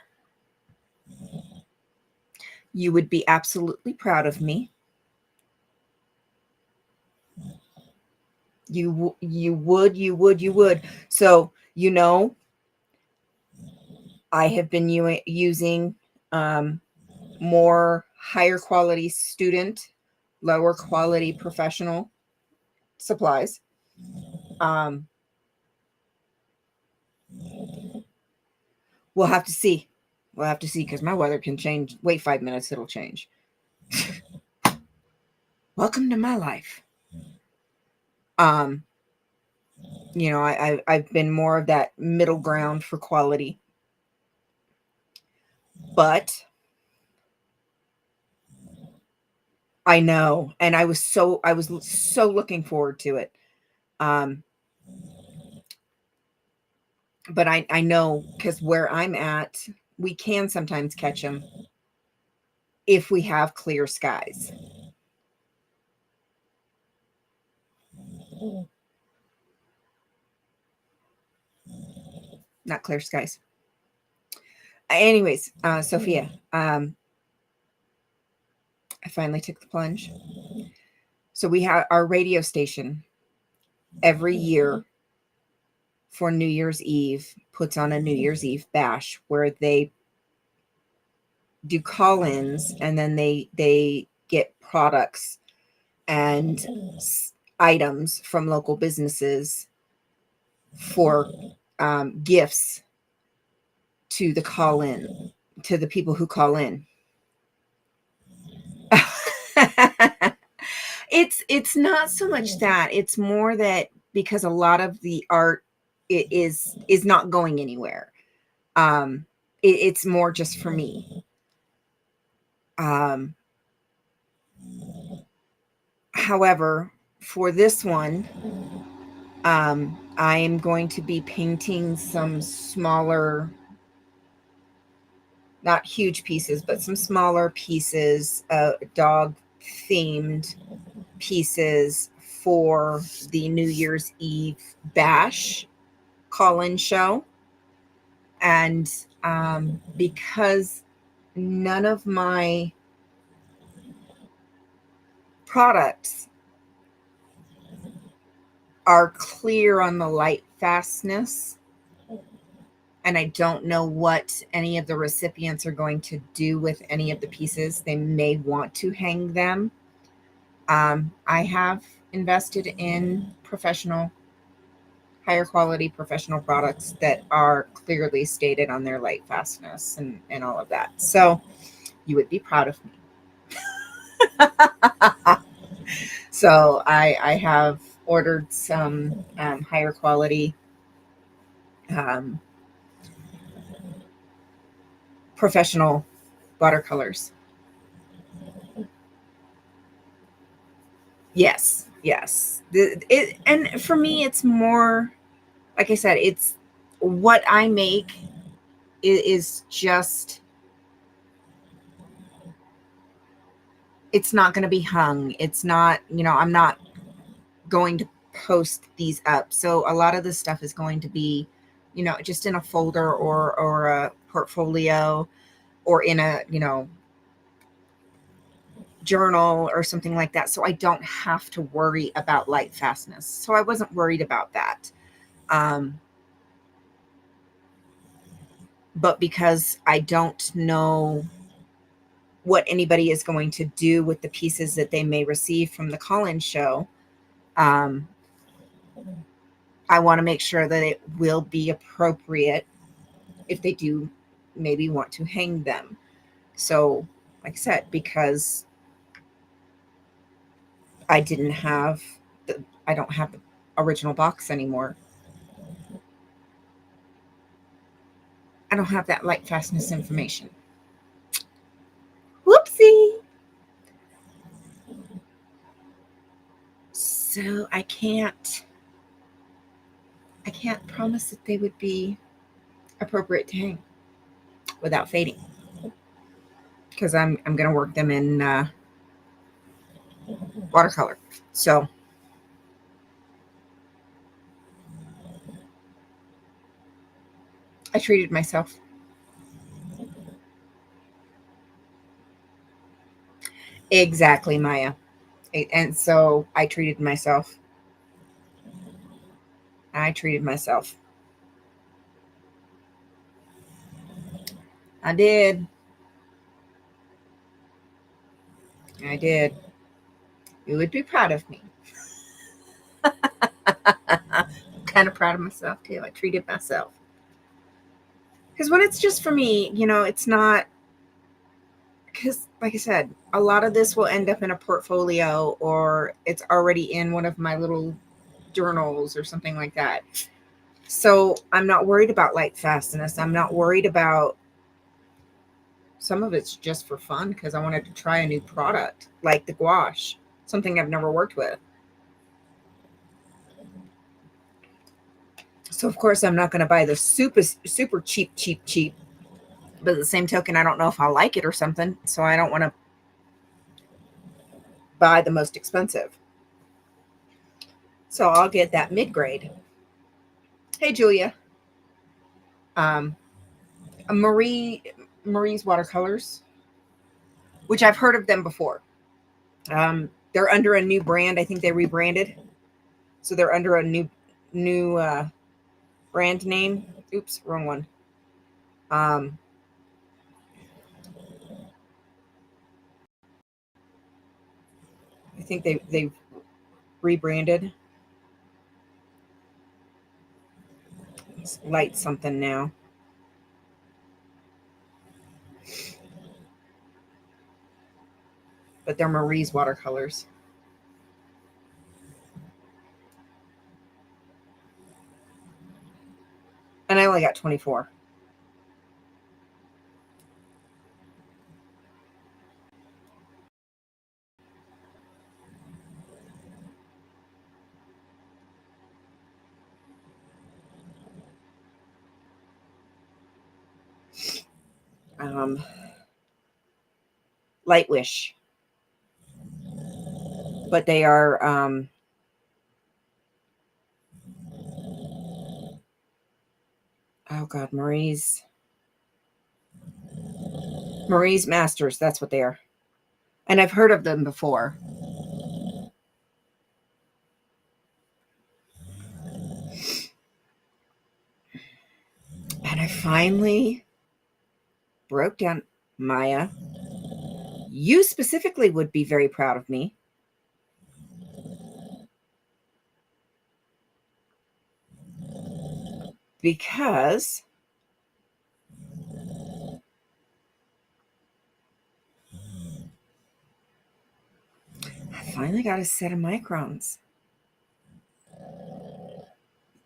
Speaker 1: you would be absolutely proud of me. You would. So, I have been using more higher quality student, lower quality professional supplies. We'll have to see. We'll have to see because my weather can change. Wait 5 minutes, it'll change. Welcome to my life. Um, I've been more of that middle ground for quality. But I know, and I was so looking forward to it. Um, but I know, because where I'm at, we can sometimes catch them if we have clear skies. Not clear skies. Anyways, Sophia, I finally took the plunge. So we have our radio station every year for New Year's Eve puts on a New Year's Eve bash where they do call-ins, and then they get products and items from local businesses for gifts to the call-in, to the people who call in. It's not so much that, it's more that because a lot of the art is not going anywhere. It's more just for me. However, for this one, I am going to be painting some smaller, not huge pieces, but some smaller pieces, dog themed pieces for the New Year's Eve bash call-in show. And because none of my products are clear on the light fastness, and I don't know what any of the recipients are going to do with any of the pieces. They may want to hang them. I have invested in higher quality professional products that are clearly stated on their light fastness and all of that. So you would be proud of me. So I have ordered some higher quality professional watercolors. Yes, yes. And for me, it's more, like I said, it's what I make is just, it's not going to be hung. It's not, I'm not going to post these up. So a lot of this stuff is going to be, just in a folder or a portfolio or in a, journal or something like that. So I don't have to worry about light fastness. So I wasn't worried about that. But because I don't know what anybody is going to do with the pieces that they may receive from the call-in show, I want to make sure that it will be appropriate if they do maybe want to hang them. So, like I said, because I don't have the original box anymore. I don't have that light fastness information. Whoopsie. So I can't promise that they would be appropriate to hang without fading, because I'm going to work them in watercolor. So I treated myself. Exactly, Maya. And so I treated myself. I treated myself. I did. I did. You would be proud of me. I'm kind of proud of myself too. I treated myself. Because when it's just for me, it's not, because like I said, a lot of this will end up in a portfolio, or it's already in one of my little journals or something like that. So I'm not worried about light fastness. I'm not worried about, some of it's just for fun because I wanted to try a new product like the gouache, something I've never worked with. So of course I'm not going to buy the super cheap. But at the same token, I don't know if I'll like it or something. So I don't want to buy the most expensive. So I'll get that mid-grade. Hey, Julia. Marie's watercolors, which I've heard of them before. They're under a new brand. I think they rebranded. So they're under a new brand name. Oops, wrong one. I think they've rebranded. It's light something now. But they're Marie's watercolors. And I only got 24. Light Wish. But they are oh God, Marie's Masters. That's what they are. And I've heard of them before. And I finally broke down. Maya, you specifically would be very proud of me. Because I finally got a set of microns.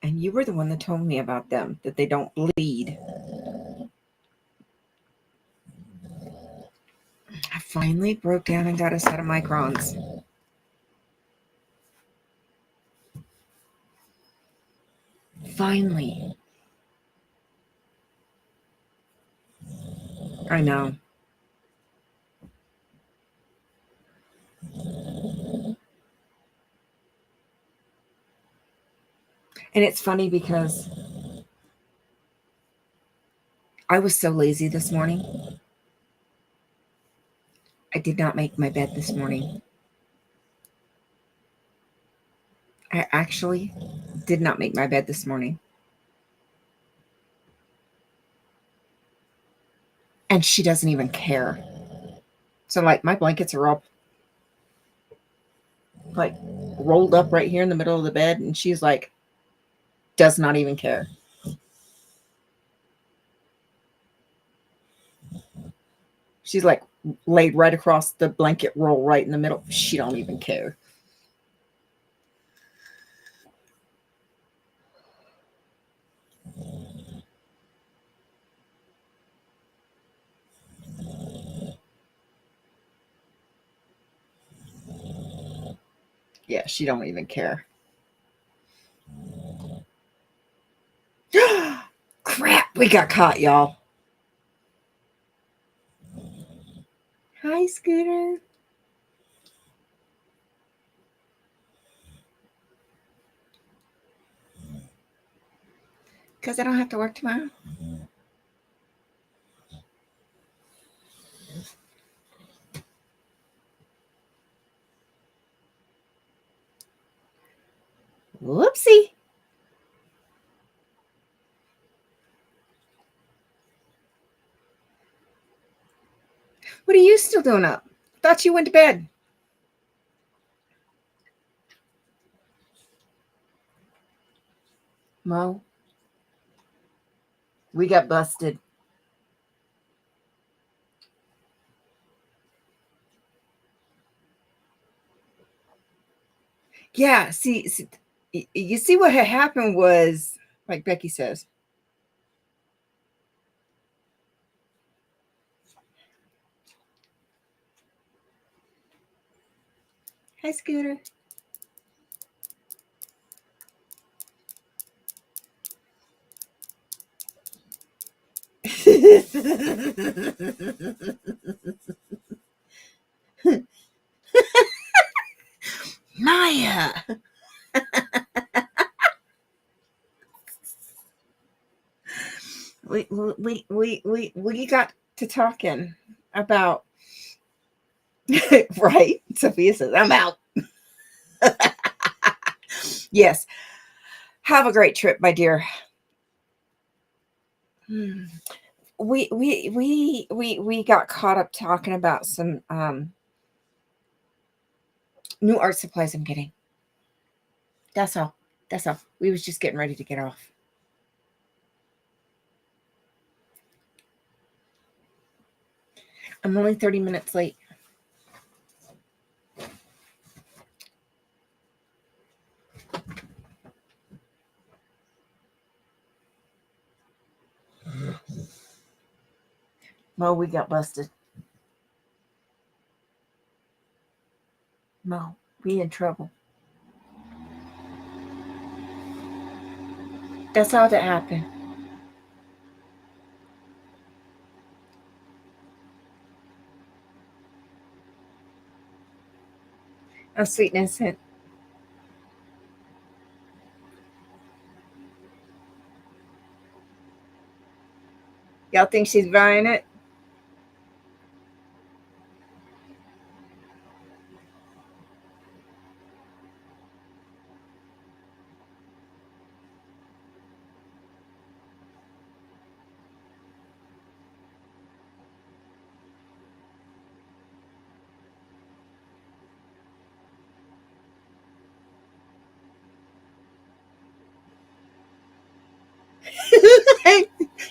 Speaker 1: And you were the one that told me about them, that they don't bleed. I finally broke down and got a set of microns. Finally. I know. And it's funny because I was so lazy this morning. I did not make my bed this morning. I actually did not make my bed this morning. And she doesn't even care. So, like, my blankets are up, like, rolled up right here in the middle of the bed. And she's like, does not even care. She's like laid right across the blanket roll right in the middle. She don't even care. Yeah, she don't even care. Crap, we got caught, y'all. Hi, Scooter. Because I don't have to work tomorrow. Whoopsie. What are you still doing up? Thought you went to bed. Mo, we got busted. Yeah, see, You see what had happened was, like Becky says, hi, Scooter. Maya. We got to talking about right. Sophia says, I'm out. Yes. Have a great trip, my dear. We got caught up talking about some new art supplies I'm getting. That's all. That's all. We was just getting ready to get off. I'm only 30 minutes late. Mo, we got busted. Mo, we in trouble. That's how that happened. I'm sweet and innocent. Y'all think she's buying it?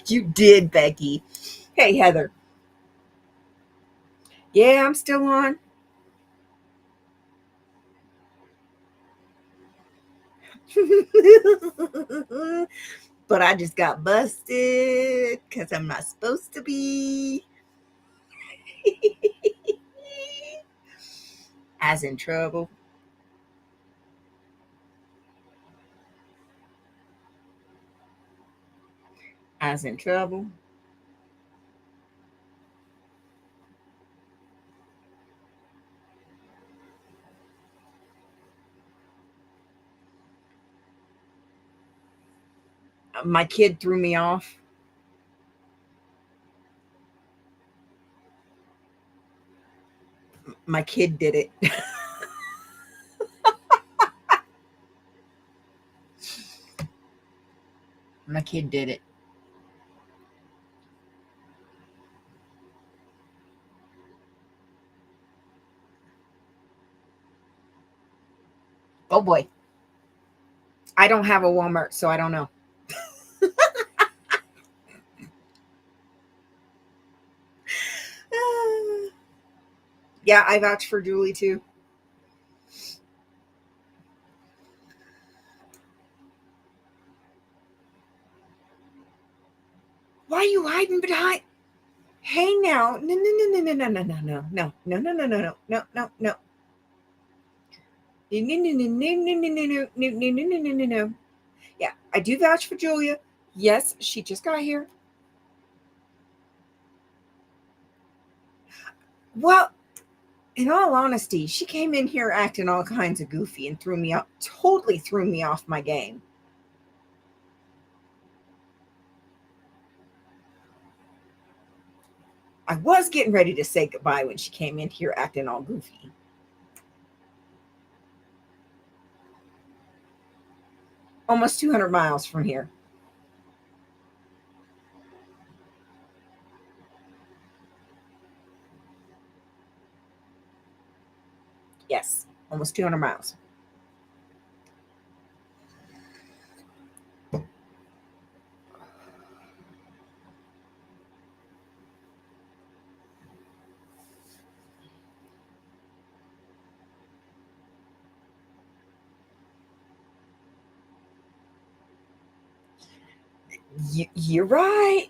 Speaker 1: You did, Becky. Hey, Heather. Yeah, I'm still on. But I just got busted because I'm not supposed to be. As in trouble. As in trouble. My kid threw me off. My kid did it. My kid did it. Oh boy. I don't have a Walmart, so I don't know. Yeah, I vouch for Julie too. Why are you hiding behind? Hey now. No, no, no, no, no, no, no, no, no, no, no, no, no, no, no, no, no. No, no, no, no, no, no, no, no, no, no, no, no, no, no. Yeah, I do vouch for Julia. Yes, she just got here. Well, in all honesty, she came in here acting all kinds of goofy and threw me out, totally threw me off my game. I was getting ready to say goodbye when she came in here acting all goofy. Almost 200 miles from here. Yes, almost 200 miles. You're right.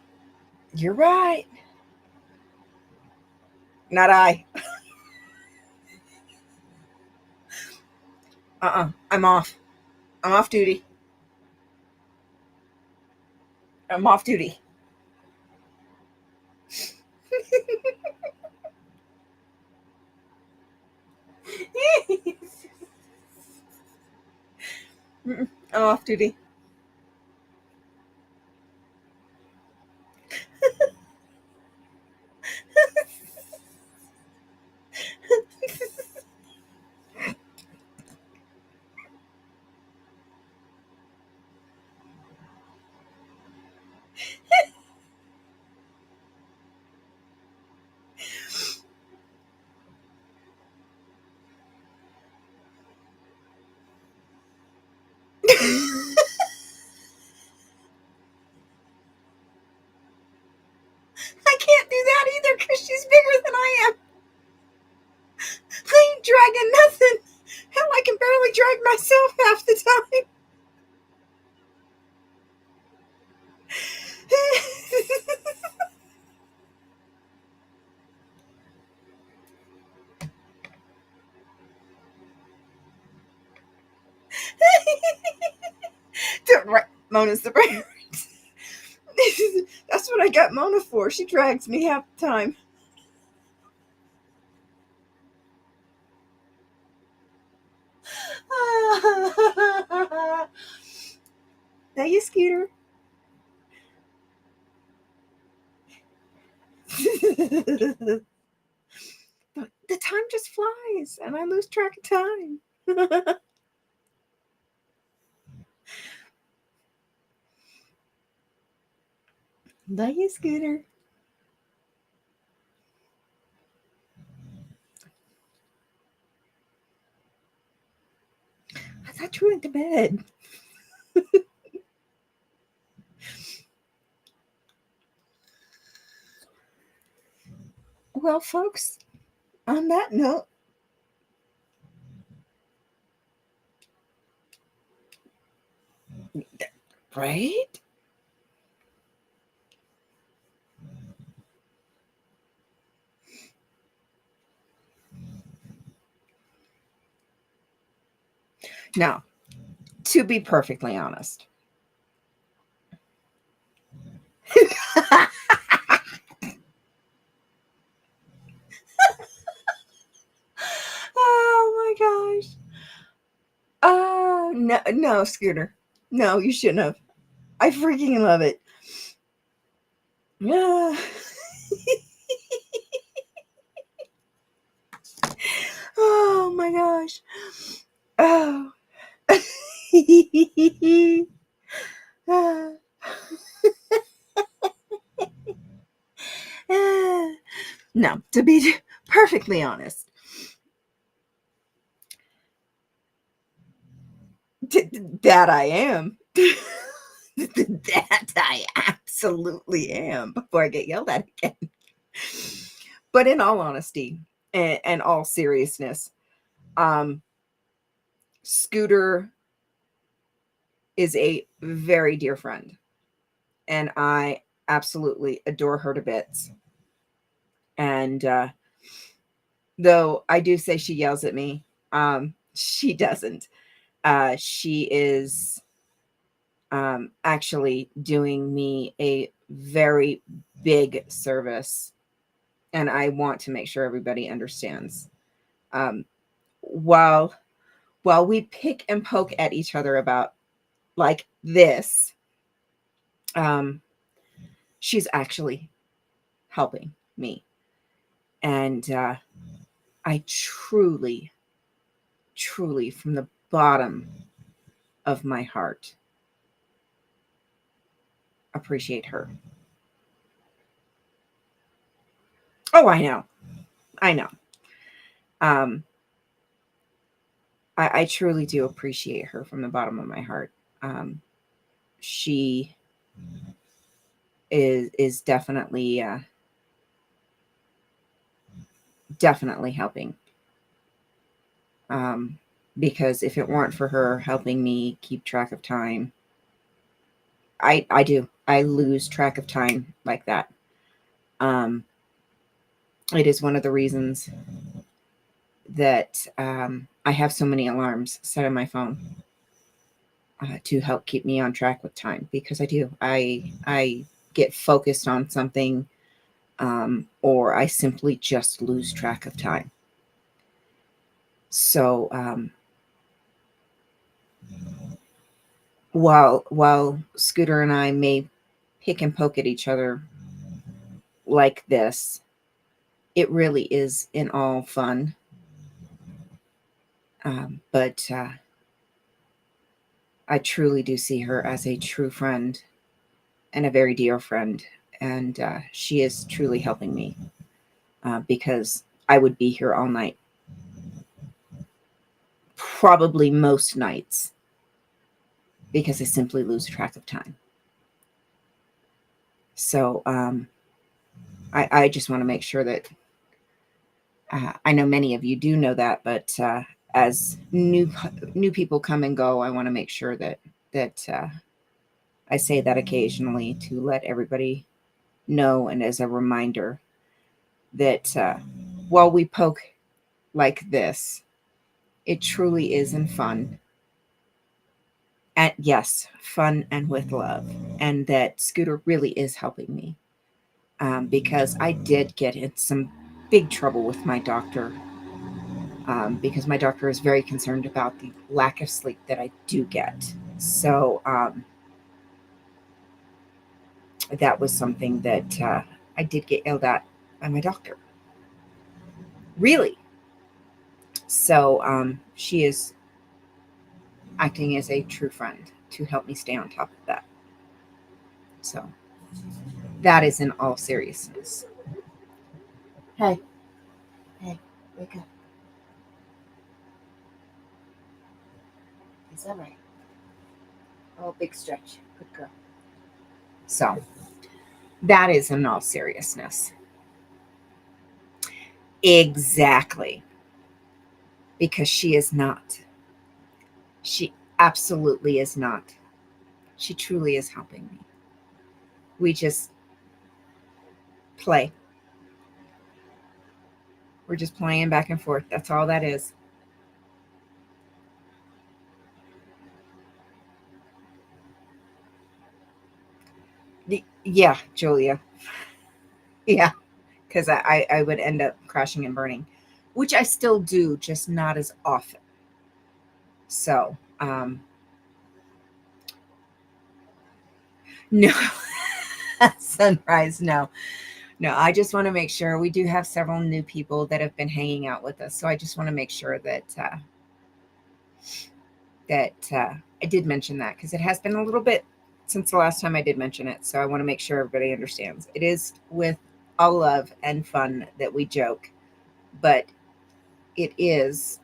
Speaker 1: You're right. Not I. I'm off. I'm off duty. I'm off duty. I'm off duty. I can't do that either because she's bigger than I am. I ain't dragging nothing. Hell, I can barely drag myself half the time. Right. Mona's the right. That's what I got Mona for. She drags me half the time. Now you, Scooter. The time just flies and I lose track of time. Love you, Scooter. I thought you went to bed. Well, folks, on that note, right? Now, to be perfectly honest, oh my gosh. No, Scooter. No, you shouldn't have. I freaking love it. Yeah. Oh my gosh. Oh. No, to be perfectly honest, that I am. That I absolutely am before I get yelled at again. But in all honesty and all seriousness, Scooter is a very dear friend, and I absolutely adore her to bits. And though I do say she yells at me, she doesn't. She is actually doing me a very big service, and I want to make sure everybody understands. While we pick and poke at each other about like this, she's actually helping me, and I truly, truly, from the bottom of my heart, appreciate her. Oh, I know. I truly do appreciate her from the bottom of my heart. She is definitely helping. Because if it weren't for her helping me keep track of time, I do. I lose track of time like that. It is one of the reasons that I have so many alarms set on my phone to help keep me on track with time, because I do. I get focused on something, or I simply just lose track of time. So while Scooter and I may pick and poke at each other like this, it really is in all fun. But I truly do see her as a true friend and a very dear friend. And she is truly helping me because I would be here all night. Probably most nights, because I simply lose track of time. So I just want to make sure that I know many of you do know that, but as new people come and go, I want to make sure that I say that occasionally to let everybody know, and as a reminder that while we poke like this, it truly is in fun. And yes, fun and with love. And that Scooter really is helping me because I did get in some big trouble with my doctor because my doctor is very concerned about the lack of sleep that I do get. So that was something that I did get yelled at by my doctor. Really. So she is acting as a true friend to help me stay on top of that. So that is in all seriousness. Hey, wake up. Is that right? Oh, big stretch. Good girl. So that is in all seriousness. Exactly. Because she is not. She absolutely is not. She truly is helping me. We just play. We're just playing back and forth. That's all that is. Yeah, Julia. Yeah, because I would end up crashing and burning, which I still do, just not as often. So, no, Sunrise, no. No, I just want to make sure we do have several new people that have been hanging out with us. So I just want to make sure that I did mention that, because it has been a little bit since the last time I did mention it. So I want to make sure everybody understands. It is with all love and fun that we joke, but it is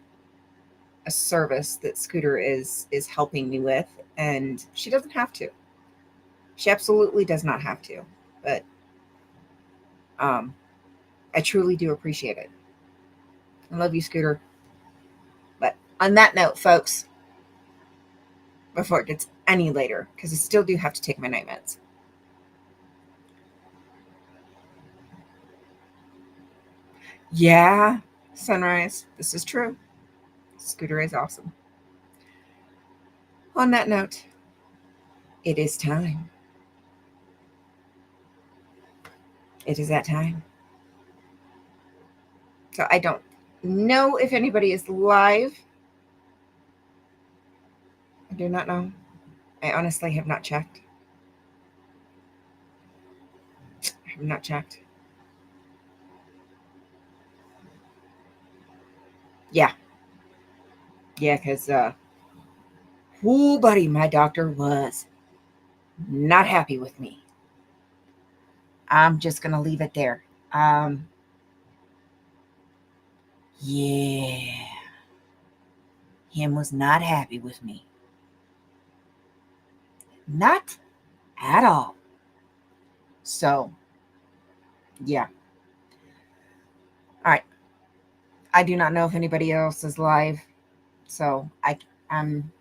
Speaker 1: a service that Scooter is helping me with, and she doesn't have to. She absolutely does not have to, but I truly do appreciate it. I love you, Scooter. But on that note, folks, before it gets any later, because I still do have to take my night meds. Yeah, Sunrise, this is true. Scooter is awesome. On that note, it is time. It is that time. So I don't know if anybody is live. I do not know. I honestly have not checked. I have not checked. Yeah. Yeah, because, buddy, my doctor was not happy with me. I'm just going to leave it there. Yeah. Him was not happy with me. Not at all. So, yeah. All right. I do not know if anybody else is live. So, I'm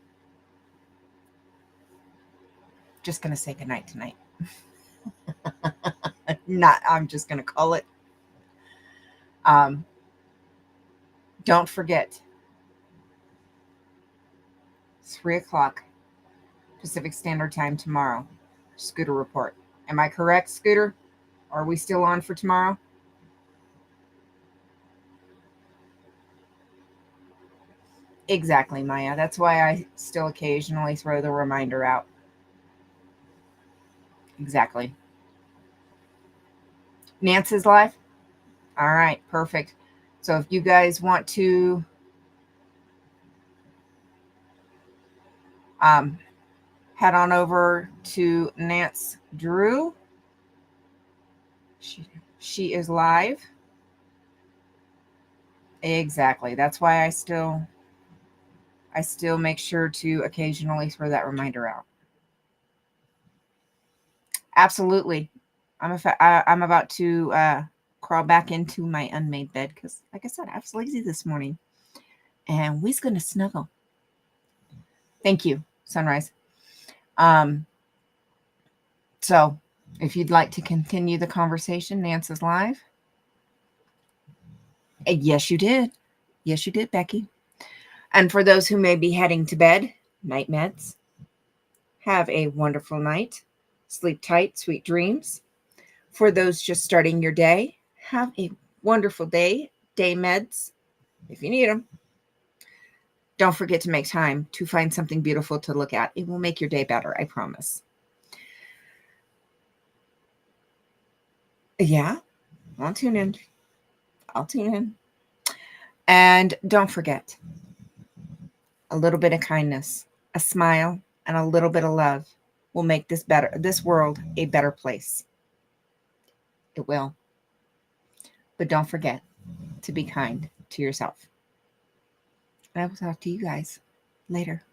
Speaker 1: just going to say goodnight tonight. I'm just going to call it. Don't forget, 3 o'clock Pacific Standard Time tomorrow, Scooter Report. Am I correct, Scooter? Are we still on for tomorrow? Exactly, Maya. That's why I still occasionally throw the reminder out. Exactly. Nance's live? All right, perfect. So if you guys want to head on over to Nance Drew, she is live. Exactly. That's why I still make sure to occasionally throw that reminder out. Absolutely. I'm about to crawl back into my unmade bed because, like I said, I was lazy this morning, and we's gonna snuggle. Thank you, Sunrise. So if you'd like to continue the conversation, Nance is live. Yes, you did. Yes, you did, Becky. And for those who may be heading to bed, night meds. Have a wonderful night. Sleep tight, sweet dreams. For those just starting your day, have a wonderful day. Day meds, if you need them. Don't forget to make time to find something beautiful to look at. It will make your day better, I promise. Yeah, I'll tune in. And don't forget, a little bit of kindness, a smile, and a little bit of love will make this world a better place. It will. But don't forget to be kind to yourself. And I will talk to you guys later.